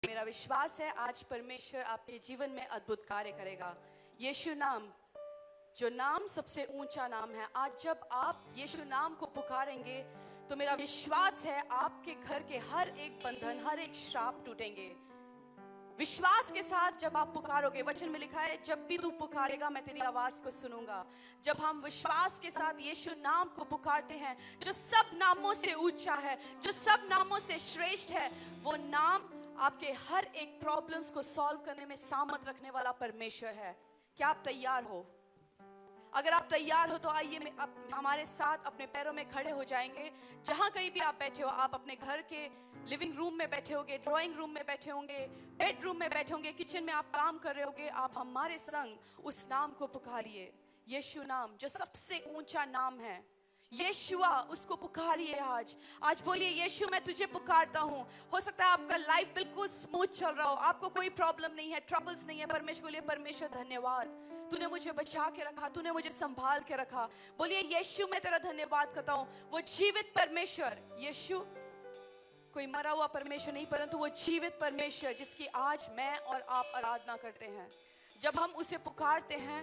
मेरा विश्वास है आज परमेश्वर आपके जीवन में अद्भुत कार्य करेगा। यीशु नाम, जो नाम सबसे ऊंचा नाम है, आज जब आप यीशु नाम को पुकारेंगे तो मेरा विश्वास है आपके घर के हर एक बंधन, हर एक श्राप टूटेंगे। विश्वास के साथ जब आप पुकारोगे, वचन में लिखा है जब भी तू पुकारेगा मैं तेरी आवाज को सुनूंगा। जब हम विश्वास के साथ यीशु नाम को पुकारते हैं, जो सब नामों से ऊंचा है, जो सब नामों से श्रेष्ठ है, वो नाम आपके हर एक प्रॉब्लम्स को सॉल्व करने में सामर्थ रखने वाला परमेश्वर है। क्या आप तैयार हो? अगर आप तैयार हो तो आइए आप हमारे साथ अपने पैरों में खड़े हो जाएंगे। जहां कहीं भी आप बैठे हो, आप अपने घर के लिविंग रूम में बैठे होंगे, ड्राइंग रूम में बैठे होंगे, बेडरूम में बैठे होंगे, किचन में आप काम कर रहे होंगे, आप हमारे संग उस नाम को पुकारिए। यीशु नाम जो सबसे ऊंचा नाम है, यीशुआ, उसको पुकारिए। आज बोलिए यीशु मैं तुझे पुकारता हूँ। हो सकता है आपका लाइफ बिल्कुल स्मूथ चल रहा हो, आपको कोई प्रॉब्लम नहीं है, ट्रबल्स नहीं है। परमेश्वर बोलिए परमेश्वर धन्यवाद, तूने मुझे बचा के रखा, तूने मुझे संभाल के रखा। बोलिए यीशु मैं तेरा धन्यवाद करता हूँ। वो जीवित परमेश्वर, यीशु कोई मरा हुआ परमेश्वर नहीं, परंतु वो जीवित परमेश्वर जिसकी आज मैं और आप आराधना करते हैं। जब हम उसे पुकारते हैं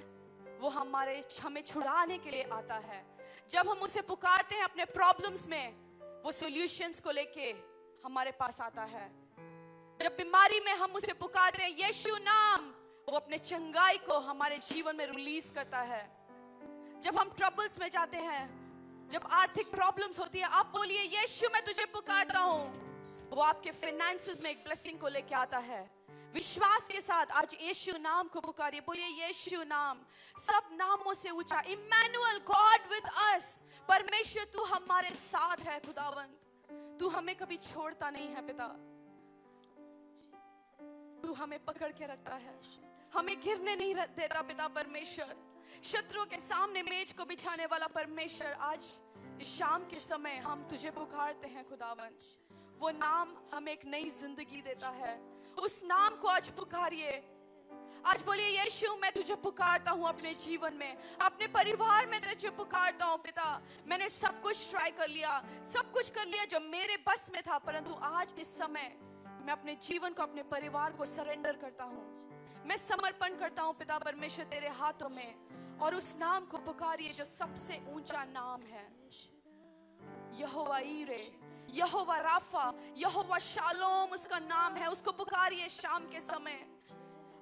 वो हमें छुड़ाने के लिए आता है। जब हम उसे पुकारते हैं अपने प्रॉब्लम्स में, वो सॉल्यूशंस को लेके हमारे पास आता है। जब बीमारी में हम उसे पुकारते हैं यीशु नाम, वो अपने चंगाई को हमारे जीवन में रिलीज करता है। जब हम ट्रबल्स में जाते हैं, जब आर्थिक प्रॉब्लम्स होती है, आप बोलिए यीशु मैं तुझे पुकारता हूँ, वो आपके फाइनेंसेस में एक ब्लेसिंग को लेके आता है। विश्वास के साथ आज यीशु नाम को पुकारिए। बोलिए यीशु नाम सब नामों से ऊंचा, इम्मानुएल, गॉड विद अस। परमेश्वर तू हमारे साथ है। खुदावंद तू हमें कभी छोड़ता नहीं है। पिता तू हमें पकड़ के रखता है, हमें गिरने नहीं देता। पिता परमेश्वर शत्रुओं के सामने मेज को बिछाने वाला परमेश्वर, आज इस शाम के समय हम तुझे पुकारते हैं। खुदावंद वो नाम हमें एक नई जिंदगी देता है। उस नाम को आज पुकारिए। आज बोलिए यीशु मैं तुझे पुकारता हूँ अपने जीवन में, अपने परिवार में तुझे पुकारता हूँ। पिता मैंने सब कुछ ट्राई कर लिया, सब कुछ कर लिया जो मेरे बस में था, परंतु आज इस समय मैं अपने जीवन को, अपने परिवार को सरेंडर करता हूँ। मैं समर्पण करता हूँ पिता परमेश्वर तेरे हाथों में। और उस नाम को पुकारिए जो सबसे ऊंचा नाम है। यहोवा ईरे, यहोवा राफा, यहोवा शालोम उसका नाम है। उसको पुकारिए शाम के समय।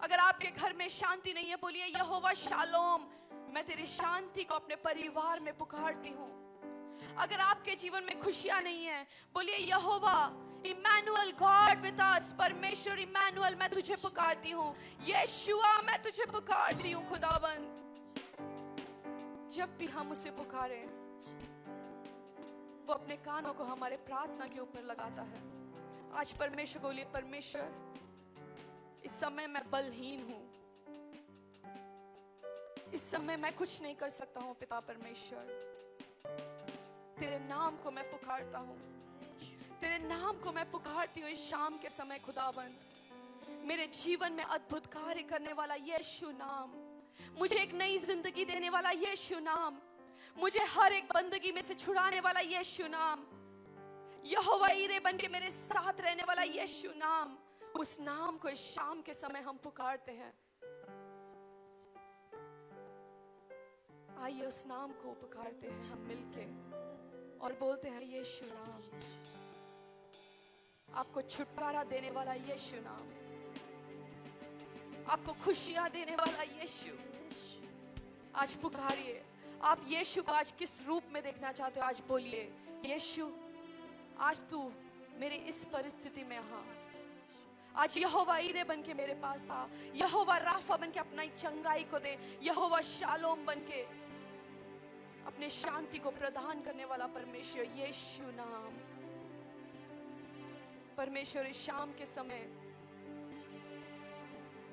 अगर आपके घर में शांति नहीं है, बोलिए यहोवा शालोम, मैं तेरी शांति को अपने परिवार में पुकारती हूँ। अगर आपके जीवन में खुशियां नहीं है, बोलिए यहोवा इम्मानुएल, गॉड विद अस, परमेश्वर इम्मानुएल मैं तुझे पुकारती हूँ। यीशुआ मैं तुझे पुकारती हूँ। खुदावंद जब भी हम उसे पुकारे, वो अपने कानों को हमारे प्रार्थना के ऊपर लगाता है। आज परमेश्वर को बोलिए परमेश्वर इस समय मैं बलहीन हूँ, इस समय मैं कुछ नहीं कर सकता हूँ। पिता परमेश्वर तेरे नाम को मैं पुकारता हूँ, तेरे नाम को मैं पुकारती हूँ इस शाम के समय। खुदावंद मेरे जीवन में अद्भुत कार्य करने वाला यीशु नाम, मुझे एक नई जिंदगी देने वाला यीशु नाम, मुझे हर एक बंदगी में से छुड़ाने वाला यीशु नाम, यहोवा ईरे बन के मेरे साथ रहने वाला यीशु नाम, उस नाम को इस शाम के समय हम पुकारते हैं। आइए उस नाम को पुकारते हैं हम मिलके और बोलते हैं यीशु नाम, आपको छुटकारा देने वाला यीशु नाम, आपको खुशियां देने वाला यीशु। आज पुकारिए। आप यीशु को आज किस रूप में देखना चाहते हो? आज बोलिए यीशु आज तू मेरी इस परिस्थिति में आ। आज यहोवा ईरे बन के मेरे पास आ, यहोवा राफा बन के अपना चंगाई को दे, यहोवा शालोम बन के अपने शांति को प्रदान करने वाला परमेश्वर यीशु नाम। परमेश्वर इस शाम के समय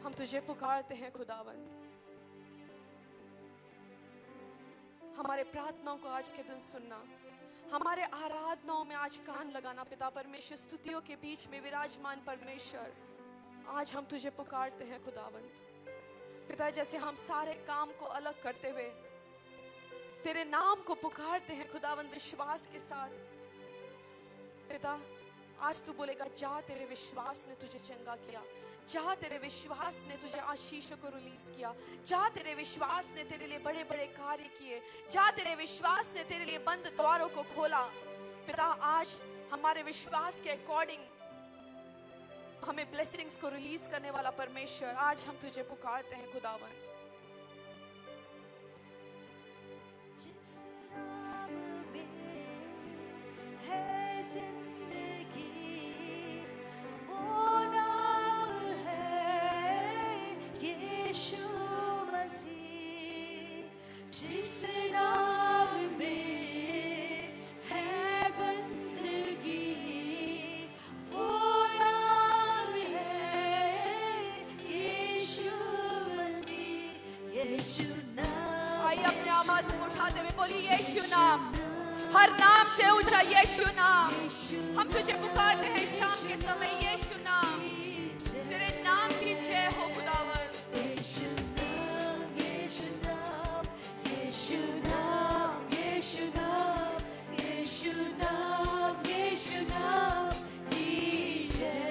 हम तुझे पुकारते हैं। खुदावंद हमारे प्रार्थनाओं को आज के दिन सुनना, हमारे आराधनाओं में आज कान लगाना। पिता परमेश्वर स्तुतियों के बीच में विराजमान परमेश्वर, आज हम तुझे पुकारते हैं। खुदावंद पिता जैसे हम सारे काम को अलग करते हुए तेरे नाम को पुकारते हैं खुदावंद विश्वास के साथ। पिता आज तू बोलेगा जा, तेरे विश्वास ने तुझे चंगा किया, जा तेरे विश्वास ने तुझे आशीषों को रिलीज किया, जा तेरे विश्वास ने तेरे लिए बड़े बड़े कार्य किए, जा तेरे विश्वास ने तेरे लिए बंद द्वारों को खोला। पिता, आज हमारे विश्वास के अकॉर्डिंग हमें ब्लेसिंग्स को रिलीज करने वाला परमेश्वर, आज हम तुझे पुकारते हैं खुदावन। जिस नाम में है जिंदगी, वो नाम है यीशु मसीह। जिस नाम में है बंदगी, वो नाम है यीशु मसीह। यीशु नाम, आइए अपने आवाज को उठाते हुए बोलिए यीशु नाम, हर नाम से ऊंचा यीशु नाम। हम तुझे पुकारते हैं शाम के समय, यीशु नाम, तेरे नाम की जय हो खुदावन। यीशु नाम, यीशु नाम, यीशु नाम, यीशु नाम, यीशु नाम, यीशु नाम की जय।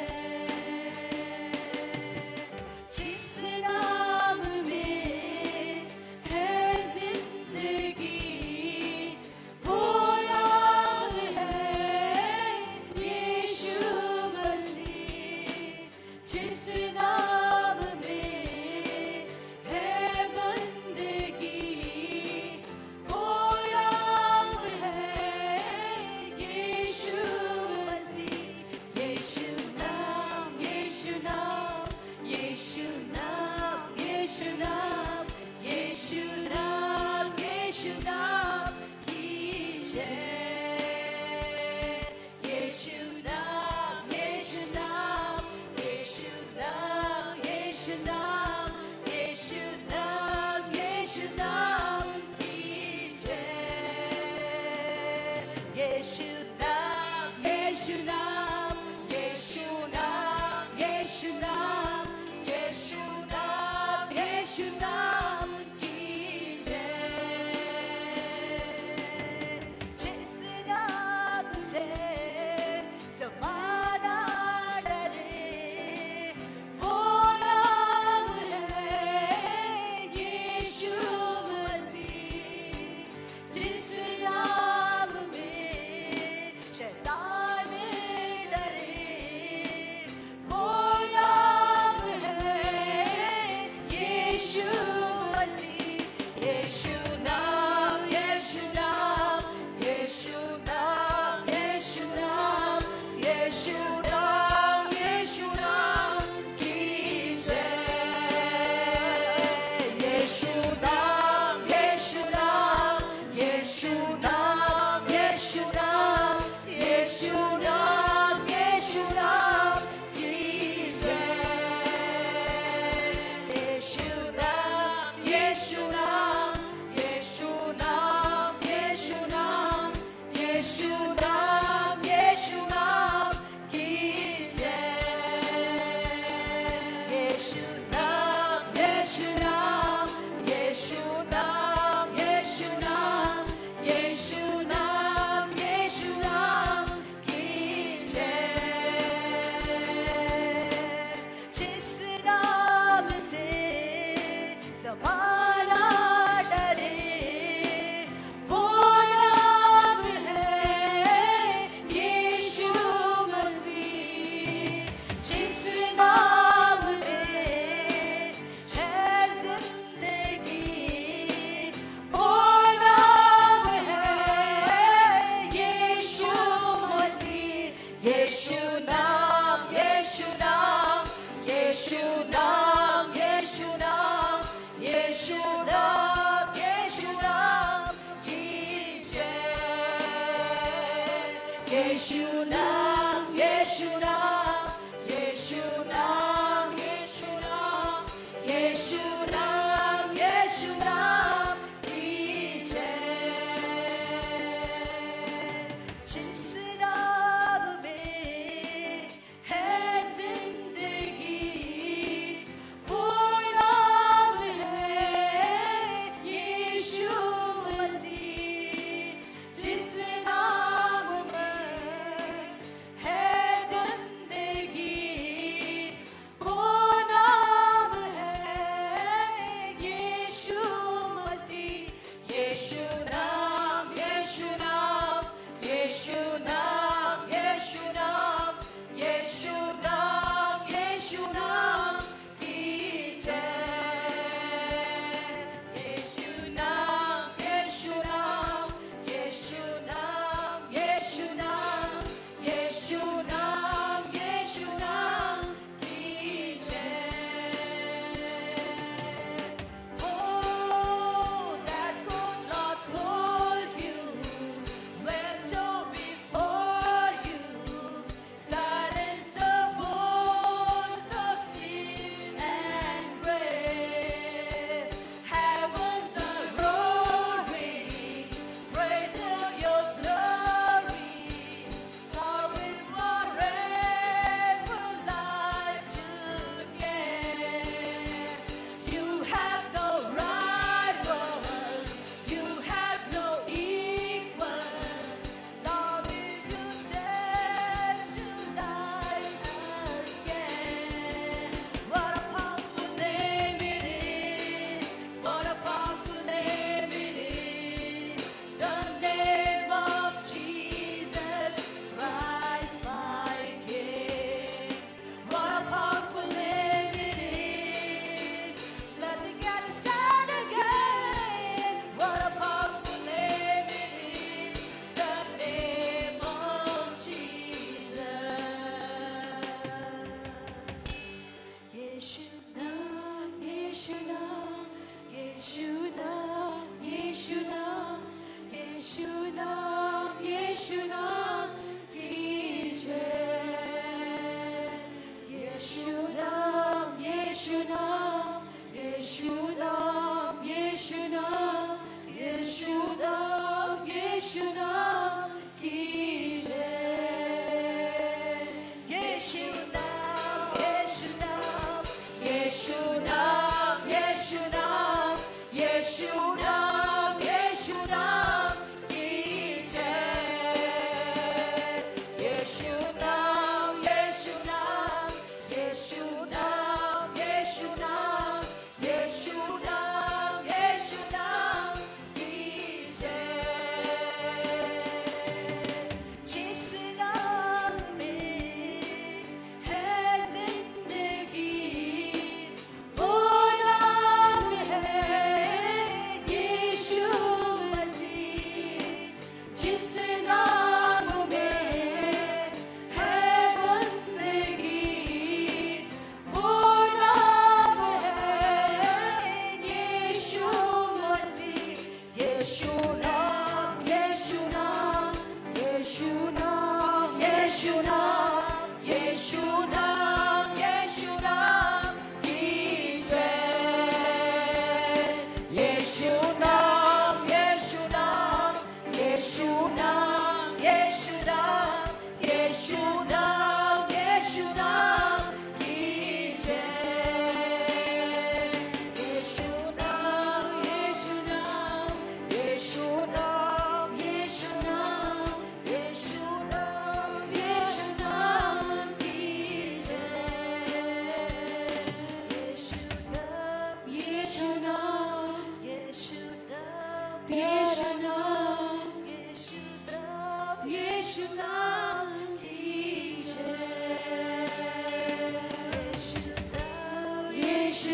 जिस नाम में है जिंदगी, वो नाम है यीशु मसीह। जिस नाम में है बंदगी, वो नाम है यीशु मसीह। यीशु नाम, यीशु नाम, यीशु नाम, यीशु नाम, यीशु नाम, यीशु नाम की जय। यीशु नाम, यीशु नाम, यीशु नाम,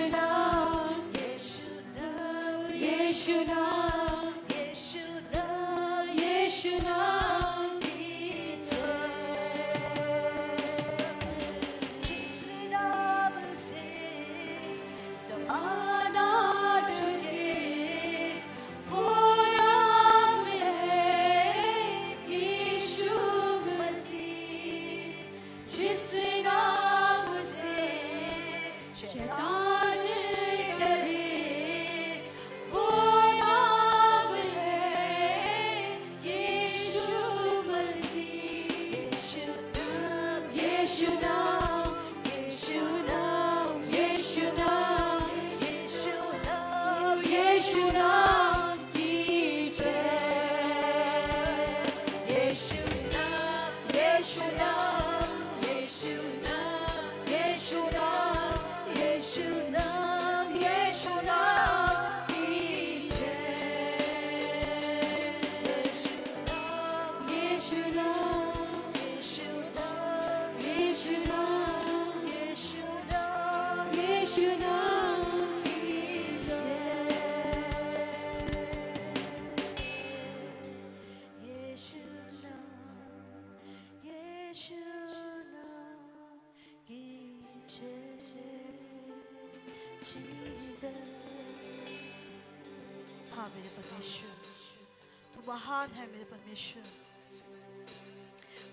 नाम, यीशु नाम, यीशु नाम, यीशु नाम, यीशु नाम की जय। जिस नाम से ज़माना झुके, वो नाम है यीशु मसीह। जिस नाम से शैतान डरे, वो नाम है यीशु मसीह। यीशु नाम, यीशु नाम, यीशु नाम, यीशु नाम, यीशु नाम, यीशु नाम की जय। यीशु नाम, यीशु नाम, यीशु नाम, यीशु नाम, यीशु नाम, यीशु नाम की जय। यीशु नाम, यीशु नाम, यीशु नाम, यीशु नाम, यीशु नाम, यीशु नाम की जय। यीशु नाम, यीशु नाम की जय। जीसस। हाँ मेरे परमेश्वर, तू महान है मेरे परमेश्वर।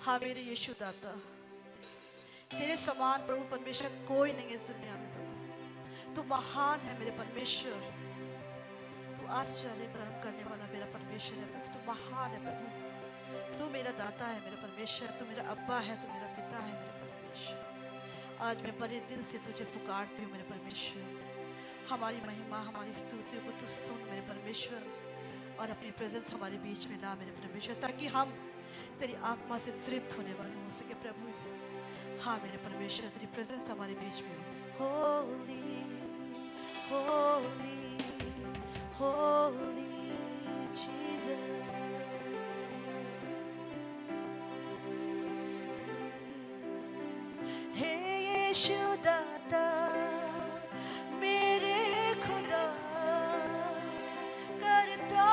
हाँ मेरे यीशु दाता, तेरे समान प्रभु परमेश्वर कोई नहीं है इस दुनिया में प्रभु। तू महान है मेरे परमेश्वर। तू आश्चर्य कर्म करने वाला मेरा परमेश्वर है प्रभु। तू महान है प्रभु। तू मेरा दाता है मेरा परमेश्वर। तू मेरा अब्बा है, तू मेरा पिता है मेरा परमेश्वर। आज मैं बड़े दिल से तुझे पुकारती हूँ मेरे परमेश्वर। हमारी महिमा, हमारी स्तुतियों को तू सुन मेरे परमेश्वर, और अपनी प्रेजेंस हमारे बीच में ला मेरे परमेश्वर, ताकि हम तेरी आत्मा से तृप्त होने वाले हो सके प्रभु। हाँ मेरे परमेश्वर, तेरी प्रेजेंस हमारे बीच में हो। होली होली होली जीसस। हे यीशु दाता मेरे खुदा, करता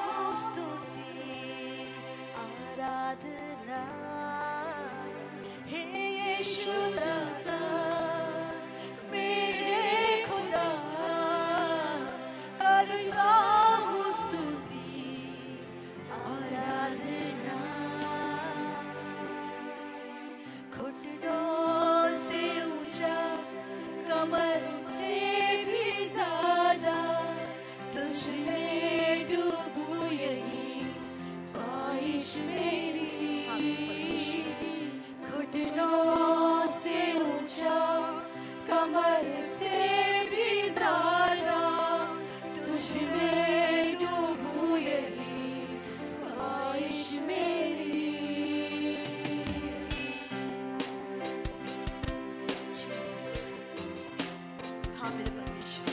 हूँ स्तुति आराधना। हे यीशु दाता मेरे खुदा, करता हूँ स्तुति आराधना। घुटनों से ऊंचा, कमर से भी ज्यादा, तुझ में डूबूं यही ख्वाहिश मेरी। घुटनों से ऊंचा, कमर से भी ज्यादा, तुझ में डूबूं यही ख्वाहिश मेरी। हाँ मेरे परमेश्वर।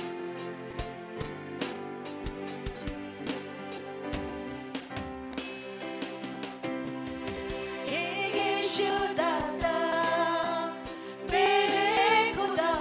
हे यीशु दाता मेरे खुदा,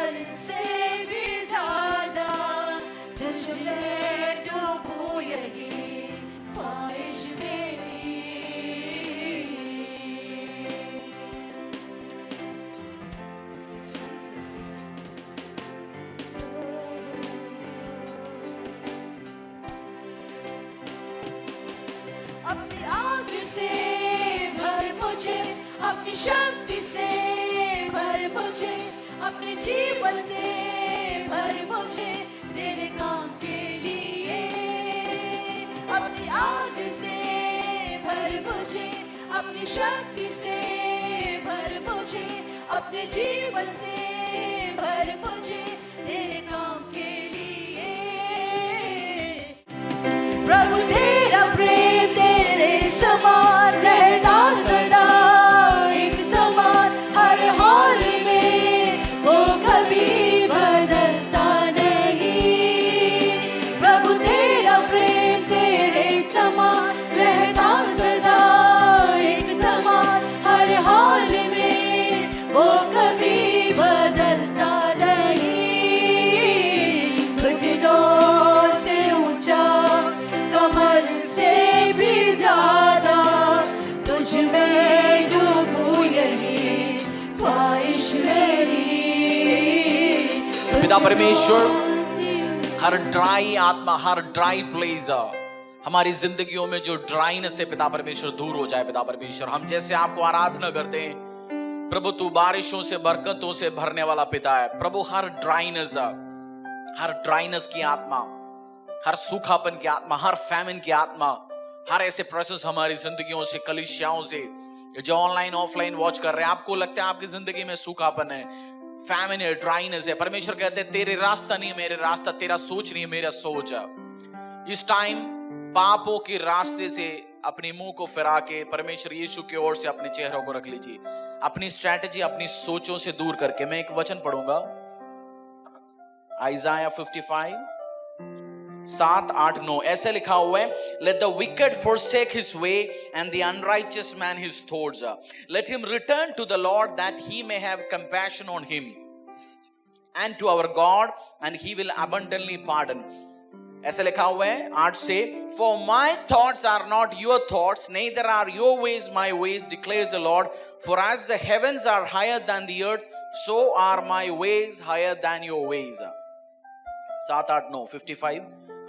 कमर से भी ज्यादा तुझ में डूबूं, यही ख्वाहिश मेरी। अपनी आग से भर मुझे, अपनी शक्ति से भर मुझे, अपने जीवन से भर मुझे तेरे काम के लिए। अपनी आग से भर मुझे, अपनी शक्ति से भर मुझे, अपने जीवन से भर मुझे तेरे काम के लिए। प्रभु तेरा प्रेम तेरे समान रहता सदा एक समान, हर हाल में वो कभी बदलता नहीं। प्रभु तेरा प्रेम तेरे समान रहता सदा एक समान, हर हाल में वो कभी बदलता नहीं। घुटनों से ऊंचा, कमर से भी ज्यादा तुझ में डूबूं, यही ख्वाहिश मेरी। पिता परमेश्वर, हर ड्राई आत्मा, हर ड्राई प्लेस हमारी जिंदगियों में जो ड्राइनेस है पिता परमेश्वर दूर हो जाए। पिता परमेश्वर, हम जैसे आपको आराधना करते हैं प्रभु, तू बारिशों से बरकतों से भरने वाला पिता है प्रभु। हर ड्राइनेस की आत्मा, हर सूखापन की आत्मा, हर फैमिन की आत्मा, हर ऐसे प्रोसेस हमारी जिंदगियों से, कलीसियाओं से, जो ऑनलाइन ऑफलाइन वॉच कर रहे हैं, आपको लगता है आपकी जिंदगी में सूखापन है, फैमिन है, ड्राइनेस है। परमेश्वर कहते हैं तेरे रास्ता नहीं मेरे रास्ता, तेरा सोच नहीं मेरा सोच। इस टाइम पापों के रास्ते से अपने मुंह को फिरा के परमेश्वर यीशु की ओर से अपने चेहरों को रख लीजिए, अपनी स्ट्रैटेजी अपनी सोचों से दूर करके। मैं एक वचन पढ़ूंगा, आइज़ाया 55 7, 8, 9। ऐसे लिखा हुआ है, let the wicked forsake his way and the unrighteous man his thoughts. Let him return to the Lord that he may have compassion on him, and to our God and he will abundantly pardon. ऐसे लिखा हुआ है 8 से, for my thoughts are not your thoughts, neither are your ways my ways, declares the Lord. For as the heavens are higher than the earth, so are my ways higher than your ways. 7, 8, 9, 55,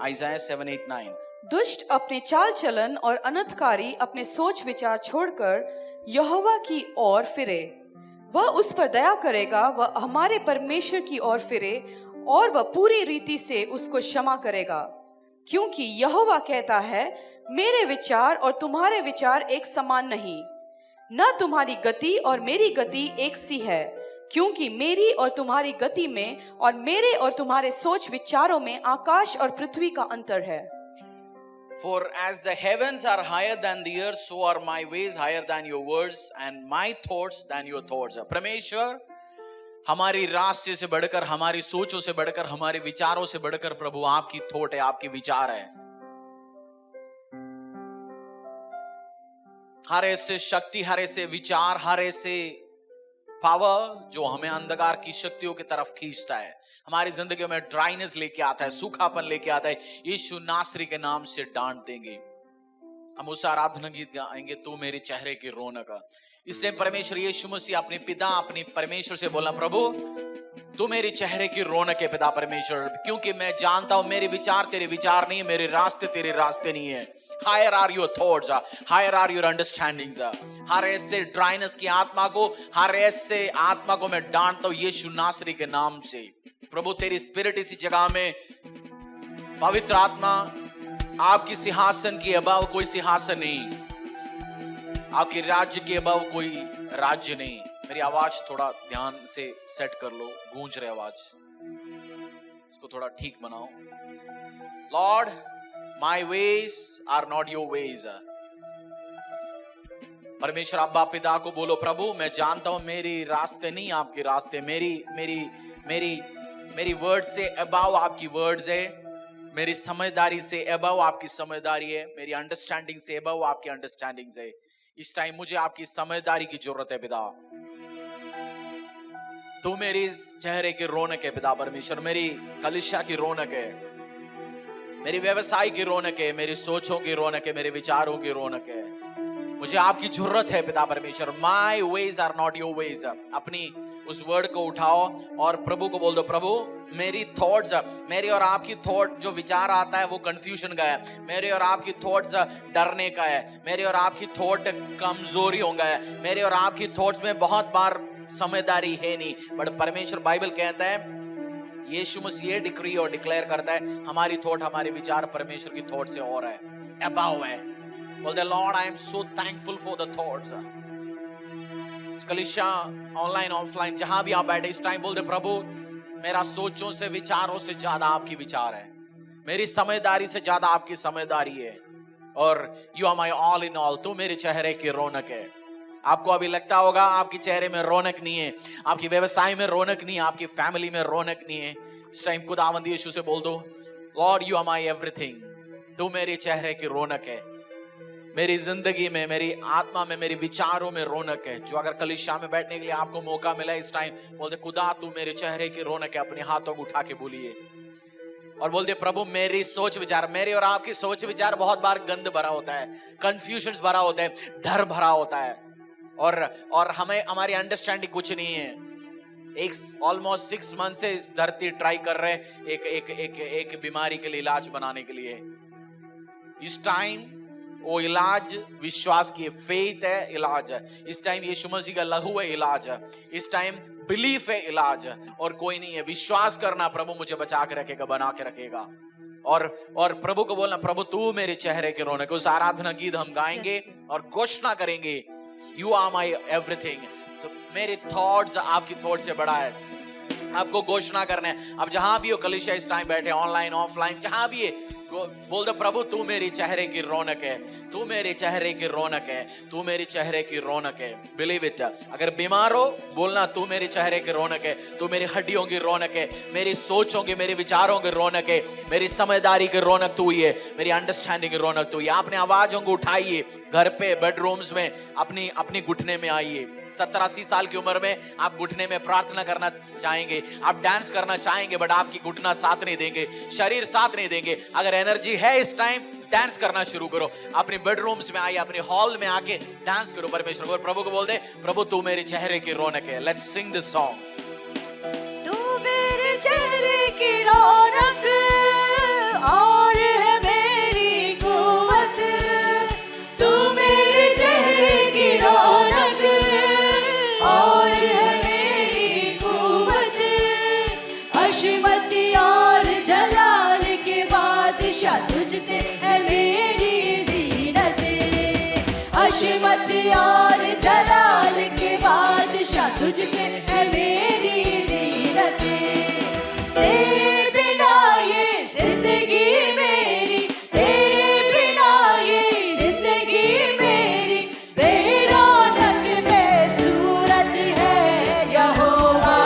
Isaiah 7, 8, 9। दुष्ट अपने चाल चलन और अनर्थकारी अपने सोच विचार छोड़कर यहोवा की ओर फिरे, वह उस पर दया करेगा, वह हमारे परमेश्वर की ओर फिरे और वह पूरी रीति से उसको क्षमा करेगा। क्योंकि यहोवा कहता है, मेरे विचार और तुम्हारे विचार एक समान नहीं, न तुम्हारी गति और मेरी गति एक सी है। क्योंकि मेरी और तुम्हारी गति में और मेरे और तुम्हारे सोच विचारों में आकाश और पृथ्वी का अंतर है। For as the heavens are higher than the earth, so are my ways higher than your words and my thoughts than your thoughts. परमेश्वर, हमारी रास्ते से बढ़कर, हमारी सोचों से बढ़कर, हमारे विचारों से बढ़कर प्रभु आपकी थॉट है, आपके विचार है। हर ऐसे शक्ति, हर ऐसे विचार, हर ऐसे पावर जो हमें अंधकार की शक्तियों की तरफ खींचता है, हमारी जिंदगी में ड्राइनेस लेके आता है, सूखापन लेके आता है, यीशु नासरी के नाम से डांट देंगे। हम उस आराधना गीत गाएंगे, तू मेरे चेहरे की रौनक। इसलिए परमेश्वर यीशु मसीह अपने पिता, अपने परमेश्वर से बोला, प्रभु तू मेरे चेहरे की रौनक है पिता परमेश्वर, क्योंकि मैं जानता हूं मेरे विचार तेरे विचार नहीं है, मेरे रास्ते तेरे रास्ते नहीं है। Higher are your thoughts, higher are your understandings. हर ऐसे ड्राइनेस की आत्मा को, हर ऐसे आत्मा को मैं डांटता हूं यीशु नासरी के नाम से। प्रभु तेरी स्पिरिट इसी जगह में, पवित्र आत्मा, आपकी सिंहासन के अभाव कोई सिंहासन नहीं, आपके राज्य के अभाव कोई राज्य नहीं। मेरी आवाज थोड़ा ध्यान से सेट कर लो, गूंज रहे आवाज, इसको थोड़ा ठीक बनाओ। Lord, my ways are not your ways. परमेश्वर अब्बा पिता को बोलो, प्रभु मैं जानता हूं मेरे रास्ते नहीं आपके रास्ते, मेरी वर्ड से अबाव आपकी वर्ड्स है, मेरी समझदारी से अबाव आपकी समझदारी है, मेरी अंडरस्टैंडिंग से अबाव आपकी अंडरस्टैंडिंग है। इस टाइम मुझे आपकी समझदारी की जरूरत है पिता। तू मेरी इस चेहरे की रौनक है पिता परमेश्वर, मेरी कलीसिया की रौनक है, मेरी व्यवसाय की रौनक है, मेरी सोचों की रौनक है, मेरे विचारों की रौनक है। मुझे आपकी जरूरत है पिता परमेश्वर। My ways are not your ways. अपनी उस वर्ड को उठाओ और प्रभु को बोल दो, प्रभु मेरी थॉट्स, मेरी और आपकी थॉट जो विचार आता है वो कंफ्यूजन का है, मेरे और आपकी थॉट्स डरने का है, मेरे और आपकी थॉट कमजोरियों का है, मेरे और आपकी थॉट्स में बहुत बार समझदारी है नहीं। बट परमेश्वर बाइबल कहता है, यीशु मसीह डिक्री और डिक्लेयर करता है, हमारी थॉट, हमारे विचार परमेश्वर की थॉट से और है, अबाव है। बोलते Lord I am so thankful for the thoughts. कलीसिया ऑनलाइन ऑफलाइन जहां भी आप बैठे इस टाइम बोलते, प्रभु मेरा सोचों से विचारों से ज्यादा आपकी विचार है, मेरी समझदारी से ज्यादा आपकी समझदारी है, और you are my all in all. तू मेरे चेहरे की रौनक है। आपको अभी लगता होगा आपके चेहरे में रौनक नहीं है, आपकी व्यवसाय में रौनक नहीं है, आपकी फैमिली में रौनक नहीं है। इस टाइम खुदावंद यीशु से बोल दो, Lord you are my everything, तू मेरे चेहरे की रौनक है, मेरी जिंदगी में, मेरी आत्मा में, मेरे विचारों में रौनक है। जो अगर कलीसिया में बैठने के लिए आपको मौका मिला इस टाइम, बोलते खुदा तू मेरे चेहरे की रौनक है। अपने हाथों को उठा के बोलिए और बोलते, प्रभु मेरी सोच विचार, मेरे और आपकी सोच विचार बहुत बार गंद भरा होता है, कंफ्यूजन भरा होता है, डर भरा होता है, और हमें हमारी अंडरस्टैंडिंग कुछ नहीं है। ऑलमोस्ट 6 मंथ से इस धरती ट्राई कर रहे हैं एक बीमारी के लिए इलाज बनाने के लिए। इस टाइम वो इलाज विश्वास की फेथ है, इलाज है। इस टाइम यीशु मसीह का लहू है, इलाज है। इस टाइम बिलीफ है, इलाज है, और कोई नहीं है। विश्वास करना, प्रभु मुझे बचा के रखेगा, बना के रखेगा, और प्रभु को बोलना, प्रभु तू मेरे चेहरे के रौनक। उस आराधना गीत हम गाएंगे और घोषणा करेंगे, यू आर माई एवरीथिंग। तो मेरे थॉट्स आपकी थॉट से बड़ा है। आपको घोषणा करना है। अब जहां भी हो कलीसिया इस टाइम बैठे, ऑनलाइन ऑफलाइन जहां भी है, बोल दो, प्रभु तू मेरी चेहरे की रौनक है, तू मेरे चेहरे की रौनक है, तू मेरी चेहरे की रौनक है। Believe it. अगर बीमार हो, बोलना तू मेरे चेहरे की रौनक है, तू मेरी हड्डियों की रौनक है, मेरी सोचों की, मेरे विचारों की रौनक है, मेरी समझदारी की रौनक तू ही है, मेरी अंडरस्टैंडिंग की रौनक तू ही है। आपने आवाजों को उठाइए, घर पे बेडरूम्स में अपनी घुटने में आइए। 70-80 साल की उम्र में आप घुटने में प्रार्थना करना चाहेंगे, आप डांस करना चाहेंगे, बट आपकी घुटना साथ नहीं देंगे, शरीर साथ नहीं देंगे। अगर एनर्जी है इस टाइम, डांस करना शुरू करो। अपने बेडरूम्स में आइए, अपने हॉल में आके डांस करो परमेश्वर को। प्रभु को बोल दे, प्रभु तू मेरे चेहरे की रौनक है। Let's Singh this song. तू मेरे चेहरे की रौनक और है मेरी कुव्वत, तू मेरे चेहरे की रौनक और है मेरी कुव्वत। अशमत और जलाल के बादशाह तुझसे है मेरी जीनत। अशमत और जलाल के बादशाह तुझसे है मेरी जीनत। तेरे बिना ये जिंदगी मेरी, तेरे बिना ये जिंदगी मेरी बेरौनक बेसूरत है यहोवा।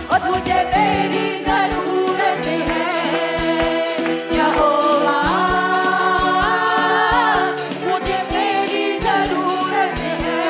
और तुझे मेरी जरूरत है यहोवा, मुझे मेरी जरूरत है।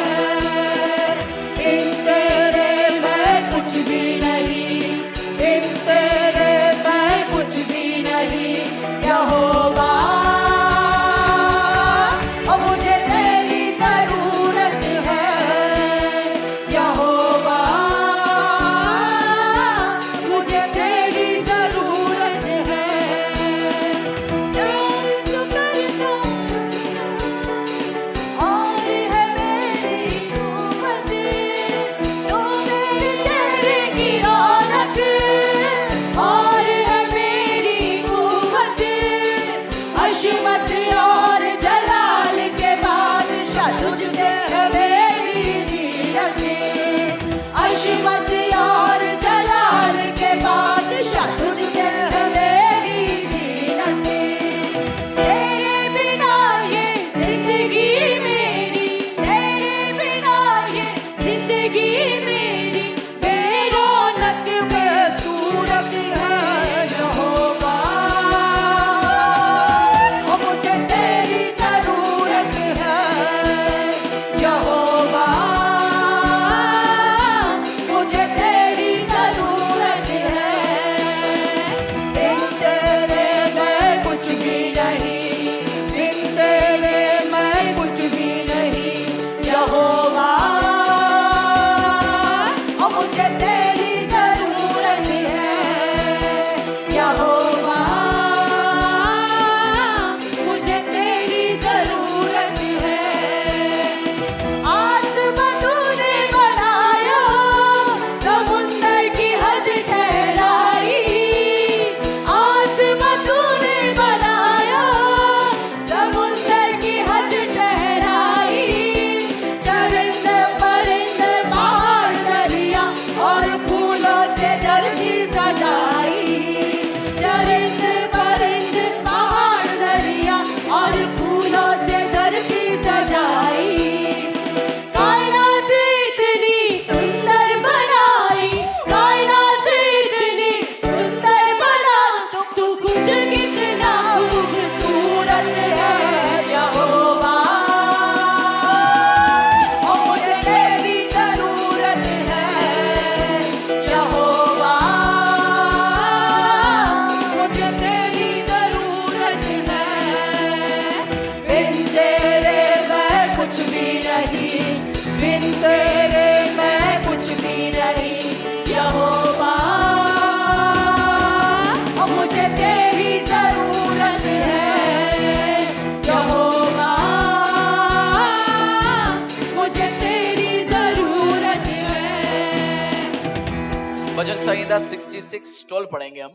भजन संहिता 66:12 पढ़ेंगे हम।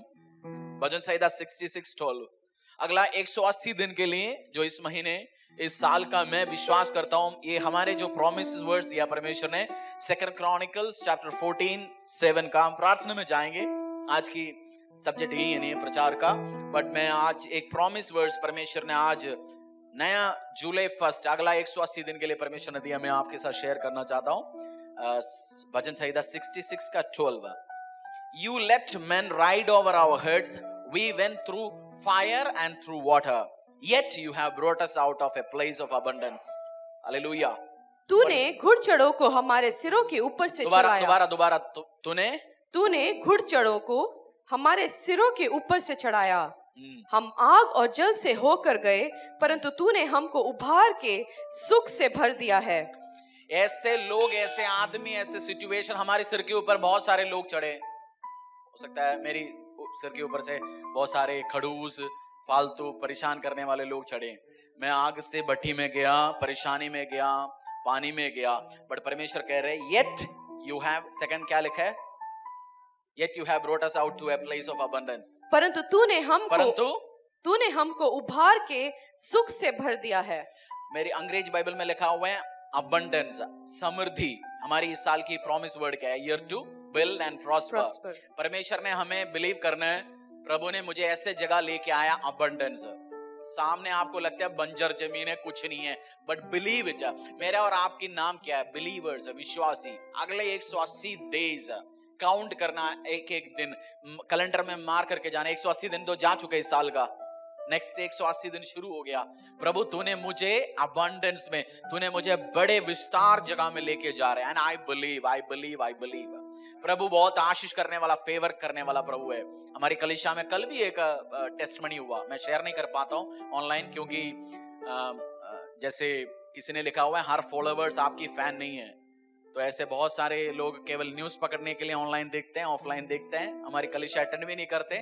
भजन संहिता 66:12। अगला 180 दिन के लिए जो इस महीने इस साल का मैं विश्वास करता हूं, ये हमारे जो प्रॉमिस वर्ड्स दिया परमेश्वर ने 2 क्रॉनिकल्स चैप्टर 14:7 का। हम प्रार्थना में जाएंगे। आज की सब्जेक्ट ही नहीं है प्रचार का, बट मैं आज एक प्रॉमिस वर्ड्स परमेश्वर ने आज नया जुलाई 1 अगला 180 दिन के लिए परमेश्वर ने दिया, मैं आपके साथ शेयर करना चाहता हूं। भजन संहिता 66 का 12। You let men ride over our heads. We went through fire and through water. Yet you have brought us out of a place of abundance. Hallelujah. तूने घुड़चढ़ों को हमारे सिरों के ऊपर से चढ़ाया। दोबारा तूने घुड़चढ़ों को हमारे सिरों के ऊपर से चढ़ाया। हम आग और जल से होकर गए, परंतु तूने हमको उभार के सुख से भर दिया है। ऐसे लोग, ऐसे आदमी, ऐसे सिचुएशन हमारे सिर के ऊपर बहुत सारे लोग चढ़े। हो सकता है मेरी सिर के ऊपर से बहुत सारे खड़ूस, फालतू परेशान करने वाले लोग चढ़े। मैं आग से भट्टी में गया, परेशानी में गया, पानी में गया, बट परमेश्वर कह रहे yet you have, सेकंड क्या लिखा है? Yet you have brought us out to a place of abundance. परंतु तूने हमको उभार के सुख से भर दिया है। मेरी अंग्रेज बाइबल में लिखा हुआ है abundance, समृद्धि। हमारी इस साल की प्रॉमिस वर्ड क्या है? Year to build and prosper. परमेश्वर ने हमें बिलीव करना है। प्रभु ने मुझे ऐसे जगह लेके आया abundance। सामने आपको लगता है बंजर जमीन है, कुछ नहीं है, बट बिलीव इट। मेरा और आपकी नाम क्या है? बिलीवर्स, विश्वासी। अगले 180 डेज काउंट करना, एक एक दिन कैलेंडर में मार करके जाना। 180 दिन तो जा चुके इस साल का, नेक्स्ट 180 दिन शुरू हो गया। प्रभु तूने मुझे अबंडेंस में, तूने मुझे बड़े विस्तार जगह में लेके जा रहे हैं। And I believe. प्रभु बहुत आशीष करने वाला, फेवर करने वाला प्रभु है। हमारी कलीसिया में कल भी एक टेस्टमनी हुआ, मैं शेयर नहीं कर पाता हूँ ऑनलाइन, क्योंकि जैसे किसी ने लिखा हुआ है हर फॉलोवर्स आपकी फैन नहीं है। तो ऐसे बहुत सारे लोग केवल न्यूज पकड़ने के लिए ऑनलाइन देखते हैं, ऑफलाइन देखते हैं, हमारी कलीसिया अटेंड भी नहीं करते।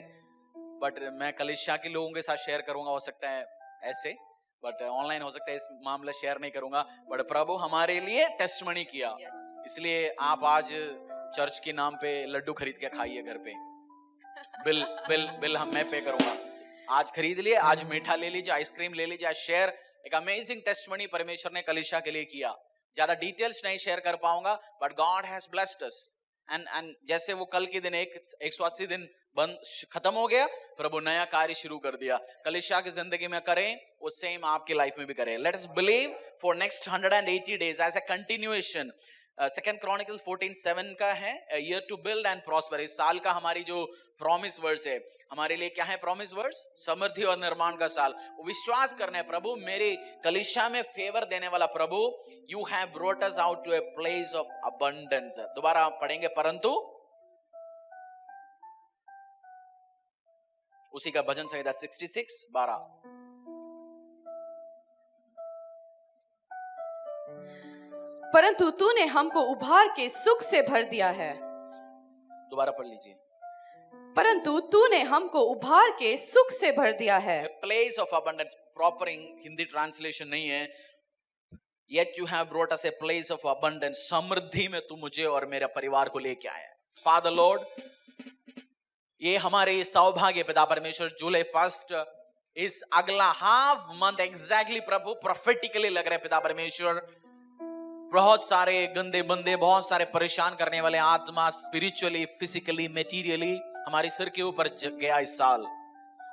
बट मैं कलीसिया के लोगों के साथ शेयर करूंगा, हो सकता है ऐसे, बट ऑनलाइन हो सकता है इस मामले शेयर नहीं करूंगा। बट प्रभु हमारे लिए टेस्टमनी किया। इसलिए आप आज चर्च के नाम पे लड्डू खरीद के खाइए घर पे। बिल मैं पे करूंगा। आज खरीद लिए, आज मीठा ले लीजिए, आइसक्रीम ले लीजिए, शेयर। एक अमेजिंग टेस्टमनी परमेश्वर ने कलीसिया के लिए किया। ज्यादा डिटेल्स नहीं शेयर कर पाऊंगा, but God has blessed us. And जैसे वो कल के दिन 180 दिन बंद खत्म हो गया, प्रभु नया कार्य शुरू कर दिया। कलीसिया की जिंदगी में करें वो सेम आपकी लाइफ में भी करें। Let us believe for next 180 days as a continuation. 2 chronicle 14:7 का है, year to build and prosper. इस साल का हमारी जो प्रॉमिस वर्ड्स है, हमारे लिए क्या है प्रॉमिस वर्ड्स? समृद्धि और निर्माण का साल। विश्वास करना है प्रभु मेरे कलीसिया में फेवर देने वाला प्रभु, you have brought us out to a place of abundance. दोबारा पढ़ेंगे, परंतु उसी का भजन संहिता 66:12। परंतु तूने हमको उभार के सुख से भर दिया है। दोबारा पढ़ लीजिए। परंतु तूने हमको उभार के सुख से भर दिया है। Place of abundance, proper Hindi translation नहीं है। Yet you have brought us a place of abundance. समृद्धि में तू मुझे और मेरे परिवार को लेके आया। Father Lord, ये हमारे सौभाग्य पिता परमेश्वर, जुलाई 1 इस अगला हाफ मंथ एग्जैक्टली प्रभु प्रोफेटिकली लग रहे पिता परमेश्वर। बहुत सारे गंदे बंदे, बहुत सारे परेशान करने वाले आत्मा, स्पिरिचुअली, फिजिकली, मेटीरियली हमारे सिर के ऊपर गया इस साल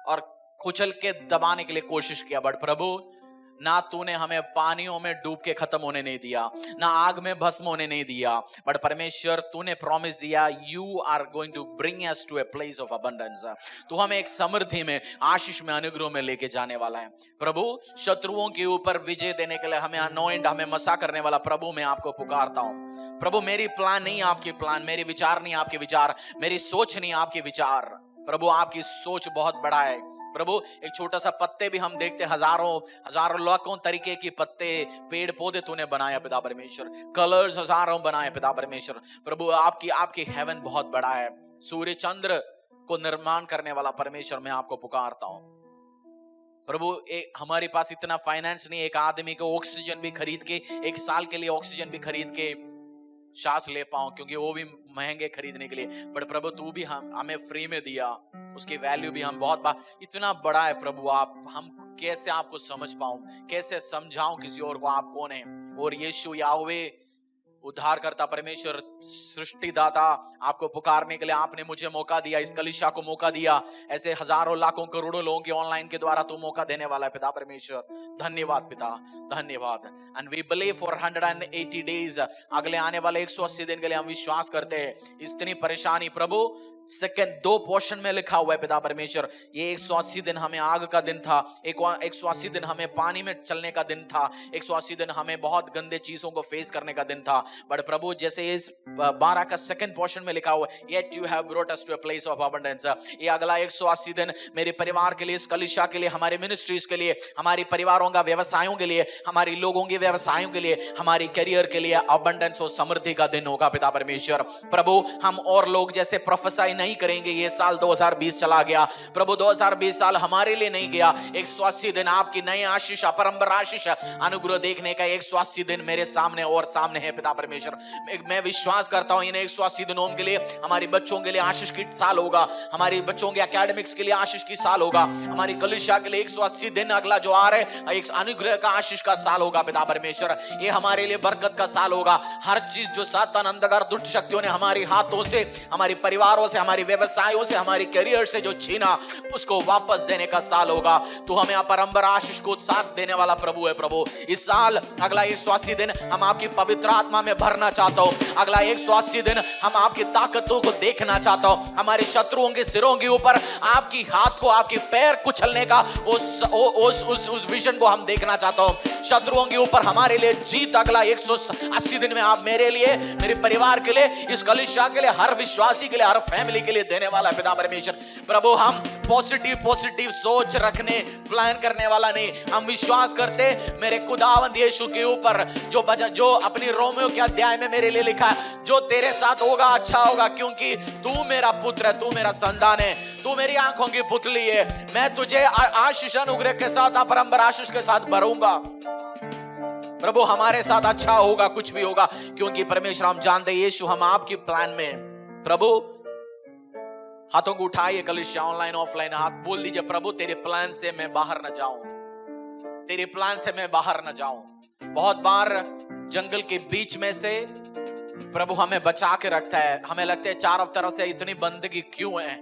और कुचल के दबाने के लिए कोशिश किया। बट प्रभु ना तूने हमें पानियों में डूब के खत्म होने नहीं दिया, ना आग में भस्म होने नहीं दिया, बट परमेश्वर तूने प्रॉमिस दिया, you are going to bring us to a place of abundance. तू हमें एक समृद्धि में, आशीष में, अनुग्रह में लेके जाने वाला है। प्रभु शत्रुओं के ऊपर विजय देने के लिए हमें अनोइंट, हमें मसा करने वाला प्रभु, मैं आपको पुकारता हूं। प्रभु मेरी प्लान नहीं आपके प्लान, मेरे विचार नहीं आपके विचार, मेरी सोच नहीं आपके विचार। प्रभु आपकी सोच बहुत बड़ा है। प्रभु एक छोटा सा पत्ते भी हम देखते, हजारों लाखों तरीके की पत्ते, पेड़ पौधे तूने बनाया पिता परमेश्वर, कलर्स हजारों बनाए पिता परमेश्वर। प्रभु आपकी हेवन बहुत बड़ा है। सूर्य चंद्र को निर्माण करने वाला परमेश्वर, मैं आपको पुकारता हूं। प्रभु हमारे पास इतना फाइनेंस नहीं, एक आदमी को ऑक्सीजन भी खरीद के, एक साल के लिए ऑक्सीजन भी खरीद के सांस ले पाऊं, क्योंकि वो भी महंगे खरीदने के लिए। बट प्रभु तू भी हमें फ्री में दिया, उसकी वैल्यू भी हम बहुत इतना बड़ा है प्रभु। आप हम कैसे आपको समझ पाऊं, कैसे समझाऊं किसी और को आप कौन है। और यीशु याहवे उद्धारकर्ता परमेश्वर सृष्टिदाता, आपको पुकारने के लिए आपने मुझे मौका दिया, इस कलीसिया को मौका दिया, ऐसे हजारों लाखों करोड़ों लोगों के ऑनलाइन के द्वारा तू मौका देने वाला है पिता परमेश्वर। धन्यवाद पिता, धन्यवाद। And we believe for 180 days, अगले आने वाले 180 दिन के लिए हम विश्वास करते हैं। इतनी परेशानी प्रभु सेकंड 2 पोर्शन में लिखा हुआ है पिता परमेश्वर। ये 180 दिन हमें आग का दिन था, 180 दिन हमें पानी में चलने का दिन था, 180 दिन हमें बहुत गंदे चीजों को फेस करने का दिन था। बट प्रभु जैसे इस 12 का सेकंड पोर्शन में लिखा हुआ है, yet you have brought us to a place of abundance. ये अगला 180 दिन मेरे परिवार के लिए, इस कलीसिया के लिए, हमारे मिनिस्ट्रीज के लिए, हमारी परिवारों का व्यवसायों के लिए, हमारी लोगों के व्यवसायों के लिए, हमारी करियर के लिए अबंडेंस और समृद्धि का दिन होगा पिता परमेश्वर। प्रभु हम और लोग जैसे प्रोफेसाई नहीं करेंगे। ये साल 2020 चला गया प्रभु, 2020 साल हमारे लिए नहीं गया। 180 दिन आपकी नई आशीष, अपरंपर आशीष, अनुग्रह देखने का 180 दिन मेरे सामने और सामने है पिता परमेश्वर। मैं विश्वास करता हूं इन 180 दिनों के लिए हमारे बच्चों के लिए आशीष की साल होगा, हमारे बच्चों के एकेडमिक्स के लिए आशीष की साल होगा, हमारी कलीसिया के लिए 180 दिन अगला जो आ रहे एक अनुग्रह का आशीष का साल होगा पिता परमेश्वर। ये हमारे लिए बरकत का साल होगा। हर चीज जो सातान, अंधकार, दुष्ट शक्तियों ने हमारे हाथों से, हमारे परिवारों से, हमारी व्यवसायों से, हमारी करियर से जो छीना, उसको वापस देने का साल होगा। तो हमें अपरंपर आशीष को उत्साह देने वाला प्रभु है। प्रभु इस साल अगला 180 दिन हम आपकी पवित्र आत्मा में भरना चाहता हूं। अगला 180 दिन हम आपकी ताकतों को देखना चाहता हूं। हमारे शत्रुओं के सिरों के ऊपर आपकी हाथ को, आपके पैर कुचलने का उस विजन को हम देखना चाहता हूं। शत्रुओं के ऊपर हमारे लिए जीत अगला 180 दिन में आप मेरे लिए, मेरे परिवार के लिए, इस कलीसिया के लिए, हर विश्वासी के लिए, हर फैमिली के लिए देने वाला पिता परमेश्वर। प्रभु हम पॉजिटिव सोच रखने, प्लान करने वाला नहीं, हम विश्वास करते मेरे खुदावंद यीशु के ऊपर जो अपनी रोमियो के अध्याय में मेरे लिए लिखा है, जो तेरे साथ होगा अच्छा होगा, क्योंकि तू मेरा पुत्र है, तू मेरा संतान है, तू मेरी आंखों की पुतली है। मैं तुझे आशीष अनुग्रह के साथ, अपरंपर आशीष के साथ भरूंगा। प्रभु हमारे साथ अच्छा होगा, कुछ भी होगा, क्योंकि परमेश्वर हम जानते हैं यीशु हम आपके प्लान में। प्रभु हाथों को उठाइए, कलीसिया ऑनलाइन ऑफलाइन, हाथ बोल दीजिए, प्रभु तेरे प्लान से मैं बाहर न जाऊं, तेरे प्लान से मैं बाहर न जाऊं। बहुत बार जंगल के बीच में से प्रभु हमें बचा के रखता है। हमें लगता है चारों तरफ से इतनी बंदगी क्यों है,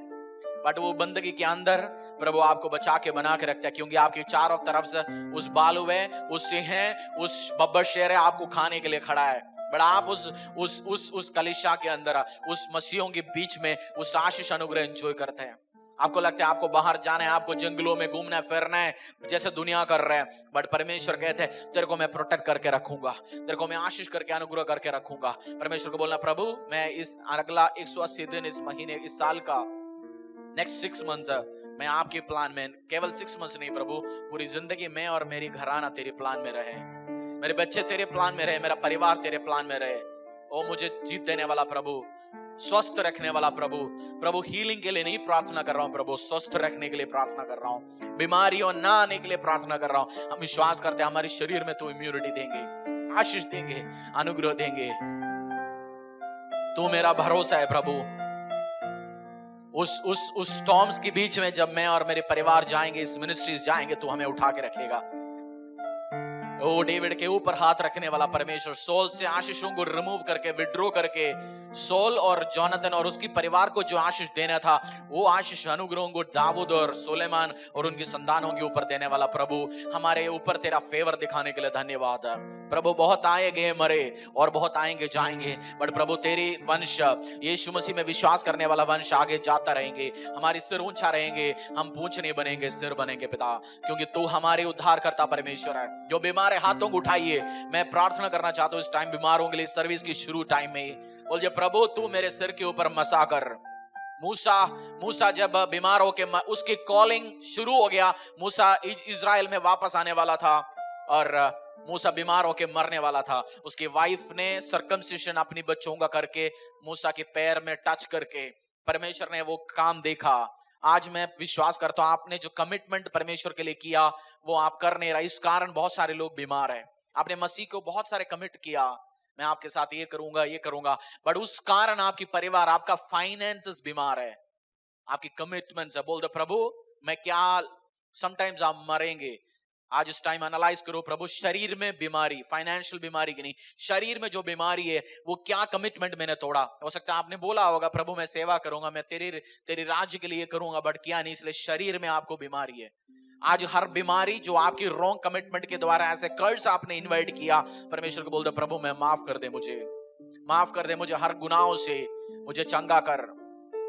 बट वो बंदगी के अंदर प्रभु आपको बचा के बना के रखता है, क्योंकि आपके चारों तरफ से उस बालू है, उस सिंह है, उस बब्बर शेर है, आपको खाने के लिए खड़ा है। बट आप उस कलीसिया के अंदर, उस मसीहों के बीच में उस आशीष अनुग्रह एंजॉय करते हैं। आपको लगता है आपको बाहर जाना है, आपको जंगलों में घूमना है, फिरना है, जैसे दुनिया कर रहे हैं, बट परमेश्वर कहते हैं तेरे को मैं प्रोटेक्ट करके रखूंगा, तेरे को मैं आशीष करके, अनुग्रह करके रखूंगा। परमेश्वर को बोलना, प्रभु मैं इस अगला 180 दिन, इस महीने, इस साल का नेक्स्ट 6 मंथ मैं आपके प्लान में, केवल 6 मंथ नहीं प्रभु, पूरी जिंदगी में और मेरी घराना तेरे प्लान में रहे, मेरे बच्चे तेरे प्लान में रहे, मेरा परिवार तेरे प्लान में रहे। ओ मुझे जीत देने वाला प्रभु, स्वस्थ रखने वाला प्रभु, प्रभु हीलिंग के लिए नहीं प्रार्थना कर रहा हूं प्रभु, स्वस्थ रखने के लिए प्रार्थना कर रहा हूं, बीमारियों ना आने के लिए प्रार्थना कर रहा हूं। हम विश्वास करते हैं हमारे शरीर में तू इम्यूनिटी देंगे, आशीष देंगे, अनुग्रह देंगे। तू मेरा भरोसा है प्रभु। उस स्टॉर्म्स के बीच में जब मैं और मेरे परिवार जाएंगे, इस मिनिस्ट्रीज जाएंगे, तो हमें उठा के रखेगा। ओ डेविड के ऊपर हाथ रखने वाला परमेश्वर, सोल से आशीषों को रिमूव करके, विड्रॉ करके, सोल और जोनाथन और उसकी परिवार को जो आशीष देना था, वो आशीष अनुग्रहों को दाऊद और सुलेमान और उनकी संतानों के ऊपर देने वाला प्रभु, हमारे ऊपर तेरा फेवर दिखाने के लिए धन्यवाद प्रभु। बहुत आएंगे मरे और बहुत आएंगे जाएंगे, बट प्रभु तेरी वंश, यीशु मसीह में विश्वास करने वाला वंश आगे जाता रहेंगे, हमारी सिर ऊंचा रहेंगे, हम पूंछ नहीं बनेंगे, सिर बनेंगे पिता, क्योंकि तू हमारे उद्धार करता परमेश्वर है। जो बीमार है हाथों को उठाइए, मैं प्रार्थना करना चाहता हूं इस टाइम बीमारों के लिए, सर्विस की शुरू टाइम में बोलिए, प्रभु तू मेरे सिर के ऊपर मसा कर। मूसा जब बीमार होके, उसकी कॉलिंग शुरू हो गया, मूसा इजराइल में वापस आने वाला था और मूसा बीमार होके मरने वाला था। उसकी वाइफ ने सर्कमसिशन अपनी बच्चों का करके, मूसा के पैर में टच करके, परमेश्वर ने वो काम देखा। आज मैं विश्वास करता हूं आपने जो कमिटमेंट परमेश्वर के लिए किया वो आप कर नहीं रहा, इस कारण बहुत सारे लोग बीमार हैं। आपने मसीह को बहुत सारे कमिट किया, मैं आपके साथ ये करूंगा, बट उस कारण आपकी परिवार, आपका फाइनेंसेस बीमार है, आपकी कमिटमेंट्स है। बोल दो प्रभु मैं क्या, समटाइम्स आप मरेंगे। आज इस टाइम एनालाइज करो, प्रभु शरीर में बीमारी, फाइनेंशियल बीमारी की नहीं, शरीर में जो बीमारी है वो क्या कमिटमेंट मैंने तोड़ा। हो सकता है आपने बोला होगा प्रभु मैं सेवा करूंगा, मैं तेरे राज्य के लिए करूंगा, बट किया नहीं, इसलिए शरीर में आपको बीमारी है। आज हर बीमारी जो आपकी रॉन्ग कमिटमेंट के द्वारा ऐसे कर्ज आपने इन्वाइट किया, परमेश्वर को बोल दो प्रभु मैं माफ कर दे, मुझे हर गुनाहों से मुझे चंगा कर।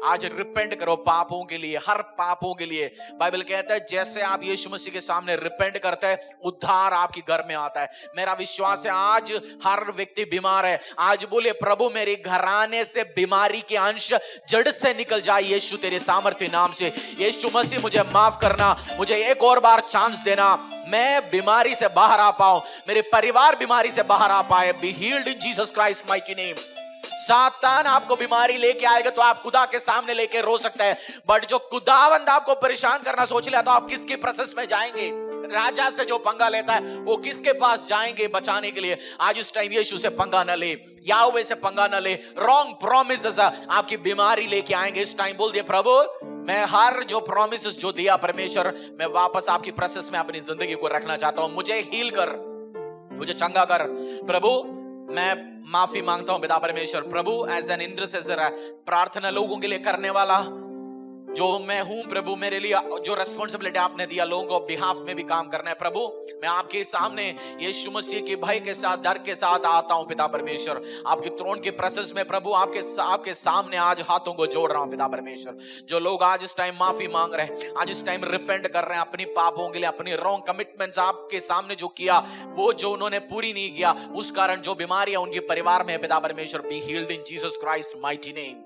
आज रिपेंट करो पापों के लिए, हर पापों के लिए। बाइबल कहता है जैसे आप यीशु मसीह के सामने रिपेंट करते हैं, उद्धार आपके घर में आता है। मेरा विश्वास है आज हर व्यक्ति बीमार है, आज बोले प्रभु मेरे घराने से बीमारी के अंश जड़ से निकल जाए यीशु तेरे सामर्थ्य नाम से। यीशु मसीह मुझे माफ करना, मुझे एक और बार चांस देना, मैं बीमारी से बाहर आ पाऊं, मेरे परिवार बीमारी से बाहर आ पाए। Be healed in Jesus Christ mighty name. Satan आपको बीमारी लेके आएगा तो आप खुदा के सामने लेके रो सकते हैं, बट जो खुदावंद आपको परेशान करना सोच लिया तो आप किसके प्रोसेस में जाएंगे? राजा से जो पंगा लेता है वो किसके पास जाएंगे बचाने के लिए? आज इस टाइम यीशु से पंगा न ले, याहवे से पंगा न ले। रॉन्ग प्रॉमिसेस आपकी बीमारी लेके आएंगे। इस टाइम बोल दिए प्रभु मैं हर जो प्रॉमिसेस जो दिया परमेश्वर, मैं वापस आपकी प्रोसेस में अपनी जिंदगी को रखना चाहता हूं। मुझे हील कर, मुझे चंगा कर प्रभु। मैं माफी मांगता हूं पिता परमेश्वर। प्रभु एज एन इंटरसेसर है, प्रार्थना लोगों के लिए करने वाला जो मैं हूं प्रभु, मेरे लिए जो रेस्पॉन्सिबिलिटी आपने दिया लोगों को बिहाफ में भी काम करना है प्रभु, मैं आपके सामने यीशु मसीह के भय के साथ, डर के साथ आता हूं पिता परमेश्वर। आपके थ्रोन के प्रेजेंस में प्रभु आपके सामने आज हाथों को जोड़ रहा हूं पिता परमेश्वर। जो लोग आज इस टाइम माफी मांग रहे हैं, आज इस टाइम रिपेंट कर रहे हैं अपनी पापों के लिए, अपनी रॉन्ग कमिटमेंट्स आपके सामने जो किया वो जो उन्होंने पूरी नहीं किया, उस कारण जो बीमारियां उनके परिवार में है पिता परमेश्वर, be healed in Jesus Christ mighty name.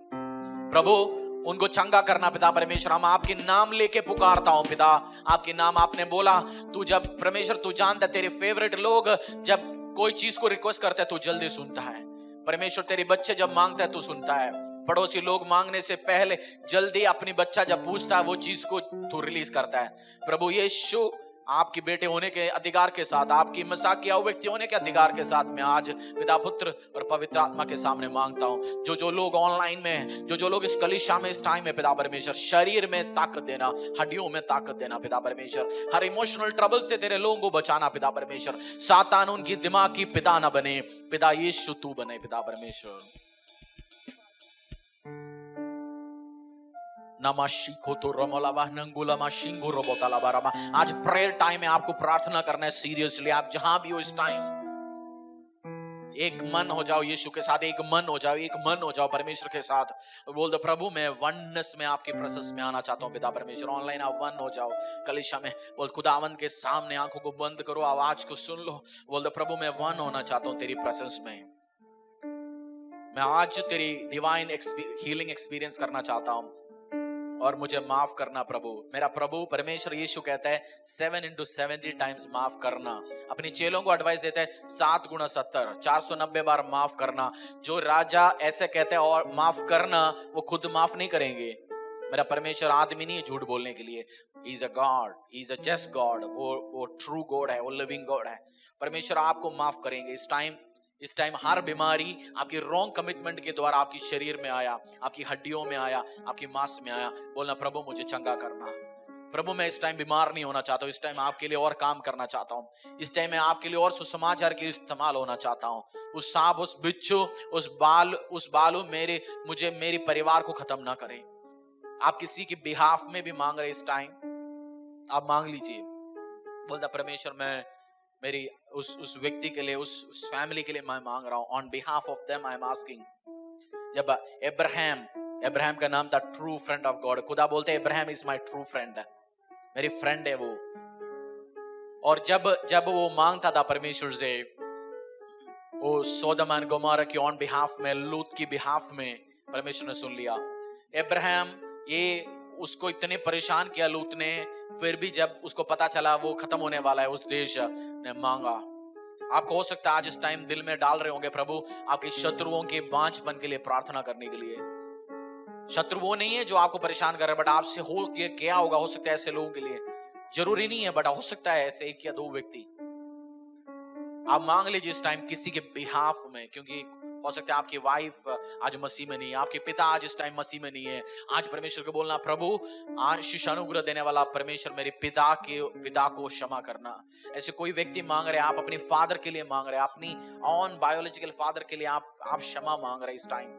प्रभु उनको चंगा करना पिता परमेश्वर। हम आपके नाम लेके पुकारता हूं पिता, आपके नाम आपने बोला, तू जब परमेश्वर तू जानता तेरे फेवरेट लोग जब कोई चीज को रिक्वेस्ट करते हैं तो जल्दी सुनता है परमेश्वर। तेरे बच्चे जब मांगते हैं तो सुनता है, पड़ोसी लोग मांगने से पहले जल्दी अपनी बच्चा जब पूछता है वो चीज को तू रिलीज करता है। प्रभु यीशु आपके बेटे होने के अधिकार के साथ, आपकी मजाक किया व्यक्ति होने के अधिकार के साथ मैं आज पिता पुत्र और पवित्र आत्मा के सामने मांगता हूं। जो लोग ऑनलाइन में हैं, जो लोग इस कलीसिया में इस टाइम में पिता परमेश्वर, शरीर में ताकत देना, हड्डियों में ताकत देना पिता परमेश्वर। हर इमोशनल ट्रबल से तेरे लोगों को बचाना पिता परमेश्वर। सातान उनकी दिमाग की पिता ना बने पिता, यीशु तू बने पिता परमेश्वर। आज प्रेयर टाइम है, आपको प्रार्थना करना है सीरियसली। आप जहां भी हो इस टाइम एक मन हो जाओ यीशु के साथ, एक मन हो जाओ परमेश्वर के साथ। बोल दो प्रभु मैं वननेस में आपकी प्रेजेंस में आना चाहता हूं पिता परमेश्वर। ऑनलाइन आप वन हो जाओ कलीसिया में, बोल खुदावन के सामने आंखों को बंद करो, आवाज को सुन लो, बोल दो प्रभु मैं वन होना चाहता हूं तेरी प्रेजेंस में। मैं आज तेरी डिवाइन हीलिंग एक्सपीरियंस करना चाहता हूं और मुझे माफ करना प्रभु। मेरा प्रभु परमेश्वर यीशु कहता है 7 into 70 टाइम्स माफ करना। अपनी चेलों को एडवाइस देता है 7 गुणा 70, 490 बार माफ करना। जो राजा ऐसे कहते हैं और माफ करना, वो खुद माफ नहीं करेंगे। मेरा परमेश्वर आदमी नहीं है झूठ बोलने के लिए। He is a God, he is a just God, वो ट्रू गॉड है, वो लिविंग गॉड है। परमेश्वर आपको माफ करेंगे। इस टाइम हर बीमारी आपकी रॉन्ग कमिटमेंट के द्वारा आपकी शरीर में आया, आपकी हड्डियों में आया, आपकी मांस में आया, बोलना प्रभु मुझे चंगा करना। प्रभु मैं इस टाइम बीमार नहीं होना चाहता हूँ, इस टाइम आपके लिए और काम करना चाहता हूँ। इस टाइम मैं आपके लिए और सुसमाचार के इस्तेमाल होना चाहता हूँ। उस सांप, उस बिच्छू, उस बालू मेरे परिवार को खत्म ना करे। आप किसी की बिहाफ में भी मांग रहे इस टाइम, आप मांग लीजिए। बोलता परमेश्वर मैं मेरी उस व्यक्ति के लिए, उस फैमिली के लिए मैं मांग रहा हूं। On behalf of them I am asking. जब अब्राहम का नाम था ट्रू फ्रेंड ऑफ गॉड, खुदा बोलते Abraham is my true friend, मेरी फ्रेंड है वो। और जब वो मांगता था परमेश्वर से, वो सोदम एंड गोमोरा की ऑन बिहाफ में, लूत की बिहाफ में परमेश्वर ने सुन लिया। अब्राहम ये उसको इतने परेशान किया लूत ने, फिर भी जब उसको पता चला वो खत्म होने वाला है उस देश ने मांगा। आपको हो सकता है आज इस टाइम दिल में डाल रहे होंगे प्रभु आपके शत्रुओं के बांझपन के लिए प्रार्थना करने के लिए। शत्रु वो नहीं है जो आपको परेशान कर रहे, बट आपसे हो क्या होगा, हो सकता है ऐसे लोगों के लिए, जरूरी नहीं है बट हो सकता है ऐसे 1 या 2 व्यक्ति आप मांग लीजिए इस टाइम किसी के बिहाफ में, क्योंकि हो सकता है आपकी वाइफ आज मसीह में नहीं है, आपके पिता आज इस टाइम मसीह में नहीं है। आज परमेश्वर को बोलना, प्रभु आशीष अनुग्रह देने वाला परमेश्वर मेरे पिता को क्षमा करना। ऐसे कोई व्यक्ति मांग रहे, आप अपने फादर के लिए मांग रहे, अपनी ऑन बायोलॉजिकल फादर के लिए आप क्षमा मांग रहे इस टाइम।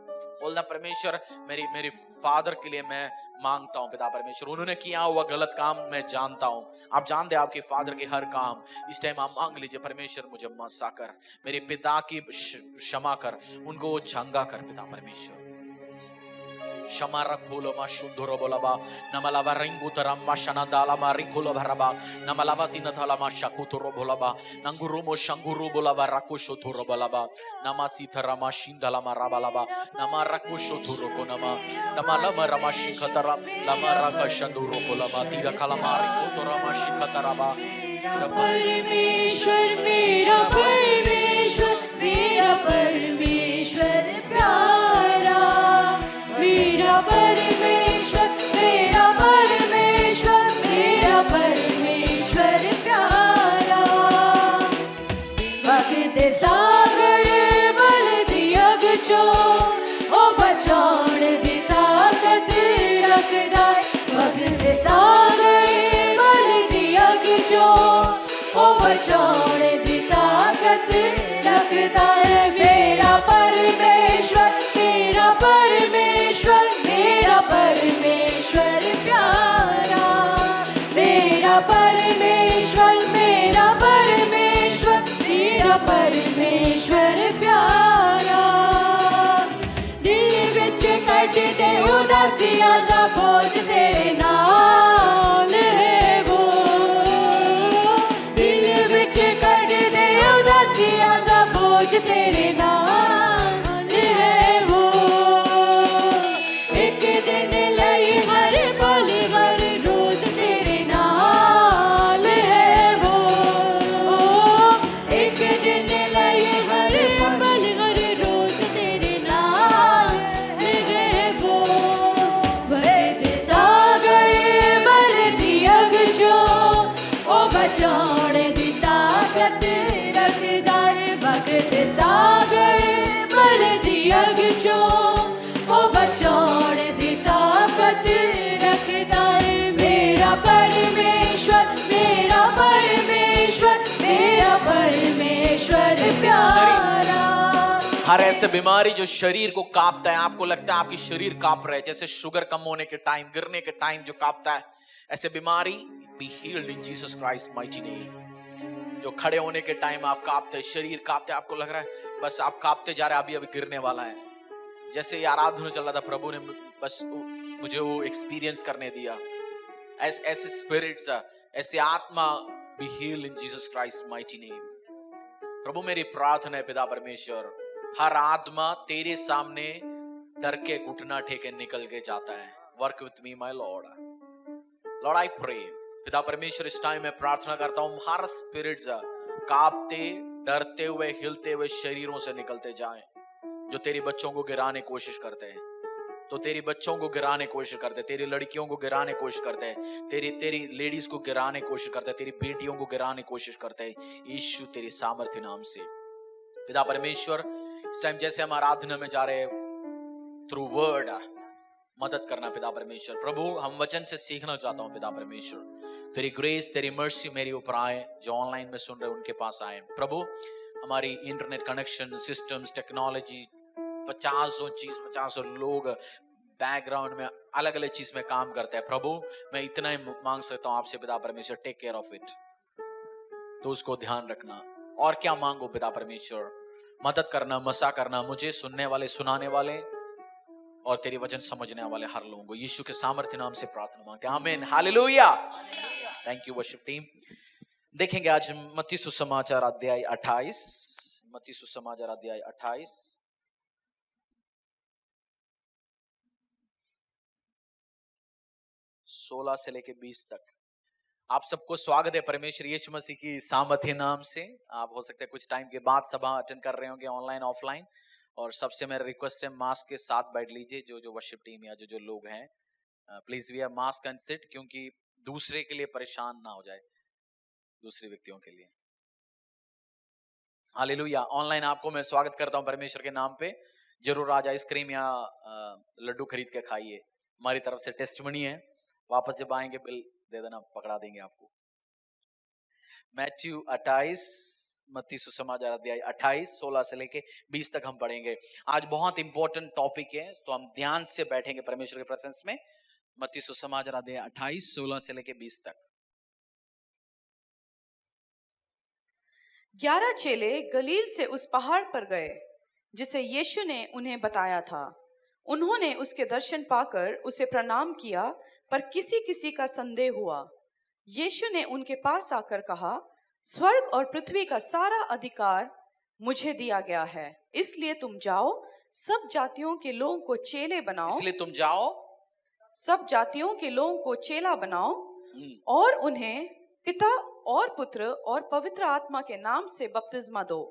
बोलना, परमेश्वर मेरे फादर के लिए मैं मांगता हूं पिता परमेश्वर, उन्होंने किया हुआ गलत काम मैं जानता हूं, आप जानते हैं आपके फादर के हर काम। इस टाइम आप मांग लीजिए, परमेश्वर मुझे माफ कर, मेरे पिता की क्षमा कर, उनको चंगा कर पिता परमेश्वर। Shamara kuloma shundoro bolaba namalava ringutara mashana dala marikulo baraba namalava sinathala mashakutoro bolaba nangurumo shanguru bolaba rakusho toro bolaba namasithara mashindala marabalaba namarakusho toro konama namalama ramashikatara namaraka shanduro bolaba tira kalamari kutora mashikataraba परमेश्वर मेरा परमेश्वर मेरा परमेश्वर प्यारा मेरा परमेश्वर मेरा परमेश्वर मेरा परमेश्वर प्यारा भगत सागर बल दिया गचो ओ बचाण दी ताकत रखदा भगत सागर बल दिया गचो ओ बचाण दी ताकत रखदा है मेरा परमेश्वर मेरा परमेश्वर मेरा परमेश्वर प्यारा मेरा परमेश्वर मेरा परमेश्वर मेरा परमेश्वर प्यारा दिल विच कट दे उदासियां दा बोझ तेरे नाल है वो दिल विच कट दे उदासियां दा बोझ तेरे नाल है वो एक दिन लई हर पल हर रोज तेरे नाल है वो एक दिन लई हर पल हर रोज तेरे नाल है वो वैद सागर बल दिया गजो ओ बचाण दी ताकत रखदा है भगत सागर बल दिया गजो ओ बचाण दी ताकत रखदा है मेरा परमेश्वर मेरा परमेश्वर मेरा परमेश्वर प्यारा। हर ऐसे बीमारी जो शरीर को कांपता है, आपको लगता है आपकी शरीर कांप रहा है, जैसे शुगर कम होने के टाइम, गिरने के टाइम जो कांपता है, ऐसे बीमारी B healed in Jesus Christ mighty name. जो खड़े होने के टाइम आप कांपते, शरीर कांपते, आपको लग रहा है बस आप कांपते जा रहे हैं, अभी अभी गिरने वाला है। जैसे ये आराधना चल रहा था, प्रभु ने बस मुझे वो एक्सपीरियंस करने दिया। ऐसे स्पिरिट्स, ऐसे आत्मा be healed in Jesus Christ mighty name. प्रभु मेरी प्रार्थना है पिता परमेश्वर, हर आत्मा तेरे सामने डर के घुटना टेके निकल के जाता है। Work with me my Lord, Lord I pray पिता परमेश्वर, इस टाइम मैं प्रार्थना करता हूं हर स्पिरिट्स कांपते डरते हुए हिलते हुए शरीरों से निकलते जाएं, जो तेरी बच्चों को गिराने की कोशिश करते हैं, तो तेरी बच्चों को गिराने की कोशिश करते हैं, तेरी लड़कियों को गिराने की कोशिश करते हैं, तेरी लेडीज को गिराने की कोशिश करते हैं, तेरी बेटियों को गिराने की कोशिश करते हैं। यीशु तेरे सामर्थ्य नाम से पिता परमेश्वर, इस टाइम जैसे हम आराधना में जा रहे हैं थ्रू वर्ड, मदद करना पिता परमेश्वर। प्रभु हम वचन से सीखना चाहता हूं पिता परमेश्वर, तेरी ग्रेस तेरी मर्सी मेरे ऊपर आए, जो ऑनलाइन में सुन रहे उनके पास आए। प्रभु हमारी इंटरनेट कनेक्शन सिस्टम्स टेक्नोलॉजी 50 लोग बैकग्राउंड में अलग अलग चीज में काम करते हैं। प्रभु मैं इतना ही मांग सकता हूं आपसे पिता परमेश्वर, टेक केयर ऑफ इट, तो उसको ध्यान रखना। और क्या मांगो पिता परमेश्वर, मदद करना, मसा करना मुझे, सुनने वाले सुनाने वाले और तेरी वचन समझने वाले हर लोगों को। यीशु के सामर्थ्य नाम से प्रार्थना मांगते हैं, आमीन, hallelujah. Thank you worship team. देखेंगे आज मत्ती सुसमाचार अध्याय 28, मत्ती सुसमाचार अध्याय 28 16 से लेके 20 तक। आप सबको स्वागत है परमेश्वर यीशु मसीह की सामर्थ्य नाम से। आप हो सकता है कुछ टाइम के बाद सभा अटेंड कर रहे होंगे ऑनलाइन ऑफलाइन, और सबसे मेरा रिक्वेस्ट है मास्क के साथ बैठ लीजिए। जो वर्शिप टीम या जो लोग हैं, please wear mask and sit, क्योंकि दूसरे के लिए परेशान ना हो जाए, दूसरे व्यक्तियों के लिए। हालेलुया। ऑनलाइन आपको मैं स्वागत करता हूं परमेश्वर के नाम पे। जरूर आज आइसक्रीम या लड्डू खरीद के खाइए, हमारी तरफ से टेस्टमनी है। वापस जब आएंगे बिल दे देना, पकड़ा देंगे आपको। मैथ्यू 28, मत्ती सुसमाचार अध्याय 28 16 से लेके 20 तक हम पढ़ेंगे। आज बहुत इंपॉर्टेंट टॉपिक है, तो हम ध्यान से बैठेंगे परमेश्वर के प्रेजेंस में। मत्ती सुसमाचार अध्याय 28 16 से लेके 20 तक। 11 चेले गलील से उस पहाड़ पर गए जिसे यीशु ने उन्हें बताया था। उन्होंने उसके दर्शन पाकर उसे प्रणाम किया, पर किसी किसी का संदेह हुआ। यीशु ने उनके पास आकर कहा, स्वर्ग और पृथ्वी का सारा अधिकार मुझे दिया गया है, इसलिए तुम जाओ, सब जातियों के लोगों को चेले बनाओ। इसलिए तुम जाओ, सब जातियों के लोगों को चेला बनाओ और उन्हें पिता और पुत्र और पवित्र आत्मा के नाम से बपतिस्मा दो,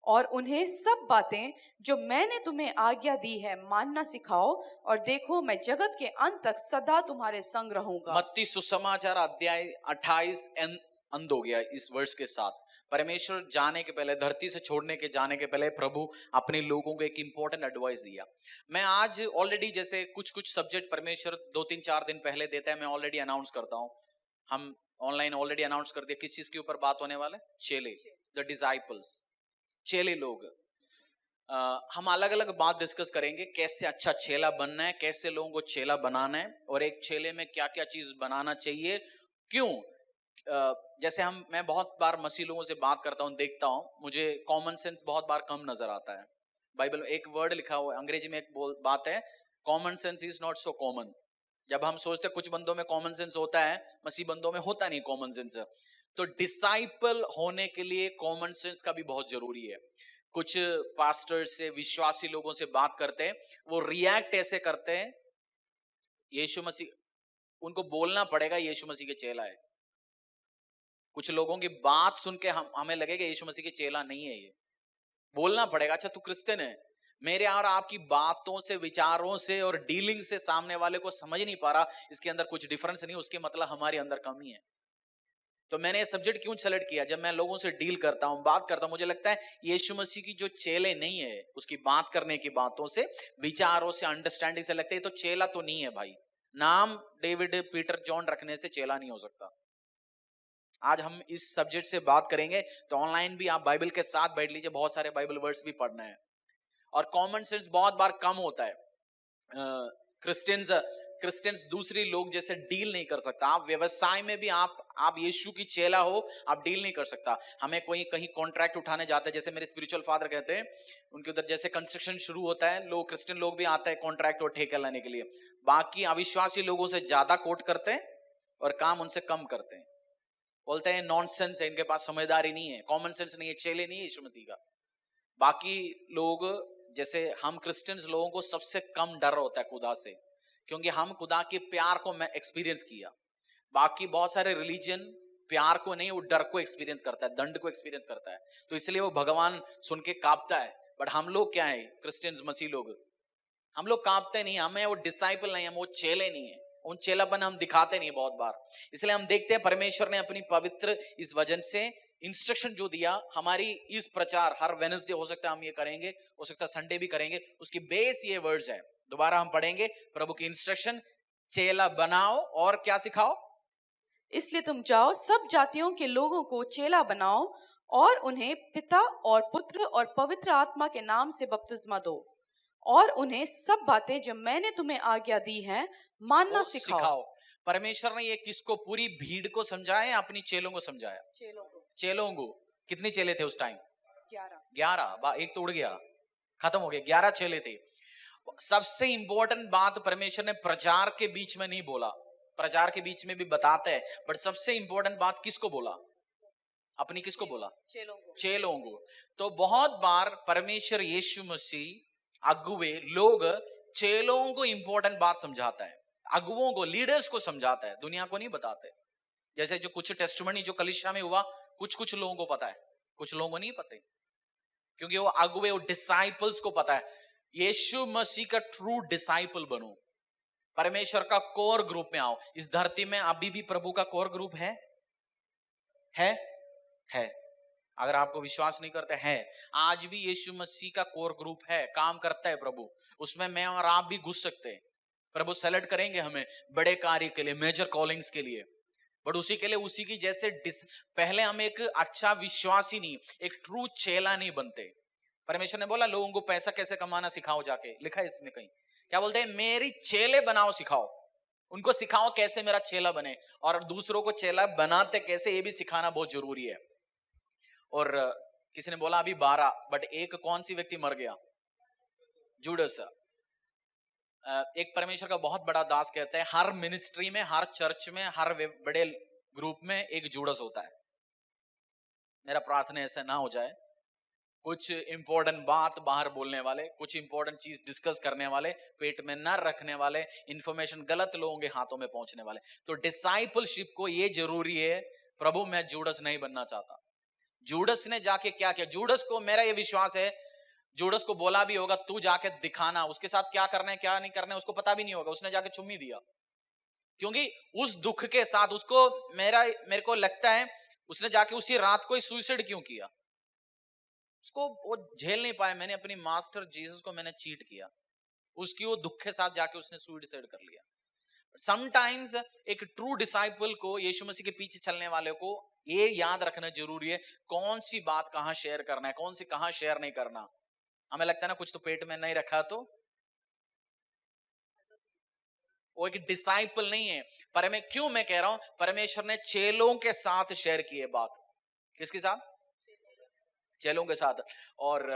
और उन्हें सब बातें जो मैंने तुम्हें आज्ञा दी है मानना सिखाओ, और देखो मैं जगत के अंत तक सदा तुम्हारे संग रहूंगा। मत्ती सुसमाचार अध्याय 28 अंत हो गया इस वर्ष के साथ। परमेश्वर जाने के पहले, धरती से छोड़ने के जाने के पहले, प्रभु अपने लोगों को एक इंपॉर्टेंट एडवाइस दिया। मैं आज ऑलरेडी जैसे कुछ सब्जेक्ट परमेश्वर 2-3-4 दिन पहले देता है, मैं ऑलरेडी अनाउंस करता हूं। हम ऑनलाइन ऑलरेडी अनाउंस कर दिया किस चीज के ऊपर बात होने वाला है। चेले, द डिसाइपल्स, चेले लोग। हम अलग अलग बात डिस्कस करेंगे, कैसे अच्छा चेला बनना है, कैसे लोगों को चेला बनाना है, और एक चेले में क्या क्या चीज बनाना चाहिए। क्यों? जैसे मैं बहुत बार मसीह लोगों से बात करता हूं, देखता हूं, मुझे कॉमन सेंस बहुत बार कम नजर आता है। बाइबल में एक वर्ड लिखा हुआ है, अंग्रेजी में एक बात है, common sense is not so common. जब हम सोचते कुछ बंदों में कॉमन सेंस होता है, मसीह बंदों में होता नहीं कॉमन सेंस। तो डिसाइपल होने के लिए कॉमन सेंस का भी बहुत जरूरी है। कुछ पास्टर से, विश्वासी लोगों से बात करते हैं, वो रिएक्ट ऐसे करते हैं, यीशु मसीह, उनको बोलना पड़ेगा यीशु मसीह के चेला है। कुछ लोगों की बात सुन के हमें लगेगा यीशु मसीह के चेला नहीं है ये, बोलना पड़ेगा अच्छा तू क्रिश्चियन है। मेरे और आपकी बातों से, विचारों से और डीलिंग से सामने वाले को समझ नहीं पा रहा इसके अंदर कुछ डिफरेंस नहीं, उसके मतलब हमारे अंदर कमी है। तो मैंने ये सब्जेक्ट क्यों सेलेक्ट किया? जब मैं लोगों से डील करता हूं, बात करता हूं, मुझे लगता है यीशु मसीह की जो चेले नहीं है, उसकी बात करने की बातों से, विचारों से, अंडरस्टैंडिंग से लगता है तो चेला तो नहीं है भाई। नाम डेविड, पीटर, जॉन रखने से चेला नहीं हो सकता। आज हम इस सब्जेक्ट से बात करेंगे, तो ऑनलाइन भी आप बाइबल के साथ बैठ लीजिए, बहुत सारे बाइबल वर्ड्स भी पढ़ना है। और कॉमन सेंस बहुत बार कम होता है। क्रिश्चियंस दूसरे लोग जैसे डील नहीं कर सकता। आप व्यवसाय में भी आप यीशु की चेला हो, आप डील नहीं कर सकता। हमें कोई कहीं कॉन्ट्रैक्ट उठाने जाता है, जैसे मेरे स्पिरिचुअल फादर कहते हैं, उनके उधर जैसे कंस्ट्रक्शन शुरू होता है, लोग, क्रिश्चियन लोग भी आते हैं कॉन्ट्रैक्ट और ठेका लेने के लिए। बाकी अविश्वासी लोगों से ज्यादा कोट करते हैं और काम उनसे कम करते हैं। बोलते हैं नॉनसेंस है, इनके पास समझदारी नहीं है, कॉमन सेंस नहीं है, चेले नहीं है यीशु मसीह का। बाकी लोग, जैसे हम क्रिश्चियंस लोगों को सबसे कम डर होता है खुदा से, क्योंकि हम खुदा के प्यार को मैं एक्सपीरियंस किया। बाकी बहुत सारे रिलीजन प्यार को नहीं, वो डर को एक्सपीरियंस करता है, दंड को एक्सपीरियंस करता है, तो इसलिए वो भगवान सुन के कांपता है। बट हम लोग क्या है, क्रिश्चियंस, मसीह लोग, हम लोग कांपते नहीं, हमें वो डिसाइपल नहीं, हम वो चेले नहीं है, उन चेलापन हम दिखाते नहीं बहुत बार। इसलिए हम देखते हैं परमेश्वर ने अपनी पवित्र इस वचन से इंस्ट्रक्शन जो दिया, हमारी इस प्रचार हर वेडनेसडे हो सकता है हम ये करेंगे, हो सकता है संडे भी करेंगे, उसकी बेस ये वर्ड्स है। दोबारा हम पढ़ेंगे प्रभु की इंस्ट्रक्शन, चेला बनाओ और क्या सिखाओ। इसलिए तुम जाओ, सब जातियों के लोगों को चेला बनाओ और उन्हें पिता और पुत्र और पवित्र आत्मा के नाम से बपतिस्मा दो, और उन्हें सब बातें जो मैंने तुम्हें आज्ञा दी हैं मानना सिखाओ। परमेश्वर ने ये किसको? पूरी भीड़ को समझाया या अपनी चेलों को समझाया? चेलों को। कितने चेले थे उस टाइम? 11। एक तो उड़ गया, खत्म हो गया, 11 चेले थे। सबसे इंपॉर्टेंट बात परमेश्वर ने प्रचार के बीच में नहीं बोला, प्रचार के बीच में भी बताते हैं, बट सबसे इंपॉर्टेंट बात किसको बोला? अपनी किसको बोला? चेलों को। तो बहुत बार परमेश्वर यीशु मसीह अगुवे लोग चेलों को इंपॉर्टेंट बात समझाता है, अगुवों को, लीडर्स को समझाता है, दुनिया को नहीं बताते। जैसे जो कुछ टेस्टिमनी जो कलीसिया में हुआ, कुछ लोगों को पता है, कुछ लोगों को नहीं पता, क्योंकि वो अगुवे, वो डिसाइपल्स को पता है। यीशु मसीह का ट्रू डिसाइपल बनो, परमेश्वर का कोर ग्रुप में आओ। इस धरती में अभी भी प्रभु का कोर ग्रुप है। अगर आपको विश्वास नहीं करते हैं, आज भी यीशु मसीह का कोर ग्रुप है, काम करता है प्रभु, उसमें मैं और आप भी घुस सकते हैं। प्रभु सेलेक्ट करेंगे हमें बड़े कार्य के लिए, मेजर कॉलिंग्स के लिए, बट उसी के लिए उसी की जैसे पहले हम एक अच्छा विश्वासी नहीं, एक ट्रू चेला नहीं बनते। परमेश्वर ने बोला लोगों को पैसा कैसे कमाना सिखाओ, जाके लिखा है इसमें कहीं, क्या बोलते हैं, मेरी चेले बनाओ, सिखाओ, उनको सिखाओ कैसे मेरा चेला बने, और दूसरों को चेला बनाते कैसे ये भी सिखाना बहुत जरूरी है। और किसी ने बोला अभी 12, बट एक कौन सी व्यक्ति मर गया, जूडस। एक परमेश्वर का बहुत बड़ा दास कहता है हर मिनिस्ट्री में, हर चर्च में, हर बड़े ग्रुप में एक जूडस होता है। मेरा प्रार्थना ऐसा ना हो जाए, कुछ इंपॉर्टेंट बात बाहर बोलने वाले, कुछ इंपॉर्टेंट चीज डिस्कस करने वाले, पेट में न रखने वाले, इंफॉर्मेशन गलत लोगों के हाथों में पहुंचने वाले। तो डिसाइपलशिप को ये जरूरी है। प्रभु मैं जूडस नहीं बनना चाहता। जूडस ने जाके क्या किया, जूडस को मेरा ये विश्वास है, जूडस को बोला भी होगा तू जाके दिखाना, उसके साथ क्या करना है क्या नहीं करना है उसको पता भी नहीं होगा, उसने जाके चुम्मी दिया, क्योंकि उस दुख के साथ उसको मेरे को लगता है उसने जाके उसी रात को ही सुसाइड क्यों किया, उसको वो झेल नहीं पाया, मैंने अपनी मास्टर जीसस को मैंने चीट किया, उसकी वो दुख के साथ जाके उसने सुसाइड कर लिया। समटाइम्स एक ट्रू डिसाइपल को, यीशु मसीह के पीछे चलने वाले को ये याद रखना जरूरी है कौन सी बात कहां शेयर करना है, कौन सी कहां शेयर नहीं करना। हमें लगता है ना कुछ तो पेट में नहीं रखा तो वो एक डिसाइपल नहीं है। पर मैं क्यों मैं कह रहा हूं, परमेश्वर ने चेलों के साथ शेयर की है बात। किसके साथ, चेलों के साथ। और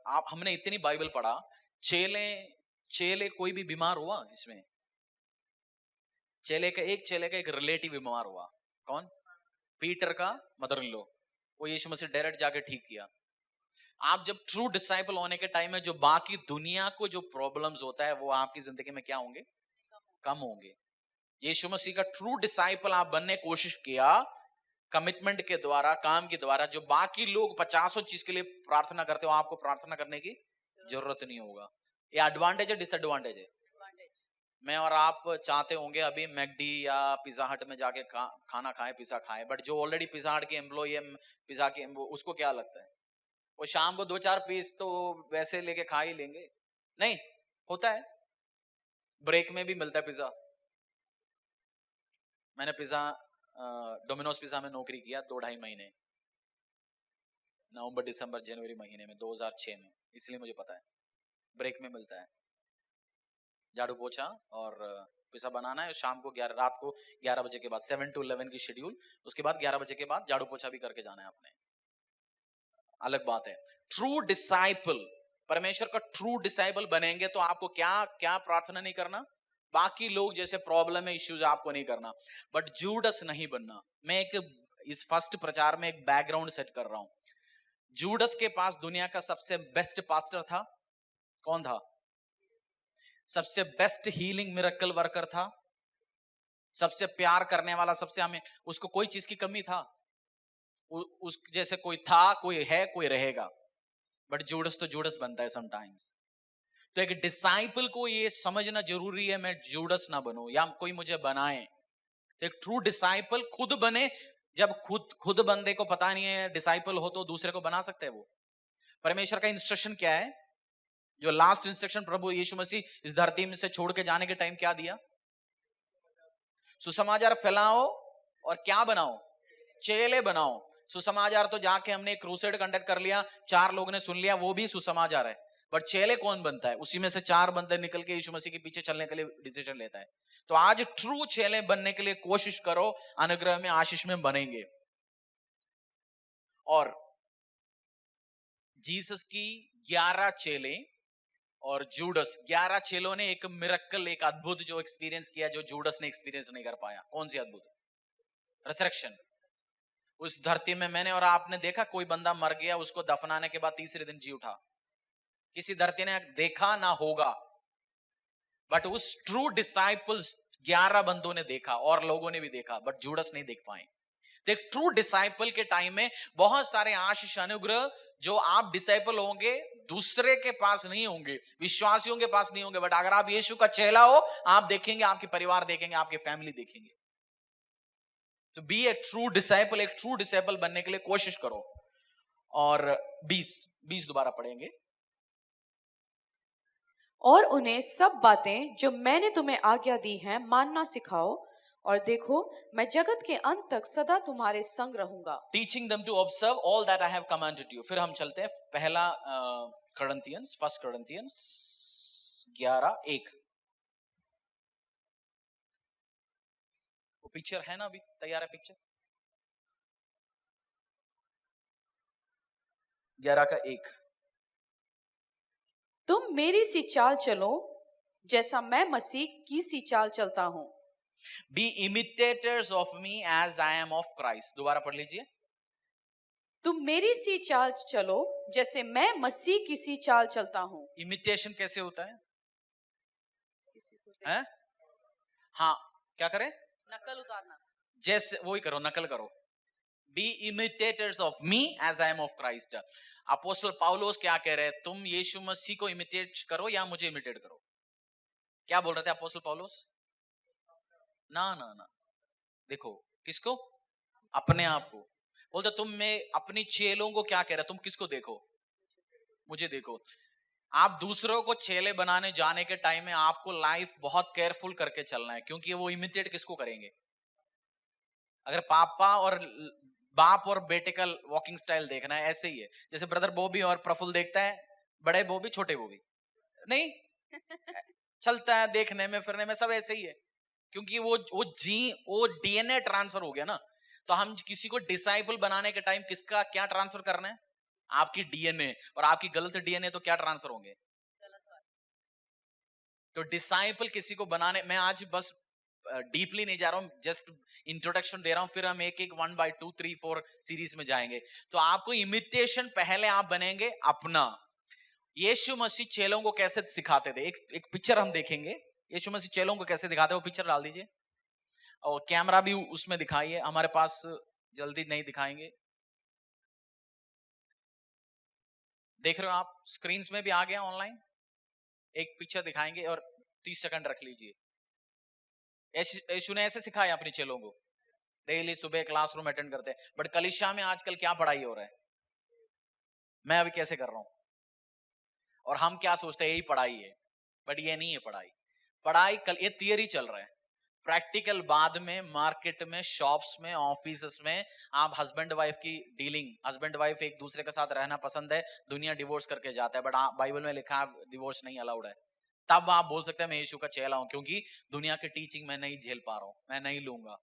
आप हमने इतनी बाइबल पढ़ा, चेले कोई भी बीमार हुआ इसमें, चेले का एक रिलेटिव बीमार हुआ, कौन, पीटर का मदर इन लॉ, वो यीशु मसीह डायरेक्ट जाके ठीक किया। आप जब ट्रू डिसाइपल होने के टाइम में जो बाकी दुनिया को जो प्रॉब्लम्स होता है वो आपकी जिंदगी में क्या होंगे, कम होंगे। यीशु मसीह का ट्रू डिसाइपल आप बनने की कोशिश किया कमिटमेंट के द्वारा, काम के द्वारा, जो बाकी लोग 50 चीज के लिए प्रार्थना करते हो आपको प्रार्थना करने की जरूरत नहीं होगा। ये एडवांटेज है डिसएडवांटेज है। मैं और आप चाहते होंगे अभी मैकडी या पिज्जा हट में जाके खाना खाएं, पिज्जा खाएं, बट जो ऑलरेडी पिज्जा हट के एम्प्लॉय है, पिज्जा के उसको क्या लगता है, वो शाम को 2-4 पीस तो वैसे लेके खा ही लेंगे, नहीं होता है, ब्रेक में भी मिलता है पिज्जा। मैंने पिज्जा डोमिनोज पिज्जा में नौकरी किया 2-2.5 महीने, नवंबर दिसंबर जनवरी महीने में 2006 में, इसलिए मुझे पता है ब्रेक में मिलता है। झाड़ू पोछा और पिज्जा बनाना है, शाम को रात को 11 बजे के बाद 7 to 11 की शेड्यूल, उसके बाद 11 बजे के बाद झाड़ू पोछा भी करके जाना है आपने, अलग बात है। ट्रू डिसाइपल, परमेश्वर का ट्रू डिसाइपल बनेंगे तो आपको क्या क्या प्रार्थना नहीं करना, बाकी लोग जैसे प्रॉब्लम है इश्यूज आपको नहीं करना, बट जूडस नहीं बनना। मैं इस फर्स्ट प्रचार में एक बैकग्राउंड सेट कर रहा हूं। जूडस के पास दुनिया का सबसे बेस्ट पास्टर था, कौन था, सबसे बेस्ट हीलिंग मिरेकल वर्कर था, सबसे प्यार करने वाला, सबसे हमें, उसको कोई चीज की कमी था, उस जैसे कोई था, कोई है, कोई रहेगा, बट जूडस तो जूडस बनता है समटाइम्स। तो एक डिसाइपल को ये समझना जरूरी है मैं जूडस ना बनूं या कोई मुझे बनाए। एक ट्रू डिसाइपल खुद बने, जब खुद बंदे को पता नहीं है डिसाइपल हो तो दूसरे को बना सकते हैं वो। परमेश्वर का इंस्ट्रक्शन क्या है, जो लास्ट इंस्ट्रक्शन प्रभु यीशु मसीह इस धरती में से छोड़ के जाने के टाइम क्या दिया, सुसमाचार फैलाओ और क्या बनाओ, चेले बनाओ। सुसमाचार तो जाके हमने क्रूसेड कंडक्ट कर लिया, 4 लोग ने सुन लिया, वो भी सुसमाचार है, बट चेले कौन बनता है, उसी में से 4 बंदे निकल के यीशु मसीह के पीछे चलने के लिए डिसीजन लेता है। तो आज ट्रू चेले बनने के लिए कोशिश करो, अनुग्रह में आशीष में बनेंगे। और जीसस की 11 चेले और जूडस, 11 चेलों ने एक मिरेकल, एक अद्भुत जो एक्सपीरियंस किया जो जूडस ने एक्सपीरियंस नहीं कर पाया। कौन सी अद्भुत, रिसरेक्शन। उस धरती में मैंने और आपने देखा कोई बंदा मर गया, उसको दफनाने के बाद तीसरे दिन जी उठा, किसी धरती ने देखा ना होगा, बट उस ट्रू डिसाइपल्स 11 बंदों ने देखा और लोगों ने भी देखा, बट जूडस नहीं देख पाए। तो एक ट्रू डिसाइपल के टाइम में बहुत सारे आशीष अनुग्रह जो आप डिसाइपल होंगे दूसरे के पास नहीं होंगे, विश्वासियों के पास नहीं होंगे, बट अगर आप यीशु का चेला हो आप देखेंगे, आपके परिवार देखेंगे, आपके फैमिली देखेंगे। तो बी ए ट्रू डिसाइपल, एक ट्रू डिसाइपल बनने के लिए कोशिश करो। और 20 दोबारा पढ़ेंगे। और उन्हें सब बातें जो मैंने तुम्हें आज्ञा दी हैं मानना सिखाओ, और देखो मैं जगत के अंत तक सदा तुम्हारे संग रहूंगा। Teaching them to observe all that I have commanded you। फिर हम चलते हैं पहला Corinthians, 1 Corinthians 11:1। वो पिक्चर है ना, अभी तैयार है पिक्चर 11:1। तुम मेरी सी चाल चलो जैसा मैं मसीह की सी चाल चलता हूं। Be imitators of me as I am of Christ। दोबारा पढ़ लीजिए। तुम मेरी सी चाल चलो जैसे मैं मसीह की सी चाल चलता हूं। इमिटेशन कैसे होता है? हाँ, क्या करें? नकल उतारना। जैसे वही करो, नकल करो। Be imitators of me as I am of Christ। Apostle पौलुस क्या कह रहे हैं? तुम यीशु मसीह को इमिटेट करो या मुझे इमिटेट करो? क्या बोल रहे थे अपोस्टल पौलुस? ना ना ना, देखो किसको? अपने आप को। बोलते तुम में अपनी चेलों को क्या कह रहे? तुम किसको देखो? मुझे देखो। आप दूसरों को चेले बनाने जाने के टाइम में आपको लाइफ बहुत केयरफुल करके चलना है, क्योंकि वो इमिटेट किसको करेंगे? अगर पापा और बाप और बेटे का वॉकिंग स्टाइल देखना है, ऐसे ही है जैसे ब्रदर बॉबी और प्रफुल्ल देखता है, बड़े बॉबी छोटे बॉबी नहीं चलता है, देखने में फिरने में सब ऐसे ही है, क्योंकि वो डीएनए ट्रांसफर हो गया ना। तो हम किसी को डिसाइपल बनाने के टाइम किसका क्या ट्रांसफर करना है? आपकी डीएनए। और आपकी गलत डीएनए तो क्या ट्रांसफर होंगे? तो डिसाइपल किसी को बनाने, मैं आज बस डीपली नहीं जा रहा हूं, जस्ट इंट्रोडक्शन दे रहा हूं, फिर हम एक 1 by 2 3 4 सीरीज में जाएंगे। तो आपको इमिटेशन पहले आप बनेंगे अपना। यीशु मसीह चेलों को कैसे सिखाते थे, एक पिक्चर हम देखेंगे। यीशु मसीह चेलों को कैसे दिखाते, वो पिक्चर डाल दीजिए और कैमरा भी उसमें दिखाइए। हमारे पास जल्दी नहीं दिखाएंगे, देख रहे हो आप, स्क्रीन में भी आ गया ऑनलाइन। एक पिक्चर दिखाएंगे और 30 सेकंड रख लीजिए। यीशु ने ऐसे सिखाया अपने चेलों को, डेली सुबह क्लासरूम अटेंड करते हैं। बट कलीसिया में आजकल क्या पढ़ाई हो रहा है? मैं अभी कैसे कर रहा हूं, और हम क्या सोचते हैं यही पढ़ाई है, बट ये नहीं है पढ़ाई। पढ़ाई ये थियरी चल रहा है, प्रैक्टिकल बाद में मार्केट में, शॉप्स में, ऑफिस में। आप हस्बैंड वाइफ की डीलिंग, हस्बैंड वाइफ एक दूसरे के साथ रहना पसंद है, दुनिया डिवोर्स करके जाता है, बट बाइबल में लिखा है डिवोर्स नहीं अलाउड है। तब आप बोल सकते हैं मैं यीशु का चेला हूं, क्योंकि दुनिया की टीचिंग मैं नहीं झेल पा रहा हूं, मैं नहीं लूंगा।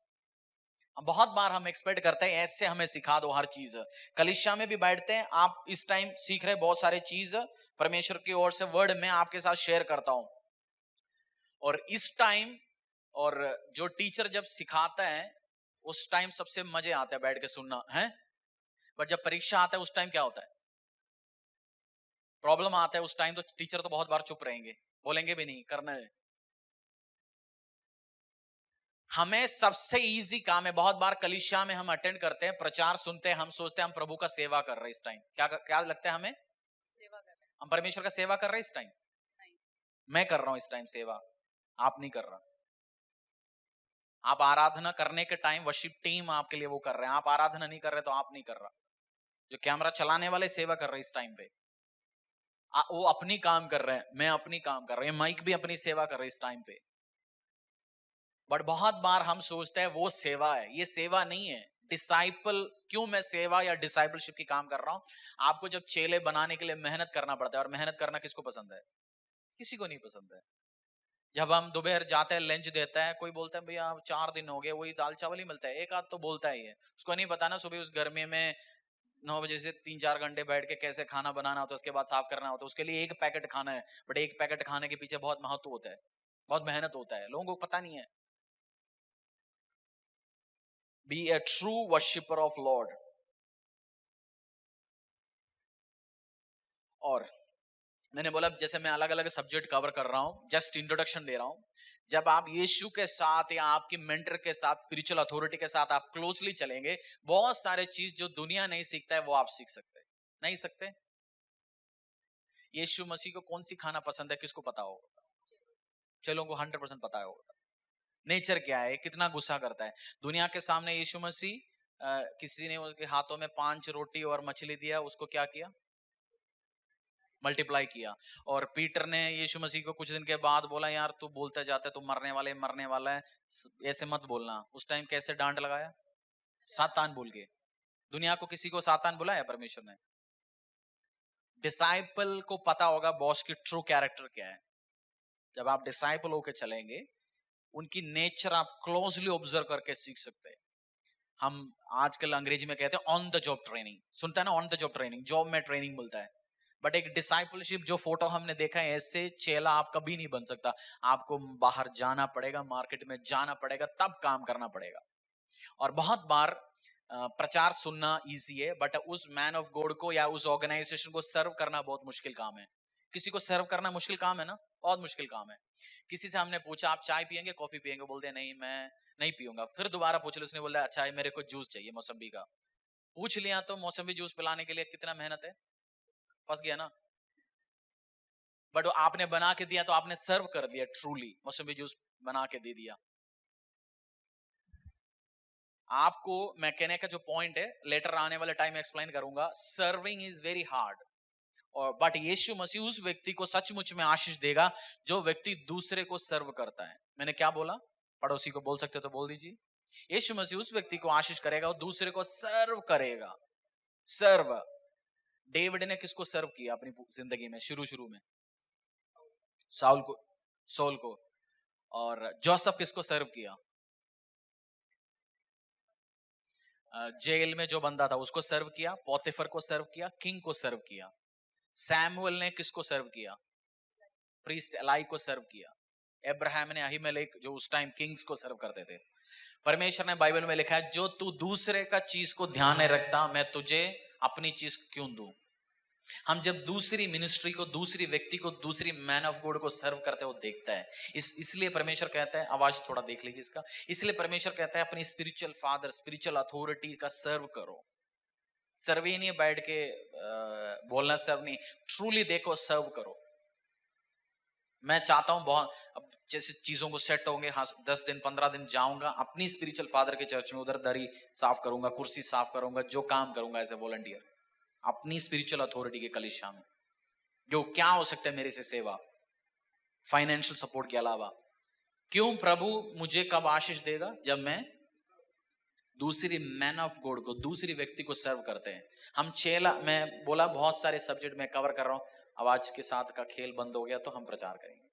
बहुत बार हम एक्सपेक्ट करते हैं ऐसे हमें सिखा दो हर चीज। कलीसिया में भी बैठते हैं, आप इस टाइम सीख रहे बहुत सारे चीज परमेश्वर की ओर से वर्ड में आपके साथ शेयर करता हूं। और इस टाइम, और जो टीचर जब सिखाता है उस टाइम सबसे मजे आते हैं बैठ के सुनना है, बट जब परीक्षा आता है उस टाइम क्या होता है? प्रॉब्लम आता है उस टाइम। तो टीचर तो बहुत बार चुप रहेंगे, बोलेंगे भी नहीं, करना है। हमें सबसे इजी काम है, बहुत बार कलीसिया में हम अटेंड करते हैं, प्रचार सुनते हैं, हम सोचते हैं हम प्रभु का सेवा कर रहे हैं। इस टाइम क्या लगता है हमें? सेवा कर रहे हैं। हम परमेश्वर का सेवा कर रहे हैं इस टाइम? मैं कर रहा हूं इस टाइम सेवा, आप नहीं कर रहा। आप आराधना करने के टाइम वर्शिप टीम आपके लिए वो कर रहे हैं, आप आराधना नहीं कर रहे तो आप नहीं कर रहा। जो कैमरा चलाने वाले सेवा कर रहे हैं इस टाइम पे, वो अपनी काम कर रहे हैं, मैं अपनी काम कर रहे हैं, माइक भी अपनी सेवा कर रहे हैं इस टाइम पे। बट बहुत बार हम सोचते हैं वो सेवा है, ये सेवा नहीं है। डिसाइपल, क्यों मैं सेवा या डिसाइपलशिप की काम कर रहा हूं? आपको जब चेले बनाने के लिए मेहनत करना पड़ता है, और मेहनत करना किसको पसंद है? किसी को नहीं पसंद है। जब हम दोपहर जाते हैं, लंच देता है, कोई बोलता है भैया 4 दिन हो गए वही दाल चावल ही मिलता है, एक आध तो बोलता ही है। उसको नहीं पता ना सुबह उस गर्मी में 9 बजे से 3-4 घंटे बैठ के कैसे खाना बनाना होता है, उसके बाद साफ करना होता है। उसके लिए एक पैकेट खाना है, बट एक पैकेट खाने के पीछे बहुत महत्व होता है, बहुत मेहनत होता है, लोगों को पता नहीं है। Be a true worshipper of Lord। और मैंने बोला जैसे मैं अलग अलग सब्जेक्ट कवर कर रहा हूं, जस्ट इंट्रोडक्शन दे रहा हूं। जब आप यीशु के साथ या आपकी मेंटर के साथ, स्पिरिचुअल अथॉरिटी के साथ आप क्लोजली चलेंगे, बहुत सारे चीज जो दुनिया नहीं सीखता है वो आप सीख सकते हैं। नहीं सकते? यीशु मसीह को कौन सी खाना पसंद है किसको पता होगा? चलो को 100% पता होगा। नेचर क्या है, कितना गुस्सा करता है। दुनिया के सामने यीशु मसीह किसी ने उसके हाथों में 5 रोटी और मछली दिया, उसको क्या किया? मल्टीप्लाई किया। और पीटर ने यीशु मसीह को कुछ दिन के बाद बोला, यार तू बोलता जाता है तू मरने वाला है, ऐसे मत बोलना। उस टाइम कैसे डांट लगाया? सातान बोल के। दुनिया को किसी को सातान बुलाया परमेश्वर ने? डिसाइपल को पता होगा बॉस की ट्रू कैरेक्टर क्या है। जब आप डिसाइपल होके चलेंगे, उनकी नेचर आप क्लोजली ऑब्जर्व करके सीख सकते हैं। हम आजकल अंग्रेजी में कहते हैं ऑन द जॉब ट्रेनिंग, सुनता है ना, on the job training, job में ट्रेनिंग बोलता है। बट एक डिसाइपलशिप जो फोटो हमने देखा है, ऐसे चेला आप कभी नहीं बन सकता। आपको बाहर जाना पड़ेगा, मार्केट में जाना पड़ेगा, तब काम करना पड़ेगा। और बहुत बार प्रचार सुनना इजी है, बट उस मैन ऑफ गॉड को या उस ऑर्गेनाइजेशन को सर्व करना बहुत मुश्किल काम है। किसी को सर्व करना मुश्किल काम है ना, बहुत मुश्किल काम है। किसी से हमने पूछा आप चाय पियेंगे कॉफी पियेंगे, बोलते नहीं मैं नहीं पीऊंगा। फिर दोबारा पूछ लिया, उसने बोला अच्छा है मेरे को जूस चाहिए मौसम्बी का। पूछ लिया तो मौसम्बी जूस पिलाने के लिए कितना मेहनत है, फंस गया ना। बट आपने बना के दिया तो आपने सर्व कर दिया, ट्रूली मौसम्बी जूस बना के दे दिया। आपको मैं कहने का जो पॉइंट है, लेटर आने वाले टाइम में एक्सप्लेन करूंगा। सर्विंग इज वेरी हार्ड, और बट यीशु मसीह उस व्यक्ति को सचमुच में आशीष देगा जो व्यक्ति दूसरे को सर्व करता है। मैंने क्या बोला? पड़ोसी को बोल सकते तो बोल दीजिए। यीशु मसीह उस व्यक्ति को आशीष करेगा और दूसरे को सर्व करेगा। सर्व। डेविड ने किसको सर्व किया अपनी जिंदगी में? शुरू में सौल को। और जोसेफ किसको सर्व किया? जेल में जो बंदा था उसको सर्व किया, पोतीफर को सर्व किया, किंग को सर्व किया। सैमुअल ने किसको सर्व किया? प्रीस्ट एलाई को सर्व किया। अब्राहम ने अहीमेलेक, जो उस टाइम किंग्स को सर्व करते थे। परमेश्वर ने बाइबल में लिखा है, जो तू दूसरे का चीज को ध्यान में रखता, मैं तुझे अपनी चीज क्यों दूं? हम जब दूसरी मिनिस्ट्री को, दूसरी व्यक्ति को, दूसरी मैन ऑफ गॉड को सर्व करते हो देखता है। इसलिए परमेश्वर कहता है, आवाज थोड़ा देख लीजिए इसका। इसलिए परमेश्वर कहता है अपनी स्पिरिचुअल फादर, स्पिरिचुअल अथॉरिटी का सर्व करो। सर्व ही नहीं बैठ के बोलना सर्व नहीं, ट्रूली देखो, सर्व करो। मैं चाहता हूं बहुत, अब जैसे चीजों को सेट होंगे, हाँ 10 दिन 15 दिन जाऊंगा अपनी स्पिरिचुअल फादर के चर्च में, उधर दरी साफ करूंगा, कुर्सी साफ करूंगा, जो काम करूंगा एज ए वॉलंटियर अपनी स्पिरिचुअल अथॉरिटी के कलीसिया में। जो क्या हो सकता है मेरे से सेवा, फाइनेंशियल सपोर्ट के अलावा। क्यों? प्रभु मुझे कब आशीष देगा? जब मैं दूसरी मैन ऑफ गॉड को, दूसरी व्यक्ति को सर्व करते हैं। हम चेला, मैं बोला बहुत सारे सब्जेक्ट में कवर कर रहा हूं, आवाज के साथ का खेल बंद हो गया तो हम प्रचार करेंगे।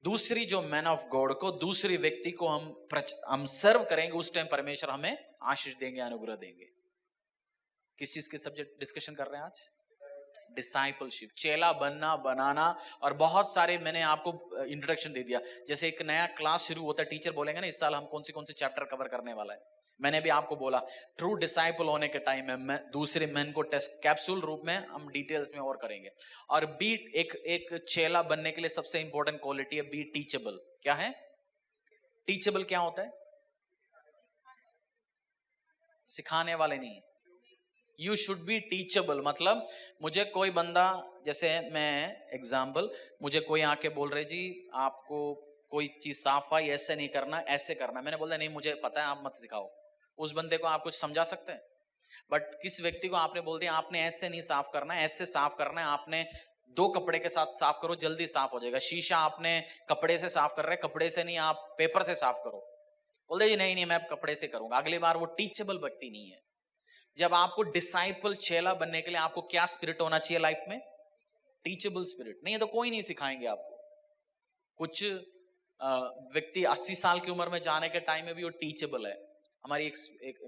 दूसरी जो मैन ऑफ गॉड को, दूसरी व्यक्ति को हम सर्व करेंगे, उस टाइम परमेश्वर हमें आशीष देंगे, अनुग्रह देंगे। किस चीज के सब्जेक्ट डिस्कशन कर रहे हैं आज? डिसाइपलशिप, चेला बनना, बनाना। और बहुत सारे मैंने आपको इंट्रोडक्शन दे दिया। जैसे एक नया क्लास शुरू होता है, टीचर बोलेंगे ना इस साल हम कौन से चैप्टर कवर करने वाला है। मैंने भी आपको बोला ट्रू डिसाइपल होने के टाइम में मैं दूसरे मैन को टेस्ट कैप्सूल रूप में हम डिटेल्स में और करेंगे। और बी, एक चेला बनने के लिए सबसे इंपॉर्टेंट क्वालिटी है बी टीचेबल। क्या है टीचेबल? क्या होता है? सिखाने वाले नहीं, यू शुड बी टीचेबल। मतलब मुझे कोई बंदा, जैसे मैं एग्जाम्पल, मुझे कोई आके बोल रहे जी आपको कोई चीज साफ आई, ऐसे नहीं करना ऐसे करना, मैंने बोला नहीं मुझे पता है, आप मत सिखाओ। उस बंदे को आप कुछ समझा सकते हैं। बट किस व्यक्ति को आपने बोल दिया आपने ऐसे नहीं साफ करना है, ऐसे साफ करना है, आपने 2 कपड़े के साथ साफ करो, जल्दी साफ हो जाएगा। शीशा आपने कपड़े से साफ कर रहे, कपड़े से नहीं, आप पेपर से साफ करो। बोलते जी नहीं मैं कपड़े से करूंगा, अगली बार वो टीचेबल व्यक्ति नहीं है। जब आपको डिसाइपल, चेला बनने के लिए आपको क्या स्पिरिट होना चाहिए लाइफ में? Teachable spirit. नहीं है तो कोई नहीं सिखाएंगे आपको। कुछ व्यक्ति 80 साल की उम्र में जाने के टाइम में भी वो टीचेबल है। हमारी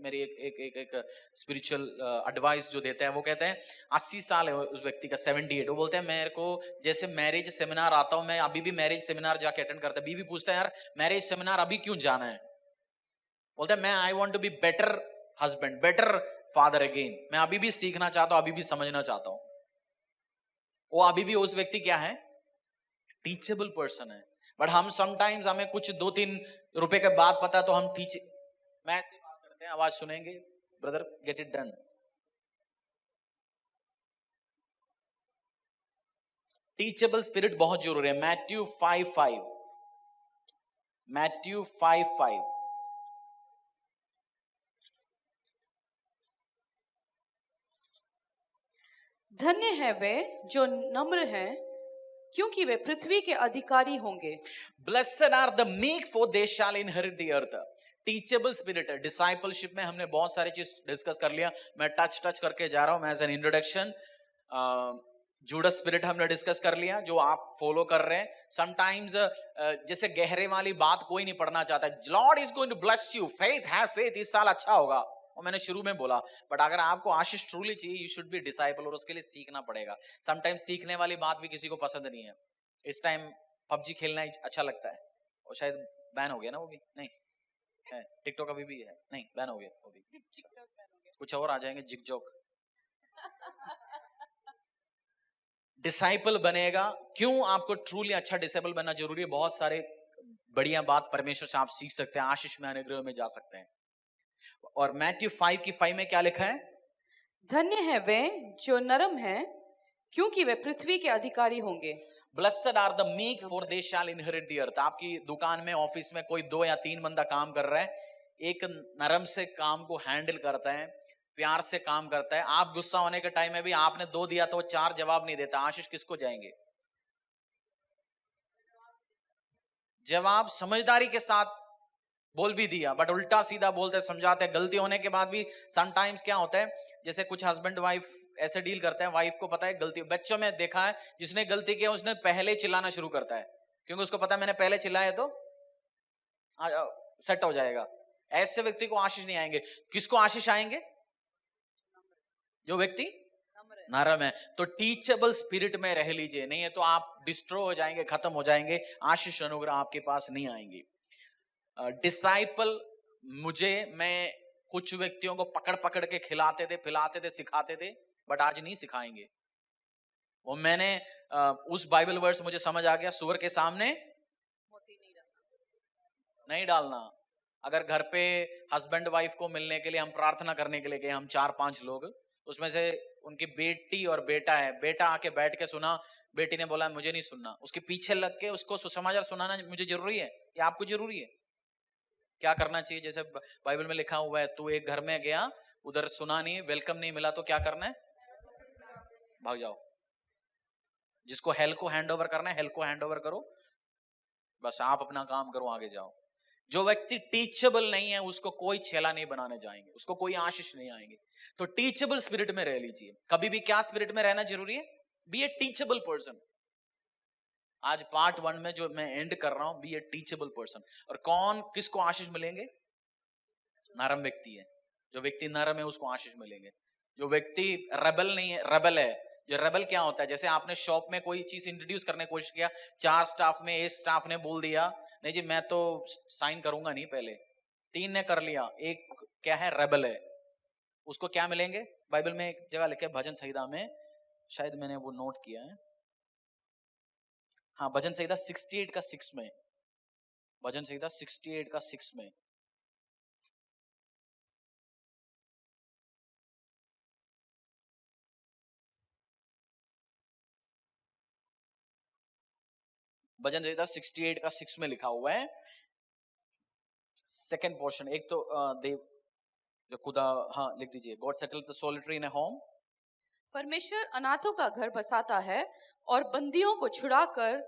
मेरी एक स्पिरिचुअल एडवाइस जो देता है, वो कहते हैं 80 साल है उस व्यक्ति का, 78, वो बोलते हैं मेरे को जैसे मैरिज सेमिनार आता हूं, मैं अभी भी मैरिज सेमिनार जाके अटेंड करता है। बीवी पूछता है यार मैरिज सेमिनार अभी क्यों जाना है? बोलते हैं मैं I want to be better husband, better father again. मैं अभी भी सीखना चाहता हूं, अभी भी समझना चाहता हूं। वो अभी भी उस व्यक्ति क्या है? टीचेबल पर्सन है। बट हम समटाइम्स हमें कुछ 2-3 रुपए के बाद पता तो हम मैं ऐसी बात करते हैं, आवाज सुनेंगे brother, get it done. Teachable spirit बहुत जरूरी है। मैथ्यू 5:5, धन्य है वे जो नम्र हैं, क्योंकि वे पृथ्वी के अधिकारी होंगे। Blessed are the meek, for they shall inherit the earth. Teachable spirit है। डिसाइपलशिप में हमने बहुत सारी चीज डिस्कस कर लिया, मैं टच करके जा रहा हूं as an introduction. Judas spirit हमने डिस्कस कर लिया, जो आप फॉलो कर रहे हैं। समटाइम्स जैसे गहरे वाली बात कोई नहीं पढ़ना चाहता। Lord is going to bless you, faith have faith, इस साल अच्छा होगा, और मैंने शुरू में बोला। बट अगर आपको आशीष ट्रूली चाहिए, यू शुड बी डिसाइपल, और उसके लिए सीखना पड़ेगा। समटाइम्स सीखने वाली बात भी किसी को पसंद नहीं है। इस टाइम पबजी खेलना ही अच्छा लगता है, और शायद बैन हो गया ना, वो भी नहीं है। टिकटॉक अभी भी है, नहीं बैन हो गया वो भी। कुछ और आ जाएंगे जिगजोग। डिसाइपल बनेगा क्यों? आपको ट्रूली अच्छा डिसाइपल बनना जरूरी है। बहुत सारे बढ़िया बात परमेश्वर से आप सीख सकते हैं, आशीष में, अनुग्रह में जा सकते हैं। और मैथ्यू 5:5 में क्या लिखा है? धन्य है वे जो नरम हैं, क्योंकि वे पृथ्वी के अधिकारी होंगे। Blessed are the meek, for they shall inherit the earth. आपकी दुकान में, ऑफिस में कोई 2 या 3 बंदा काम कर रहा है, एक नरम से काम को हैंडल करता है, प्यार से काम करता है। आप गुस्सा होने के टाइम में भी आपने 2 दिया तो वो 4 जवाब नहीं देता, आशीष किसको जाएंगे? जवाब समझदारी के साथ बोल भी दिया, बट उल्टा सीधा बोलते, समझाते। गलती होने के बाद भी समटाइम्स क्या होता है, जैसे कुछ हस्बैंड वाइफ ऐसे डील करते हैं, वाइफ को पता है गलती, बच्चों में देखा है जिसने गलती किया उसने पहले चिल्लाना शुरू करता है, क्योंकि उसको पता है मैंने पहले चिल्लाया तो सेट हो जाएगा। ऐसे व्यक्ति को आशीष नहीं आएंगे। किसको आशीष आएंगे? जो व्यक्ति नरम है। तो टीचेबल स्पिरिट में रह लीजिए, नहीं है तो आप डिस्ट्रॉय हो जाएंगे, खत्म हो जाएंगे, आशीष अनुग्रह आपके पास नहीं आएंगे। डिसाइपल मैं कुछ व्यक्तियों को पकड़ के खिलाते थे, पिलाते थे, सिखाते थे, बट आज नहीं सिखाएंगे। वो मैंने उस बाइबल वर्स मुझे समझ आ गया, सुअर के सामने नहीं डालना। अगर घर पे हस्बैंड वाइफ को मिलने के लिए हम प्रार्थना करने के लिए गए, हम 4-5 लोग, उसमें से उनकी बेटी और बेटा है, बेटा आके बैठ के सुना, बेटी ने बोला मुझे नहीं सुनना। उसके पीछे लग के उसको सुसमाचार सुनाना मुझे जरूरी है या आपको जरूरी है? क्या करना चाहिए? जैसे बाइबल में लिखा हुआ है, तू एक घर में गया, उधर सुना नहीं, वेलकम नहीं मिला, तो क्या करना है? भाग जाओ। जिसको हेल को हैंड ओवर करना है, हेल को हैंड ओवर करो, बस आप अपना काम करो, आगे जाओ। जो व्यक्ति टीचेबल नहीं है उसको कोई चेला नहीं बनाने जाएंगे, उसको कोई आशीष नहीं आएंगे। तो टीचेबल स्पिरिट में रह लीजिए। कभी भी क्या स्पिरिट में रहना जरूरी है? B a teachable person. आज पार्ट 1 में जो मैं एंड कर रहा हूं, बी ए टीचेबल पर्सन। और कौन किसको आशीष मिलेंगे? नरम व्यक्ति है। जो व्यक्ति नरम है उसको आशीष मिलेंगे। जो व्यक्ति रेबल नहीं है, रेबल है। जो रेबल क्या होता है? जैसे आपने शॉप में कोई चीज इंट्रोड्यूस करने की कोशिश किया, 4 स्टाफ में एक स्टाफ ने बोल दिया नहीं जी मैं तो साइन करूंगा नहीं, पहले 3 ने कर लिया, एक क्या है? रेबल है। उसको क्या मिलेंगे? बाइबल में एक जगह लिखा है, भजन संहिता में, शायद मैंने वो नोट किया है, हाँ भजन संहिता 68 का 6 में, भजन संहिता 68 का 6 में, भजन संहिता 68 का 6 में लिखा हुआ है, सेकंड पोर्शन। एक तो देव जो खुदा, हाँ लिख दीजिए, God settles the solitary in a home. परमेश्वर अनाथों का घर बसाता है और बंदियों को छुड़ाकर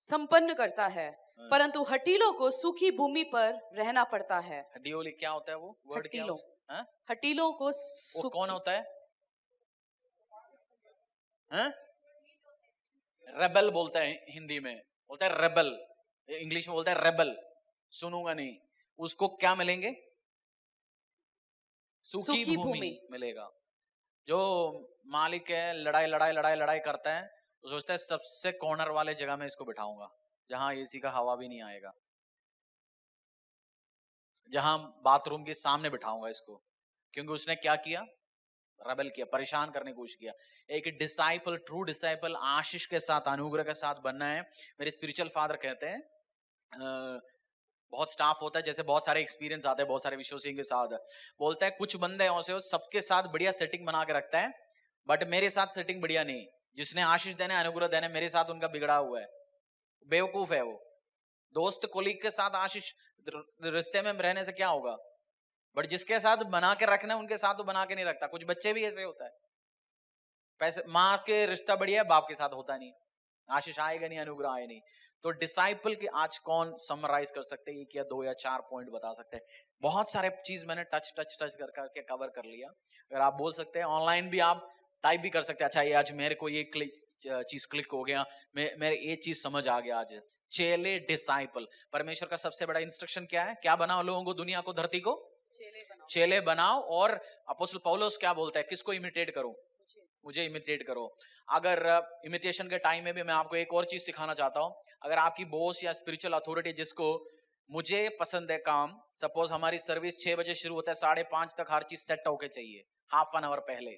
संपन्न करता है, परंतु हठीलों को सूखी भूमि पर रहना पड़ता है। हठीली क्या होता है? वो वर्ड क्या हठीलों, है? हठीलों को वो कौन होता है? रेबल बोलता है हिंदी में, बोलता है रेबल, इंग्लिश में बोलता है रेबल, सुनूंगा नहीं। उसको क्या मिलेंगे? सूखी भूमि मिलेगा। जो मालिक है लड़ाई करता है, तो सोचता है सबसे कॉर्नर वाले जगह में इसको बिठाऊंगा, जहां एसी का हवा भी नहीं आएगा, जहां बाथरूम के सामने बिठाऊंगा इसको, क्योंकि उसने क्या किया? रेबल किया, परेशान करने की कोशिश किया। एक डिसाइपल, ट्रू डिसाइपल आशीष के साथ, अनुग्रह के साथ बनना है। मेरे स्पिरिचुअल फादर कहते हैं, बहुत स्टाफ होता है, जैसे बहुत सारे एक्सपीरियंस आते हैं बहुत सारे विश्वासियों के साथ, बोलता है कुछ बंदे ऐसे हो सबके साथ बढ़िया सेटिंग बना के रखता है, बट मेरे साथ सेटिंग बढ़िया नहीं। जिसने आशीष देना, अनुग्रह देना, मेरे साथ उनका बिगड़ा हुआ है, बेवकूफ है वो। दोस्त कोलीग के साथ आशीष रिश्ते में रहने से क्या होगा? बट जिसके साथ बना के रखना है उनके साथ तो बना के नहीं रखता। कुछ बच्चे भी ऐसे होता है, पैसे माँ के रिश्ता बढ़िया है, बाप के साथ होता नहीं, आशीष आएगा नहीं, अनुग्रह आए नहीं। तो डिसाइपल के आज कौन समराइज कर सकते हैं, एक या दो या चार पॉइंट बता सकते हैं? बहुत सारे चीज मैंने टच करके कवर कर लिया। अगर आप बोल सकते हैं, ऑनलाइन भी आप टाइप भी कर सकते हैं, अच्छा ये आज मेरे को ये चीज क्लिक हो गया, मेरे ये चीज समझ आ गया। आज चेले डिसाइपल, परमेश्वर का सबसे बड़ा इंस्ट्रक्शन क्या है? क्या बनाओ लोगों को, दुनिया को, धरती को चेले बनाओ। और अपोस्टल पौलुस क्या बोलता है? किसको इमिटेट करो? मुझे इमिटेट करो। अगर इमिटेशन के टाइम में भी मैं आपको एक और चीज सिखाना चाहता हूं। अगर आपकी बॉस या स्पिरिचुअल अथॉरिटी जिसको मुझे पसंद है काम, सपोज हमारी सर्विस 6 बजे शुरू होता है, 5:30 तक हर चीज सेट होके चाहिए, हाफ एन आवर पहले।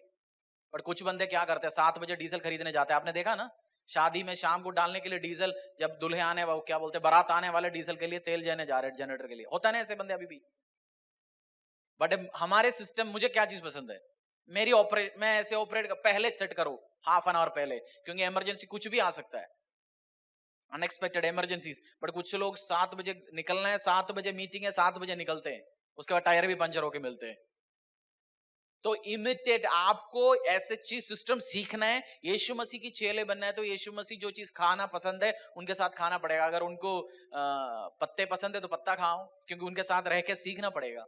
पर कुछ बंदे क्या करते हैं, 7 बजे डीजल खरीदने जाते हैं। आपने देखा ना, शादी में शाम को डालने के लिए डीजल, जब दुल्हे आने वो क्या बोलते हैं, बारात आने वाले डीजल के लिए तेल लेने जा रहे हैं, जनरेटर के लिए। होता है ना ऐसे बंदे अभी भी। बट हमारे सिस्टम, मुझे क्या चीज पसंद है, मैं ऐसे ऑपरेट पहले सेट करो, हाफ एन आवर पहले, क्योंकि इमरजेंसी कुछ भी आ सकता है, अनएक्सपेक्टेड इमरजेंसीज। बट कुछ लोग 7 बजे निकलना है, 7 बजे मीटिंग है, 7 बजे निकलते हैं, उसके बाद टायर भी पंचर होके मिलते हैं। तो इमिटेट, आपको ऐसे चीज सिस्टम सीखना है। यीशु मसीह की चेले बनना है तो यीशु मसीह जो चीज खाना पसंद है उनके साथ खाना पड़ेगा। अगर उनको पत्ते पसंद है तो पत्ता खाओ, क्योंकि उनके साथ रह के सीखना पड़ेगा।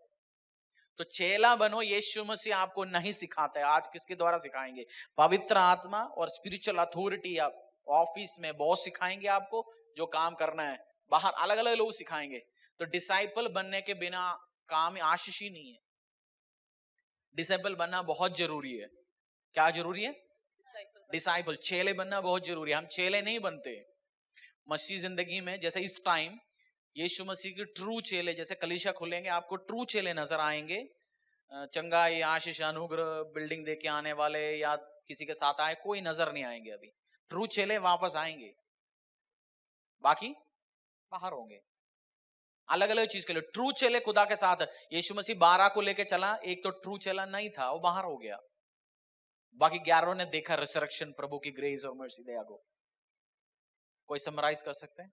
तो चेला बनो, यीशु मसीह आपको नहीं सिखाता है। आज किसके द्वारा सिखाएंगे? पवित्र आत्मा और स्पिरिचुअल अथॉरिटी। आप ऑफिस में बॉस सिखाएंगे आपको जो काम करना है, बाहर अलग अलग लोग सिखाएंगे। तो डिसाइपल बनने के बिना काम आशीष ही नहीं है। डिसाइपल बनना बहुत जरूरी है। क्या जरूरी है? डिसाइपल, चेले बनना बहुत जरूरी है। हम चेले नहीं बनते मसीह जिंदगी में। जैसे इस टाइम यीशु मसीह के ट्रू चेले, जैसे कलीसिया खुलेंगे आपको ट्रू चेले नजर आएंगे। चंगाई, आशीष, अनुग्रह, बिल्डिंग देके आने वाले या किसी के साथ आए, कोई नजर नहीं आएंगे अभी। ट्रू चेले वापस आएंगे, बाकी बाहर होंगे अलग अलग चीज के लिए। ट्रू चेले खुदा के साथ। यीशु मसीह 12 को लेके चला, एक तो ट्रू चेला नहीं था, वो बाहर हो गया। बाकी 11 ने देखा रिसरेक्शन, प्रभु की ग्रेस और मर्सी, दया को। कोई समराइज कर सकते हैं?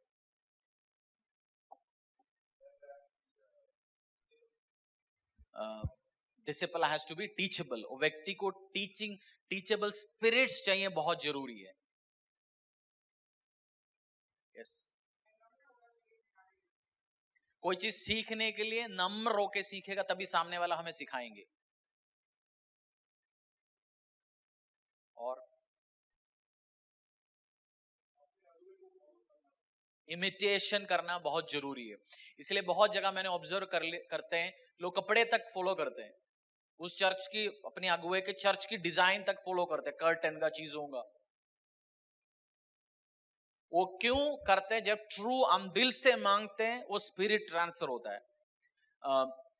Disciple has to be teachable. व्यक्ति को टीचेबल स्पिरिट्स चाहिए, बहुत जरूरी है। यस, कोई चीज सीखने के लिए नम्र होके सीखेगा, तभी सामने वाला हमें सिखाएंगे। और इमिटेशन करना बहुत जरूरी है। इसलिए बहुत जगह मैंने ऑब्जर्व करते हैं, लोग कपड़े तक फॉलो करते हैं, उस चर्च की, अपने अगुए के चर्च की डिजाइन तक फॉलो करते हैं, कर्टन का, चीजों का। वो क्यों करते हैं? जब ट्रू हम दिल से मांगते हैं, वो स्पिरिट ट्रांसफर होता है।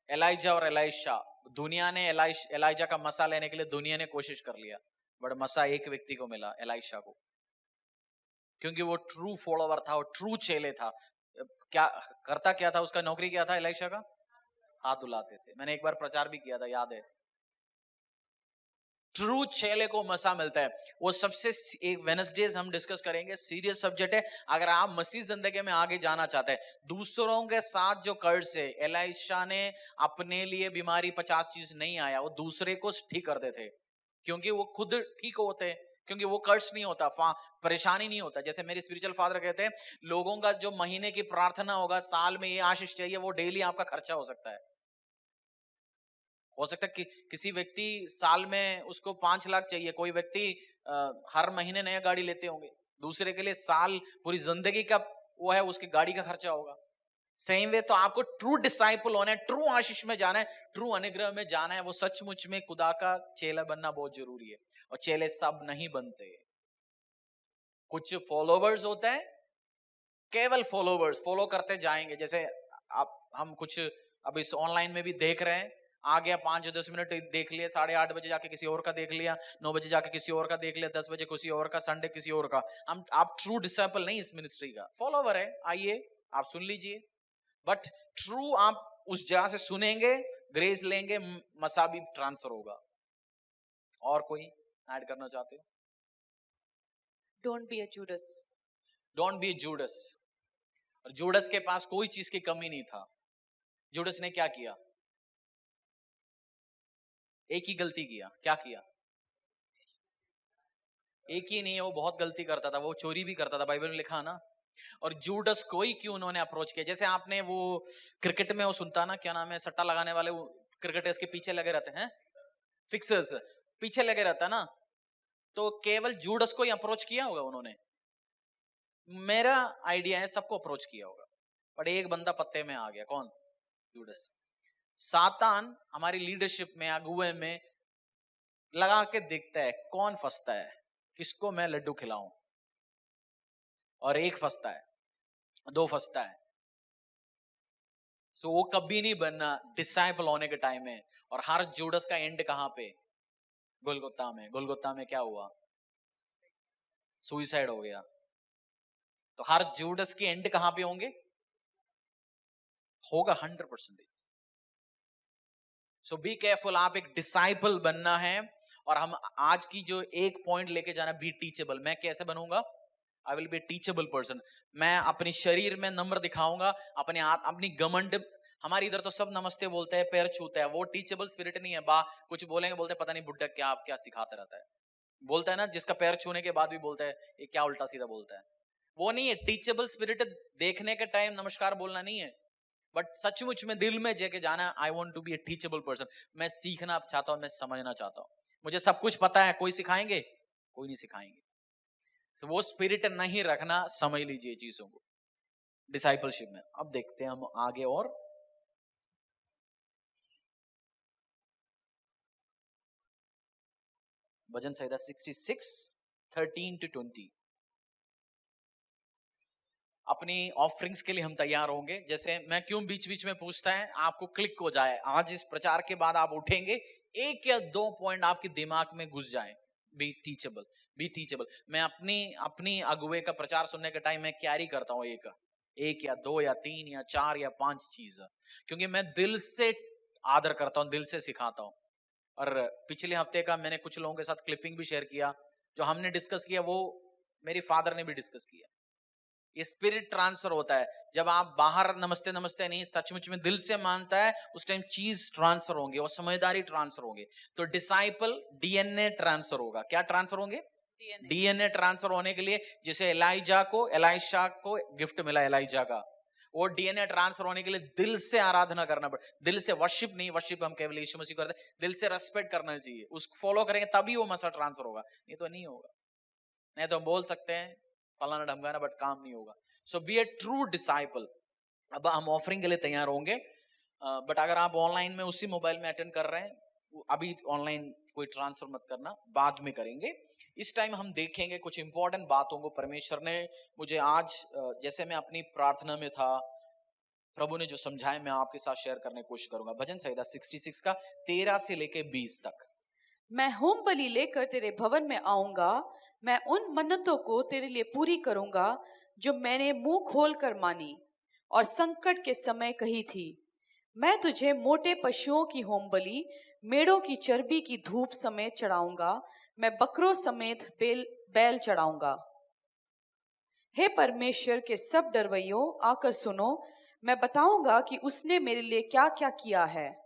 एलाइजा और एलाइशा, दुनिया ने एलाइजा का मसा लेने के लिए दुनिया ने कोशिश कर लिया, बट मसा एक व्यक्ति को मिला, एलाइशा को, क्योंकि वो ट्रू फॉलोवर था, वो ट्रू चेले था। क्या क्या था? उसका नौकरी क्या था एलाइशा का? हाथ धुलाते थे। मैंने एक बार प्रचार भी किया था, याद है। ट्रू चेले को मसा मिलता है। वो सबसे, एक वेडनेसडेज हम डिस्कस करेंगे, सीरियस सब्जेक्ट है। अगर आप मसीह जिंदगी में आगे जाना चाहते हैं, दूसरों के साथ जो कर्ज है, एलाइशा ने अपने लिए बीमारी 50 चीज नहीं आया, वो दूसरे को ठीक करते थे, क्योंकि वो खुद ठीक होते, क्योंकि वो कर्ज नहीं होता, परेशानी नहीं होता। जैसे मेरे स्पिरिचुअल फादर कहते हैं, लोगों का जो महीने की प्रार्थना होगा, साल में ये आशीष चाहिए, वो डेली आपका खर्चा हो सकता है। हो सकता है कि किसी व्यक्ति साल में उसको 5 लाख चाहिए, कोई व्यक्ति हर महीने नया गाड़ी लेते होंगे, दूसरे के लिए साल, पूरी जिंदगी का वो है, उसकी गाड़ी का खर्चा होगा। सेम वे, तो आपको ट्रू डिसाइपल होना है, ट्रू आशीष में जाना है, ट्रू अनुग्रह में जाना है, वो सचमुच में खुदा का चेला बनना बहुत जरूरी है। और चेले सब नहीं बनते, कुछ फॉलोवर्स होते हैं, केवल फॉलोवर्स फॉलो करते जाएंगे। जैसे हम कुछ अब इस ऑनलाइन में भी देख रहे हैं, आ गया 5-10 मिनट देख लिया, 8:30 बजे जाके किसी और का देख लिया, 9 बजे जाके किसी और का देख लिया, 10 बजे किसी और का, संडे किसी और का। आप ट्रू डिसाइपल नहीं इस मिनिस्ट्री का, फॉलोवर है, आइए आप सुन लीजिए, बट ट्रू आप उस जगह से सुनेंगे, ग्रेस लेंगे, मसा भी ट्रांसफर होगा। और कोई ऐड करना चाहते हो? Don't be a Judas. Don't be Judas. Judas के पास कोई चीज की कमी नहीं था। जूडस ने क्या किया? एक ही गलती किया, क्या किया? एक ही नहीं है, वो बहुत गलती करता था, वो चोरी भी करता था, बाइबल में लिखा ना। और जूडस को ही क्यों उन्होंने अप्रोच किया? जैसे आपने वो क्रिकेट में वो सुनता ना, क्या नाम है, सट्टा लगाने वाले क्रिकेटर्स के पीछे लगे रहते हैं, फिक्सर्स पीछे लगे रहता है ना, तो केवल जूडस को ही अप्रोच किया होगा उन्होंने? मेरा आइडिया है सबको अप्रोच किया होगा, पर एक बंदा पत्ते में आ गया, कौन? जूडस। सातान हमारी लीडरशिप में, अगुवे में लगा के देखता है कौन फंसता है, किसको मैं लड्डू खिलाऊं, और एक फंसता है, दो फंसता है। सो वो कभी नहीं बनना डिसाइपल होने के टाइम में। और हर जूडस का एंड कहां पे? गोलगोता में। गोलगोता में क्या हुआ? सुइसाइड हो गया। तो हर जूडस के एंड कहां पे होंगे? होगा 100%। सो बी केयरफुल। आप एक डिसाइपल बनना है, और हम आज की जो एक पॉइंट लेके जाना, बी टीचेबल। मैं कैसे बनूंगा? I will be teachable person. मैं अपने शरीर में नम्र दिखाऊंगा, अपनी घमंड। हमारे इधर तो सब नमस्ते बोलते हैं, पैर छूते हैं, वो टीचेबल स्पिरिट नहीं है। कुछ बोलेंगे, बोलते हैं पता नहीं बुड्ढा क्या क्या सिखाता रहता है, बोलता है ना, जिसका पैर छूने के बाद भी बोलता है ये क्या उल्टा सीधा बोलता है। वो नहीं है टीचेबल स्पिरिट। देखने के टाइम नमस्कार बोलना नहीं है, बट सचमुच में दिल में जाके जाना, I want to be a teachable person. मैं सीखना चाहता हूं, मैं समझना चाहता हूं। मुझे सब कुछ पता है, कोई सिखाएंगे? कोई नहीं सिखाएंगे। So, वो स्पिरिट नहीं रखना, समझ लीजिए चीजों को डिसाइपलशिप में। अब देखते हैं हम आगे। और भजन संहिता 66:13-20। अपनी ऑफरिंग्स के लिए हम तैयार होंगे। जैसे मैं क्यों बीच बीच में पूछता है, आपको क्लिक हो जाए, आज इस प्रचार के बाद आप उठेंगे, एक या दो पॉइंट आपके दिमाग में घुस जाए। Be teachable, be teachable. मैं अपनी अगुवे का प्रचार सुनने के टाइम मैं कैरी करता हूँ एक या दो या तीन या चार या 5 चीज, क्योंकि मैं दिल से आदर करता हूँ, दिल से सिखाता हूँ। और पिछले हफ्ते का मैंने कुछ लोगों के साथ क्लिपिंग भी शेयर किया, जो हमने डिस्कस किया वो मेरे फादर ने भी डिस्कस किया। ये स्पिरिट ट्रांसफर होता है जब आप बाहर नमस्ते नमस्ते नहीं, सचमुच में दिल से मानता है, उस टाइम चीज ट्रांसफर होंगे और समझदारी ट्रांसफर होंगे। तो डिसाइपल डीएनए ट्रांसफर होगा। क्या ट्रांसफर होंगे? डीएनए ट्रांसफर होने के लिए, जैसे एलाइशा को गिफ्ट मिला, एलाइशा का, वो डीएनए ट्रांसफर होने के लिए दिल से आराधना करना पड़े। दिल से वर्शिप नहीं, वर्शिप हम केवल यीशु मसीह करते हैं, दिल से रेस्पेक्ट करना चाहिए, उसको फॉलो करेंगे तभी वो मसल ट्रांसफर होगा, नहीं तो नहीं होगा। नहीं तो हम बोल सकते हैं फलाना ढमकाना, बट काम नहीं होगा। सो बी ए ट्रू डिसाइपल। अब हम ऑफरिंग के लिए तैयार होंगे, बट अगर आप ऑनलाइन में उसी मोबाइल में अटेंड कर रहे हैं, अभी ऑनलाइन कोई ट्रांसफर मत करना, बाद में करेंगे। इस टाइम हम देखेंगे कुछ इंपॉर्टेंट बातों को। परमेश्वर ने मुझे आज, जैसे मैं अपनी प्रार्थना में था, प्रभु ने जो समझाया मैं आपके साथ शेयर करने की कोशिश करूंगा। भजन संहिता 66 का 13 से लेके 20 तक। मैं होम बलि लेकर तेरे भवन में आऊंगा, मैं उन मन्नतों को तेरे लिए पूरी करूंगा जो मैंने मुंह खोल कर मानी और संकट के समय कही थी। मैं तुझे मोटे पशुओं की होम बलि, मेढ़ों की चर्बी की धूप समेत चढ़ाऊंगा, मैं बकरों समेत बैल चढ़ाऊंगा। हे परमेश्वर के सब डरवैयों, आकर सुनो, मैं बताऊंगा कि उसने मेरे लिए क्या क्या किया है।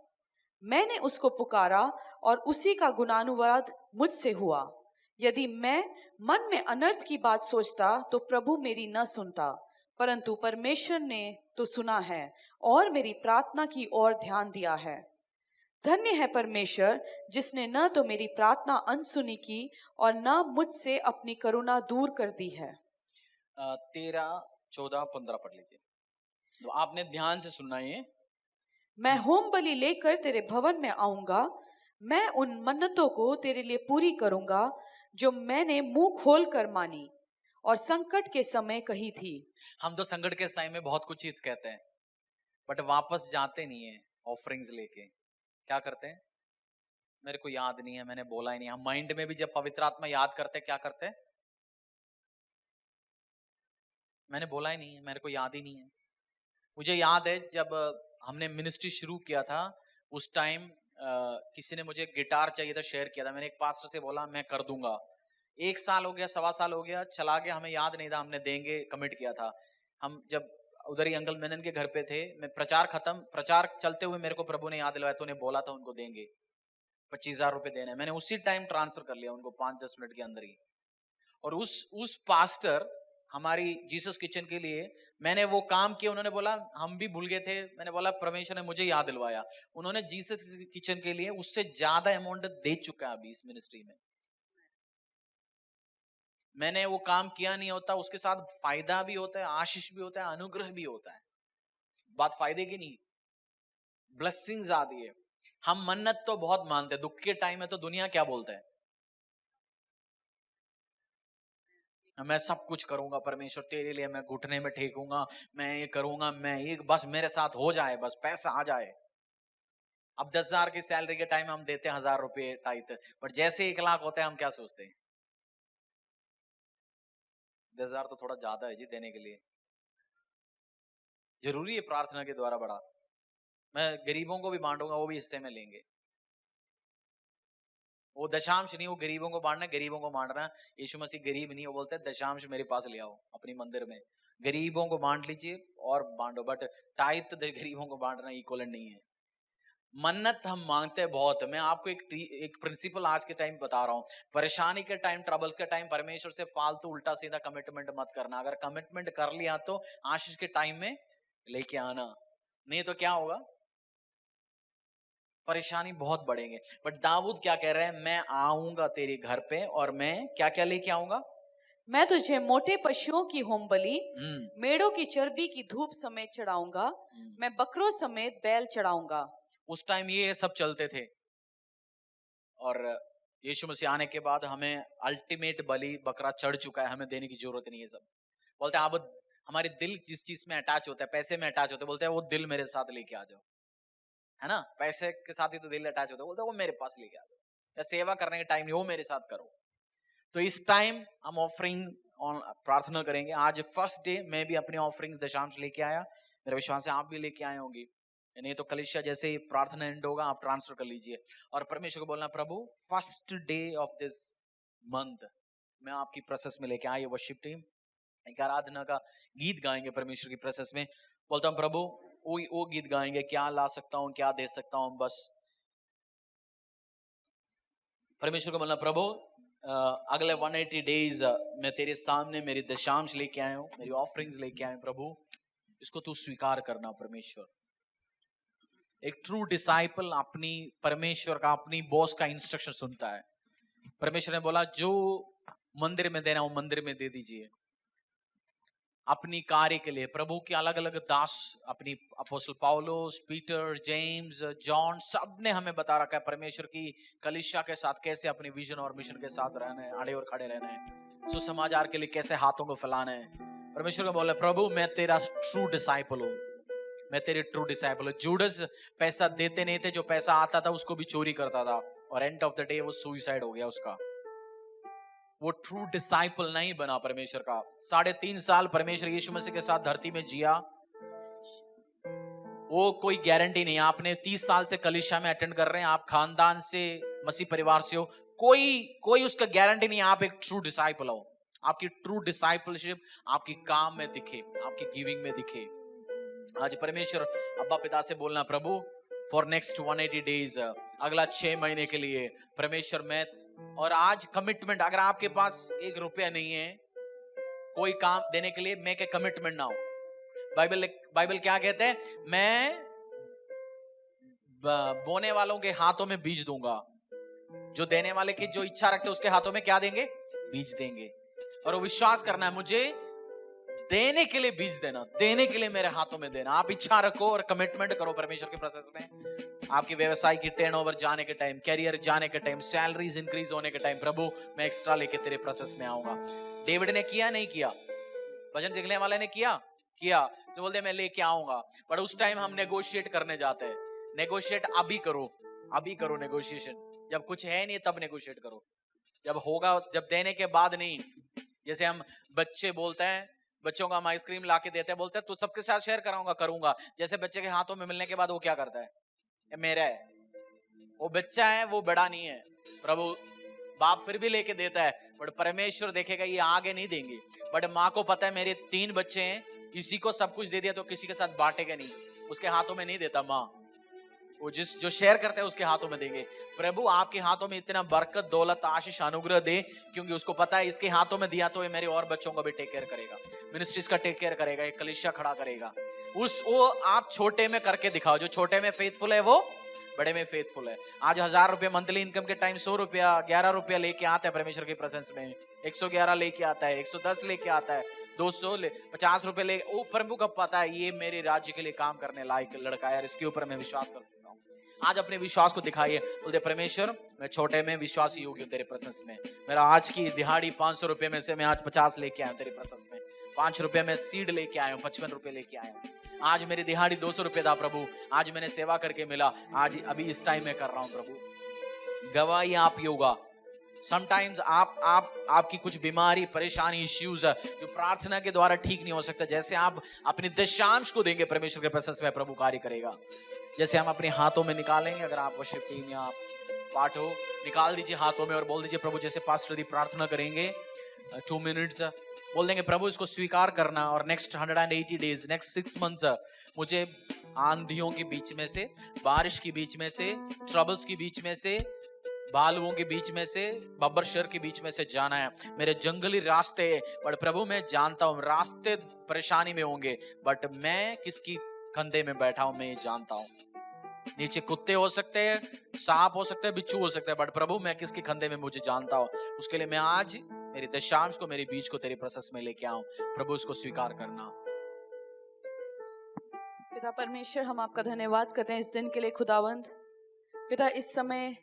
मैंने उसको पुकारा और उसी का गुणानुवाद मुझसे हुआ। यदि मैं मन में अनर्थ की बात सोचता तो प्रभु मेरी न सुनता, परंतु परमेश्वर ने तो सुना है और मेरी प्रार्थना की ओर ध्यान दिया है। धन्य है परमेश्वर जिसने न तो मेरी प्रार्थना अनसुनी की और न मुझसे अपनी करुणा दूर कर दी है। 13, 14, 15 पढ़ लीजिए, तो आपने ध्यान से सुनना है। मैं होम बलि लेकर तेरे भवन में आऊंगा, मैं उन मन्नतों को तेरे लिए पूरी करूंगा जो मैंने मुंह खोल कर मानी और संकट के समय कही थी। हम तो संकट के समय में बहुत कुछ चीज कहते हैं, बट वापस जाते नहीं है ऑफरिंग्स लेके। क्या करते हैं? मेरे को याद नहीं है, मैंने बोला ही नहीं। हम माइंड में भी जब पवित्र आत्मा याद करते हैं, क्या करते हैं? मैंने बोला ही नहीं है, मेरे को याद ही नहीं है। मुझे याद है जब हमने मिनिस्ट्री शुरू किया था, उस टाइम किसी ने मुझे गिटार चाहिए था, शेयर किया था। मैंने एक पास्टर से बोला मैं कर दूंगा। 1 साल हो गया, 1.25 साल हो गया, चला गया, हमें याद नहीं था, हमने देंगे कमिट किया था। हम जब उधर ही अंकल मेनन के घर पे थे, मैं प्रचार चलते हुए मेरे को प्रभु ने याद दिलवाया, तो उन्हें बोला था उनको देंगे। 25,000 रुपए देने हैं। मैंने उसी टाइम ट्रांसफर कर लिया उनको 5-10 मिनट के अंदर ही। और उस पास्टर हमारी जीसस किचन के लिए मैंने वो काम किया। उन्होंने बोला हम भी भूल गए थे, मैंने बोला परमेश्वर ने मुझे याद दिलवाया। उन्होंने जीसस किचन के लिए उससे ज्यादा अमाउंट दे चुका है अभी इस मिनिस्ट्री में। मैंने वो काम किया नहीं होता, उसके साथ फायदा भी होता है, आशीष भी होता है, अनुग्रह भी होता है। बात फायदे की नहीं, ब्लेसिंग्स आती है। हम मन्नत तो बहुत मानते हैं, दुख के टाइम में तो दुनिया क्या बोलता है, मैं सब कुछ करूंगा परमेश्वर तेरे लिए, मैं घुटने में टेकूंगा, मैं ये करूंगा, मैं ये बस मेरे साथ हो जाए, बस पैसा आ जाए। अब 10,000 की सैलरी के टाइम हम देते हैं 1,000 रुपए टाइट, बट जैसे 1 लाख होता है हम क्या सोचते हैं, 10,000 तो थोड़ा ज्यादा है जी देने के लिए। जरूरी है प्रार्थना के द्वारा बढ़ा, मैं गरीबों को भी बांटूंगा, वो भी हिस्से में लेंगे। वो दशांश नहीं, वो गरीबों को बांटना, गरीबों को बांटना। यीशु मसीह गरीब नहीं, वो बोलते हैं दशांश मेरे पास ले आओ अपनी मंदिर में, गरीबों को बांट लीजिए और बांटो, बट टाइट गरीबों को बांटना इक्वल नहीं है। मन्नत हम मांगते बहुत। मैं आपको एक प्रिंसिपल आज के टाइम बता रहा हूं, परेशानी के टाइम, ट्रबल्स के टाइम परमेश्वर से फालतू उल्टा सीधा कमिटमेंट मत करना। अगर कमिटमेंट कर लिया तो आशीष के टाइम में लेके आना, नहीं तो क्या होगा, परेशानी बहुत बढ़ेंगे। बट दाऊद क्या कह रहे हैं, मैं आऊंगा तेरे घर पे और मैं क्या क्या लेके आऊंगा, मैं तुझे मोटे पशुओं की होम बलि, मेढ़ों की चर्बी की धूप समेत चढ़ाऊंगा, मैं बकरों समेत बैल चढ़ाऊंगा। उस टाइम ये सब चलते थे, और यीशु मसीह आने के बाद हमें अल्टीमेट बलि बकरा चढ़ चुका है, हमें देने की जरूरत नहीं है। सब बोलते हैं अब हमारे दिल जिस चीज में अटैच होता है, पैसे में अटैच होता है, बोलते हैं वो दिल मेरे साथ लेके आ जाओ, है ना, पैसे के साथ ही तो दिल अटैच होता है, बोलते हैं वो मेरे पास लेके आ जाओ, या सेवा करने के टाइम वो मेरे साथ करो। तो इस टाइम हम ऑफरिंग प्रार्थना करेंगे। आज फर्स्ट डे मैं भी अपनी ऑफरिंग दशांश लेके आया, मेरा विश्वास है आप भी लेके आए होंगे, नहीं तो कलिसिया जैसे ही प्रार्थना एंड होगा आप ट्रांसफर कर लीजिए और परमेश्वर को बोलना, प्रभु first day of this month मैं आपकी प्रोसेस में लेके आया। वर्शिप टीम एक आराधना का गीत गाएंगे परमेश्वर की प्रोसेस में। बोलता हूं प्रभु वो गीत गाएंगे, क्या ला सकता हूं, क्या दे सकता हूं, बस परमेश्वर को बोलना, प्रभु अगले 180 डेज मैं तेरे सामने मेरी दशांश लेके आया हूं, मेरी ऑफरिंग्स लेके आया हूं, प्रभु इसको तू स्वीकार करना। परमेश्वर, एक ट्रू डिसाइपल अपनी परमेश्वर का, अपनी बॉस का इंस्ट्रक्शन सुनता है। परमेश्वर ने बोला जो मंदिर में देना वो मंदिर में दे दीजिए, अपनी कार्य के लिए। प्रभु के अलग अलग दास, अपनी अपोस्टल पौलुस, पीटर, जेम्स, जॉन, सब ने हमें बता रखा है परमेश्वर की कलीसिया के साथ कैसे अपनी विजन और मिशन के साथ रहना है, आड़े और खड़े रहना है, सुसमाचार के लिए कैसे हाथों को फैलाना है। परमेश्वर को बोले, प्रभु मैं तेरा ट्रू डिसाइपल हूं, मैं तेरे ट्रू डिसाइपल हूं। जूडस पैसा देते नहीं थे, जो पैसा आता था उसको भी चोरी करता था और एंड ऑफ द डे वो सुसाइड हो गया उसका। वो ट्रू डिसाइपल नहीं बना परमेश्वर का। 3.5 साल परमेश्वर यीशु मसीह के साथ धरती में जिया, वो कोई गारंटी नहीं। आपने 30 साल से कलीसिया में अटेंड कर रहे हैं, आप खानदान से मसीह परिवार से हो, कोई उसका गारंटी नहीं आप एक ट्रू डिसाइपल हो। आपकी ट्रू डिसाइपलशिप आपकी काम में दिखे, आपकी गिविंग में दिखे। आज परमेश्वर अब्बा पिता से बोलना, प्रभु फॉर नेक्स्ट 180 डेज, अगला 6 महीने के लिए परमेश्वर मैं, और आज कमिटमेंट, अगर आपके पास 1 रुपया नहीं है कोई काम देने के लिए, make a commitment now. Bible क्या कहते हैं, मैं बोने वालों के हाथों में बीज दूंगा, जो देने वाले की जो इच्छा रखते उसके हाथों में क्या देंगे, बीज देंगे। और वो विश्वास करना है, मुझे देने के लिए बीज देना, देने के लिए मेरे हाथों में देना। आप इच्छा रखो और कमिटमेंट करो परमेश्वर के प्रोसेस में। आपकी व्यवसाय की टर्नओवर जाने के टाइम, कैरियर जाने के टाइम, सैलरीज इंक्रीज होने के टाइम, प्रभु मैं एक्स्ट्रा लेके तेरे प्रोसेस में आऊंगा। डेविड ने किया नहीं किया, भजन लिखने वाले ने किया, तो बोलते मैं लेके आऊंगा। पर उस टाइम हम नेगोशिएट करने जाते हैं। नेगोशिएट अभी करो नेगोशिएशन। जब कुछ है नहीं तब नेगोशिएट करो, जब होगा, जब देने के बाद नहीं। जैसे हम बच्चे बोलते हैं, बच्चों को हम आइसक्रीम लाके देते हैं, बोलते हैं तो सबके साथ शेयर करूंगा। जैसे बच्चे के हाथों में मिलने के बाद वो क्या करता है, ये मेरा है, वो बच्चा है, वो बड़ा नहीं है। प्रभु बाप फिर भी लेके देता है, बट परमेश्वर देखेगा ये आगे नहीं देंगे। बट माँ को पता है मेरे 3 बच्चे हैं, इसी को सब कुछ दे दिया तो किसी के साथ बांटेगा नहीं, उसके हाथों में नहीं देता। माँ वो जो शेयर करते हैं उसके हाथों में देंगे। प्रभु आपके हाथों में इतना बरकत, दौलत, आशीष, अनुग्रह दे, क्योंकि उसको पता है इसके हाथों में दिया तो ये मेरे और बच्चों का भी टेक केयर करेगा, मिनिस्ट्रीज का टेक केयर करेगा, एक कलीसिया खड़ा करेगा। वो आप छोटे में करके दिखाओ। जो छोटे में फेथफुल है वो बड़े में फेथफुल है। आज 1000 रुपए मंथली इनकम के टाइम 100 रुपया, 11 रुपया लेके आता है परमेश्वर की प्रेजेंस में, 111 लेके आता है, 110 लेके आता है, 50 रुपए ले। वो प्रभु को पता है ये मेरे राज्य के लिए काम करने लायक लड़का है, इसके ऊपर मैं विश्वास कर सकता हूँ। आज अपने विश्वास को दिखाइए, बोलते परमेश्वर मैं छोटे में विश्वासी योग्य हूँ तेरे प्रेजेंस में। मेरा आज की दिहाड़ी 500 रुपए में से मैं आज 50 लेके आया हूँ तेरे प्रेजेंस में। 5 रुपए में सीड लेके आया हूँ, 55 रुपए लेके आया हूँ। आज मेरी दिहाड़ी 200 रुपए था प्रभु, आज मैंने सेवा करके मिला, आज अभी इस टाइम में कर रहा हूँ प्रभु। गवाही आप ही होगा। समटाइम्स आपकी कुछ बीमारी, परेशानी, इश्यूज जो प्रार्थना के द्वारा ठीक नहीं हो सकता, जैसे आप अपने दशांश को देंगे परमेश्वर के प्रेजेंस में, प्रभु कार्य करेगा। जैसे हम अपने हाथों में निकालेंगे, अगर आप वर्शिप टीम या आप पाठ हो, निकाल दीजिए हाथों में और बोल दीजिए प्रभु, जैसे पास्टर दी प्रार्थना करेंगे 2 मिनट्स, बोल देंगे प्रभु इसको स्वीकार करना, और नेक्स्ट 180 डेज, नेक्स्ट 6 मंथ्स मुझे आंधियों के बीच में से, बारिश के बीच में से, ट्रबल्स के बीच में से, बालुओं के बीच में से, बब्बर शहर के बीच में से जाना है। मेरे जंगली रास्ते, बट प्रभु मैं जानता हूँ रास्ते परेशानी में होंगे, बट मैं किसकी कंधे में बैठा हूं मैं ये जानता हूँ। नीचे कुत्ते हो सकते हैं, सांप हो सकते हैं, बिच्छू हो सकते हैं, बट प्रभु मैं किसके कंधे में मुझे जानता हूँ। उसके लिए मैं आज मेरे दशांश को, मेरे बीज को तेरे प्रेजेंस में लेके आऊं। प्रभु उसको स्वीकार करना। पिता परमेश्वर, हम आपका धन्यवाद करते हैं इस दिन के लिए खुदावंद। पिता इस समय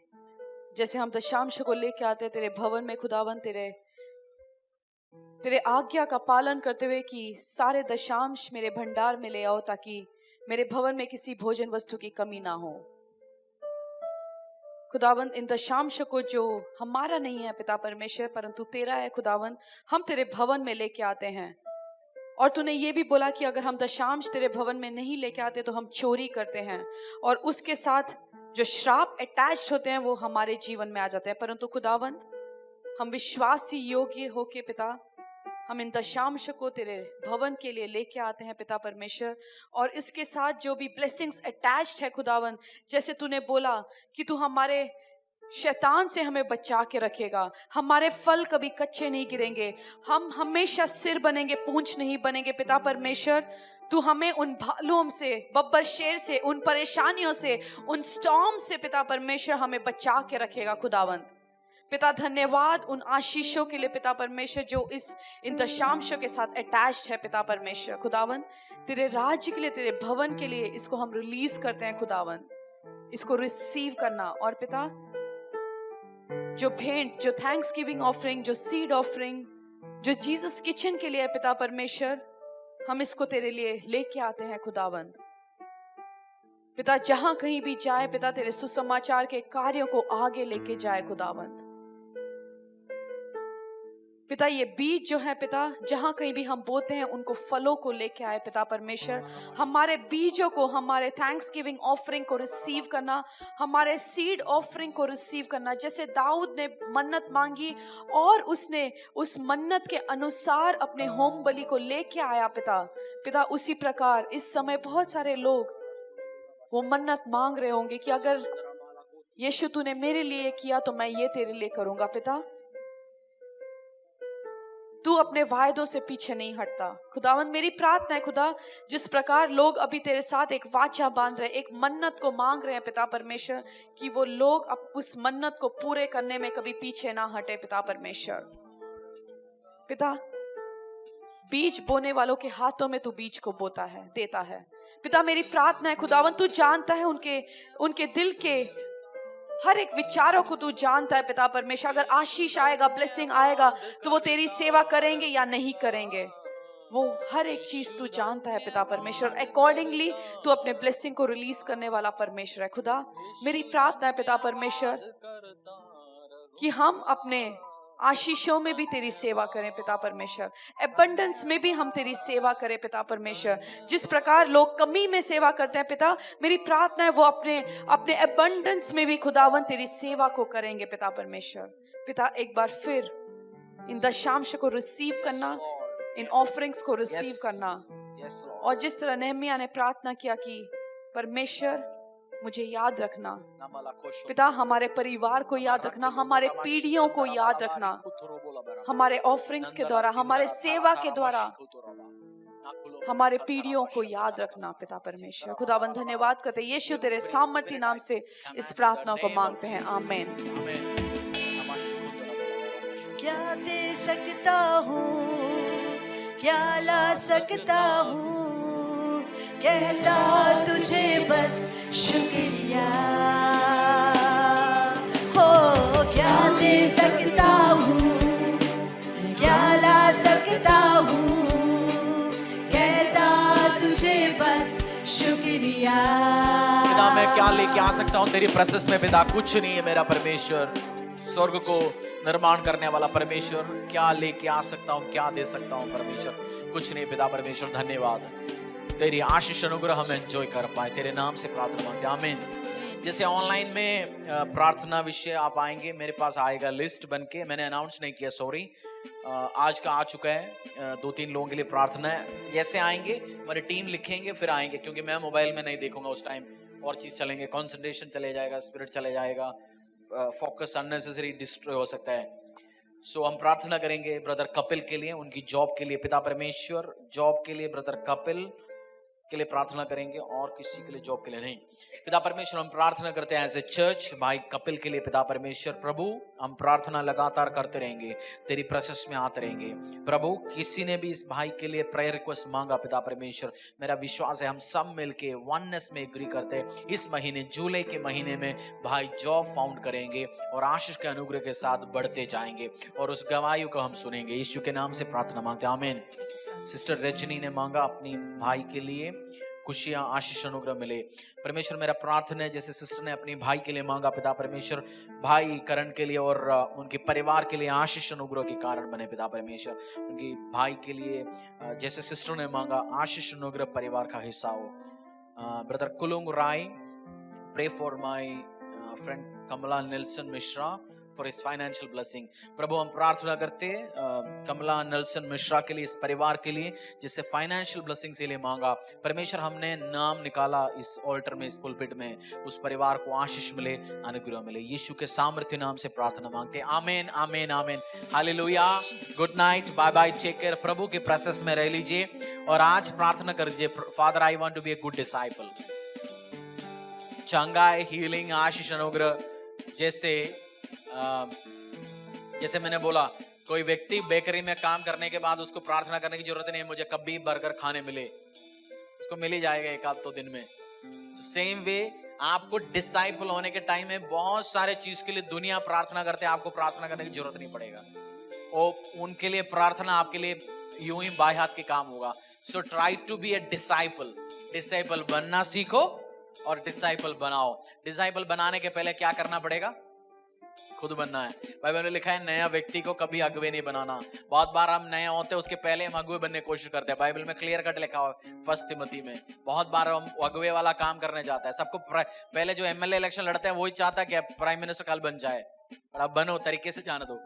जैसे हम दशांश को लेके आते हैं तेरे भवन में खुदावंद, तेरे आज्ञा का पालन करते हुए कि सारे दशांश मेरे भंडार में ले आओ, ताकि मेरे भवन में किसी भोजन वस्तु की कमी ना हो। खुदावंद इन दशांश को जो हमारा नहीं है पिता परमेश्वर, परंतु तेरा है खुदावंद, हम तेरे भवन में लेके आते हैं। और तूने ये भी बोला कि अगर हम दशांश तेरे भवन में नहीं लेके आते तो हम चोरी करते हैं, और उसके साथ जो श्राप अटैच्ड होते हैं वो हमारे जीवन में आ जाते हैं। परंतु खुदावंद हम विश्वासी योग्य होके पिता, हम इन दशांश को तेरे भवन के लिए लेके आते हैं पिता परमेश्वर, और इसके साथ जो भी ब्लेसिंग्स अटैच्ड है खुदावंद, जैसे तूने बोला कि तू हमारे शैतान से हमें बचा के रखेगा, हमारे फल कभी कच्चे नहीं गिरेंगे, हम हमेशा सिर बनेंगे, पूंछ नहीं बनेंगे पिता परमेश्वर। तू हमें उन भालुओं से, बब्बर शेर से, उन परेशानियों से, उन स्टॉर्म से पिता परमेश्वर हमें बचा के रखेगा खुदावंद। पिता धन्यवाद उन आशीषों के लिए पिता परमेश्वर जो इन दशांशों के साथ अटैच्ड है पिता परमेश्वर। खुदावंद तेरे राज्य के लिए, तेरे भवन के लिए इसको हम रिलीज करते हैं खुदावंद, इसको रिसीव करना। और पिता जो भेंट, जो थैंक्स गिविंग ऑफरिंग, जो सीड ऑफरिंग, जो जीसस किचन के लिए पिता परमेश्वर, हम इसको तेरे लिए लेके आते हैं खुदावंद। पिता जहां कहीं भी जाए पिता, तेरे सुसमाचार के कार्यों को आगे लेके जाए खुदावंद। पिता ये बीज जो है पिता, जहां कहीं भी हम बोते हैं उनको फलों को लेके आए पिता परमेश्वर। हमारे बीजों को, हमारे थैंक्स गिविंग ऑफरिंग को रिसीव करना, हमारे सीड ऑफरिंग को रिसीव करना। जैसे दाऊद ने मन्नत मांगी और उसने उस मन्नत के अनुसार अपने होम बलि को लेके आया पिता, उसी प्रकार इस समय बहुत सारे लोग वो मन्नत मांग रहे होंगे कि अगर यीशु तूने मेरे लिए किया तो मैं ये तेरे लिए करूंगा। पिता तू अपने वायदों से पीछे नहीं हटता खुदावंद। मेरी प्रार्थना है खुदा, जिस प्रकार लोग अभी तेरे साथ एक वाचा बांध रहे, एक मन्नत को मांग रहे हैं पिता परमेश्वर, कि वो लोग अब उस मन्नत को पूरे करने में कभी पीछे ना हटे पिता परमेश्वर। पिता बीज बोने वालों के हाथों में तू बीज को बोता है, देता है पिता। मेरी प्रार्थना है खुदावंद, तू जानता है उनके दिल के हर एक विचारों को तू जानता है पिता परमेश्वर। अगर आशीष आएगा, ब्लेसिंग आएगा, तो वो तेरी सेवा करेंगे या नहीं करेंगे, वो हर एक चीज तू जानता है पिता परमेश्वर। अकॉर्डिंगली तू अपने ब्लेसिंग को रिलीज करने वाला परमेश्वर है खुदा। मेरी प्रार्थना है पिता परमेश्वर कि हम अपने आशीषों में भी तेरी सेवा करें पिता परमेश्वर, एबंडेंस में भी हम तेरी सेवा करें पिता परमेश्वर। जिस प्रकार लोग कमी में सेवा करते हैं पिता, मेरी प्रार्थना है वो अपने एबंडेंस में भी खुदावन तेरी सेवा को करेंगे पिता परमेश्वर। पिता एक बार फिर इन दशांश को रिसीव करना, इन ऑफरिंग्स को रिसीव करना, और जिस तरह नेहमिया ने प्रार्थना किया कि परमेश्वर मुझे याद रखना पिता, हमारे परिवार को याद रखना, हमारे पीढ़ियों को याद रखना, हमारे ऑफरिंग्स के द्वारा, हमारे सेवा के द्वारा हमारे पीढ़ियों को याद रखना पिता परमेश्वर। खुदावंद धन्यवाद करते हैं यीशु तेरे सामर्थ्य नाम से इस प्रार्थना को मांगते हैं, आमीन। क्या दे सकता हूँ, क्या ला सकता हूँ, कहता तुझे बस शुक्रिया हो। क्या दे सकता हूँ, क्या ला सकता हूँ, कहता तुझे बस शुक्रिया। पिता मैं क्या लेके आ सकता हूँ तेरी प्रेजेंस में पिता? कुछ नहीं है मेरा परमेश्वर, स्वर्ग को निर्माण करने वाला परमेश्वर। क्या लेके आ सकता हूँ, क्या दे सकता हूँ परमेश्वर? कुछ नहीं पिता परमेश्वर, धन्यवाद। तेरी आशीष अनुग्रह हम एंजॉय कर पाए, तेरे नाम से प्रार्थना मांगते हैं, आमीन। जैसे ऑनलाइन में प्रार्थना विषय आप आएंगे, मेरे पास आएगा लिस्ट बन के, मैंने अनाउंस नहीं किया, सॉरी। आज का आ चुका है, 2-3 लोगों के लिए प्रार्थना है। जैसे आएंगे हमारी टीम लिखेंगे फिर आएंगे, क्योंकि मैं मोबाइल में नहीं देखूंगा उस टाइम, और चीज चलेंगे, कंसंट्रेशन चले जाएगा, स्पिरिट चले जाएगा, फोकस अननेसेसरी डिस्ट्रॉय हो सकता है। सो हम प्रार्थना करेंगे ब्रदर कपिल के लिए, उनकी जॉब के लिए पिता परमेश्वर, जॉब के लिए ब्रदर कपिल के लिए प्रार्थना करेंगे, और किसी के लिए जॉब के लिए नहीं। पिता परमेश्वर हम प्रार्थना करते हैं एज ए चर्च भाई कपिल के लिए पिता परमेश्वर। प्रभु हम प्रार्थना लगातार करते रहेंगे, तेरी प्रेजेंस में आते रहेंगे प्रभु। किसी ने भी इस भाई के लिए प्रेयर रिक्वेस्ट मांगा पिता परमेश्वर, मेरा विश्वास है हम सब मिलके वननेस में एग्री करते हैं, इस महीने जुलाई के महीने में भाई जॉब फाउंड करेंगे और आशीष के अनुग्रह के साथ बढ़ते जाएंगे, और उस गवाही को हम सुनेंगे। यीशु के नाम से प्रार्थना मांगते हैं, आमीन। सिस्टर रजनी ने मांगा अपनी भाई के लिए खुशियां आशीष अनुग्रह मिले परमेश्वर। मेरा प्रार्थना है जैसे सिस्टर ने अपनी भाई के लिए मांगा पिता परमेश्वर, भाई करण के लिए और उनके परिवार के लिए आशीष अनुग्रह के कारण बने पिता परमेश्वर। उनकी भाई के लिए जैसे सिस्टर ने मांगा आशीष अनुग्रह परिवार का हिस्सा हो। Brother Kulung Rai, pray for my friend Kamala Nelson Mishra for his financial blessing. प्रभु हम प्रार्थना करते हैं कमला नेल्सन मिश्रा के लिए, इस परिवार के लिए जिससे फाइनेंशियल ब्लेसिंग के लिए मांगा परमेश्वर। हमने नाम निकाला इस ऑल्टर में, इस पुलपिट में, उस परिवार को आशीष मिले, अनुग्रह मिले। यीशु के सामर्थ्य नाम से प्रार्थना मांगते हैं, आमीन आमीन आमीन, hallelujah. Good night, bye bye, take care. प्रभु के प्रेजेंस में रह लीजिए और आज प्रार्थना कर लीजिए, father I want to be a good disciple. चंगाई, हीलिंग, आशीष अनुग्रह, जैसे मैंने बोला कोई व्यक्ति बेकरी में काम करने के बाद उसको प्रार्थना करने की जरूरत नहीं है मुझे कभी बर्गर खाने मिले, उसको मिल ही जाएगा एक आध 2 दिन में। सेम वे आपको डिसाइपल होने के टाइम में बहुत सारे चीज के लिए दुनिया प्रार्थना करते हैं, आपको प्रार्थना करने की जरूरत नहीं पड़ेगा, और उनके लिए प्रार्थना आपके लिए यूं ही बाएं हाथ के काम होगा। So try to be a disciple, disciple बनना सीखो और डिसाइपल बनाओ। डिसाइपल बनाने के पहले क्या करना पड़ेगा? खुद बनना है। बाइबल में लिखा है नया व्यक्ति को कभी अगुवे नहीं बनाना। बहुत बार हम नए होते हैं उसके पहले हम अगुवे बनने की कोशिश करते हैं। बाइबल में क्लियर कट लिखा हुआ है 1 तिमोथी में, बहुत बार हम अगुवे वाला काम करने जाता है। सबको पहले जो एमएलए इलेक्शन लड़ते हैं वही चाहता है कि प्राइम मिनिस्टर कल बन जाए, और अब बनो, तरीके से जाने दो।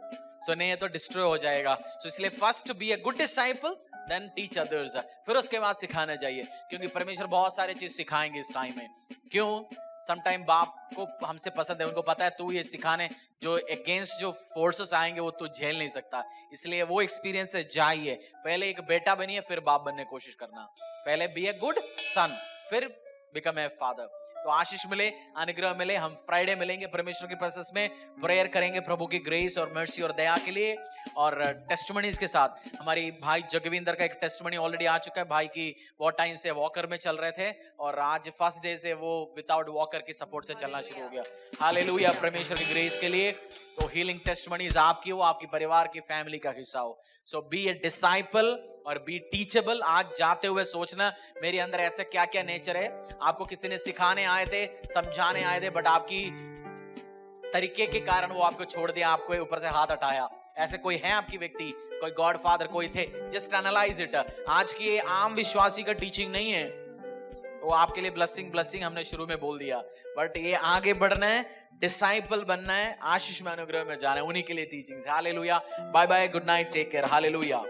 सो नहीं है तो डिस्ट्रॉय हो जाएगा। सो इसलिए first be a good disciple, then teach others, फिर उसके बाद सिखाना चाहिए, क्योंकि परमेश्वर बहुत सारे चीज सिखाएंगे इस टाइम में। क्यों? समटाइम बाप को हमसे पसंद है, उनको पता है तू ये सिखाने जो अगेंस्ट जो फोर्सेस आएंगे वो तू झेल नहीं सकता, इसलिए वो एक्सपीरियंस से जाइए। पहले एक बेटा बनिए फिर बाप बनने की कोशिश करना। पहले बी ए गुड सन, फिर बिकम ए फादर। तो आशीष मिले, अनुग्रह मिले। हम फ्राइडे मिलेंगे परमेश्वर की प्रेजेंस में, प्रेयर करेंगे प्रभु की ग्रेस और मर्सी और दया के लिए, और टेस्टिमनीज के साथ। हमारी भाई जगविंदर का एक टेस्टिमनी ऑलरेडी आ चुका है। भाई की बहुत टाइम से वॉकर में चल रहे थे और आज फर्स्ट डे से वो विदाउट वॉकर की सपोर्ट से चलना शुरू हो गया। हालेलुया, परमेश्वर की ग्रेस के लिए। तो हीलिंग टेस्टिमनीज आपकी हो, आपकी परिवार की, फैमिली का हिस्सा हो। सो बी ए डिसाइपल और बी टीचेबल। आज जाते हुए सोचना मेरे अंदर ऐसे क्या क्या नेचर है। आपको किसी ने सिखाने आए थे, समझाने आए थे, बट आपकी तरीके के कारण वो आपको छोड़ दिया, आपको ऊपर से हाथ हटाया। ऐसे कोई है आपकी व्यक्ति, कोई गॉड फादर कोई थे? Just analyse it. आज की आम विश्वासी का टीचिंग नहीं है, वो आपके लिए ब्लेसिंग हमने शुरू में बोल दिया, बट ये आगे बढ़ना है, डिसाइपल बनना है, आशीष में अनुग्रह में जाना है, उन्हीं के लिए टीचिंग। हालेलुया, bye bye, good night, take care, hallelujah.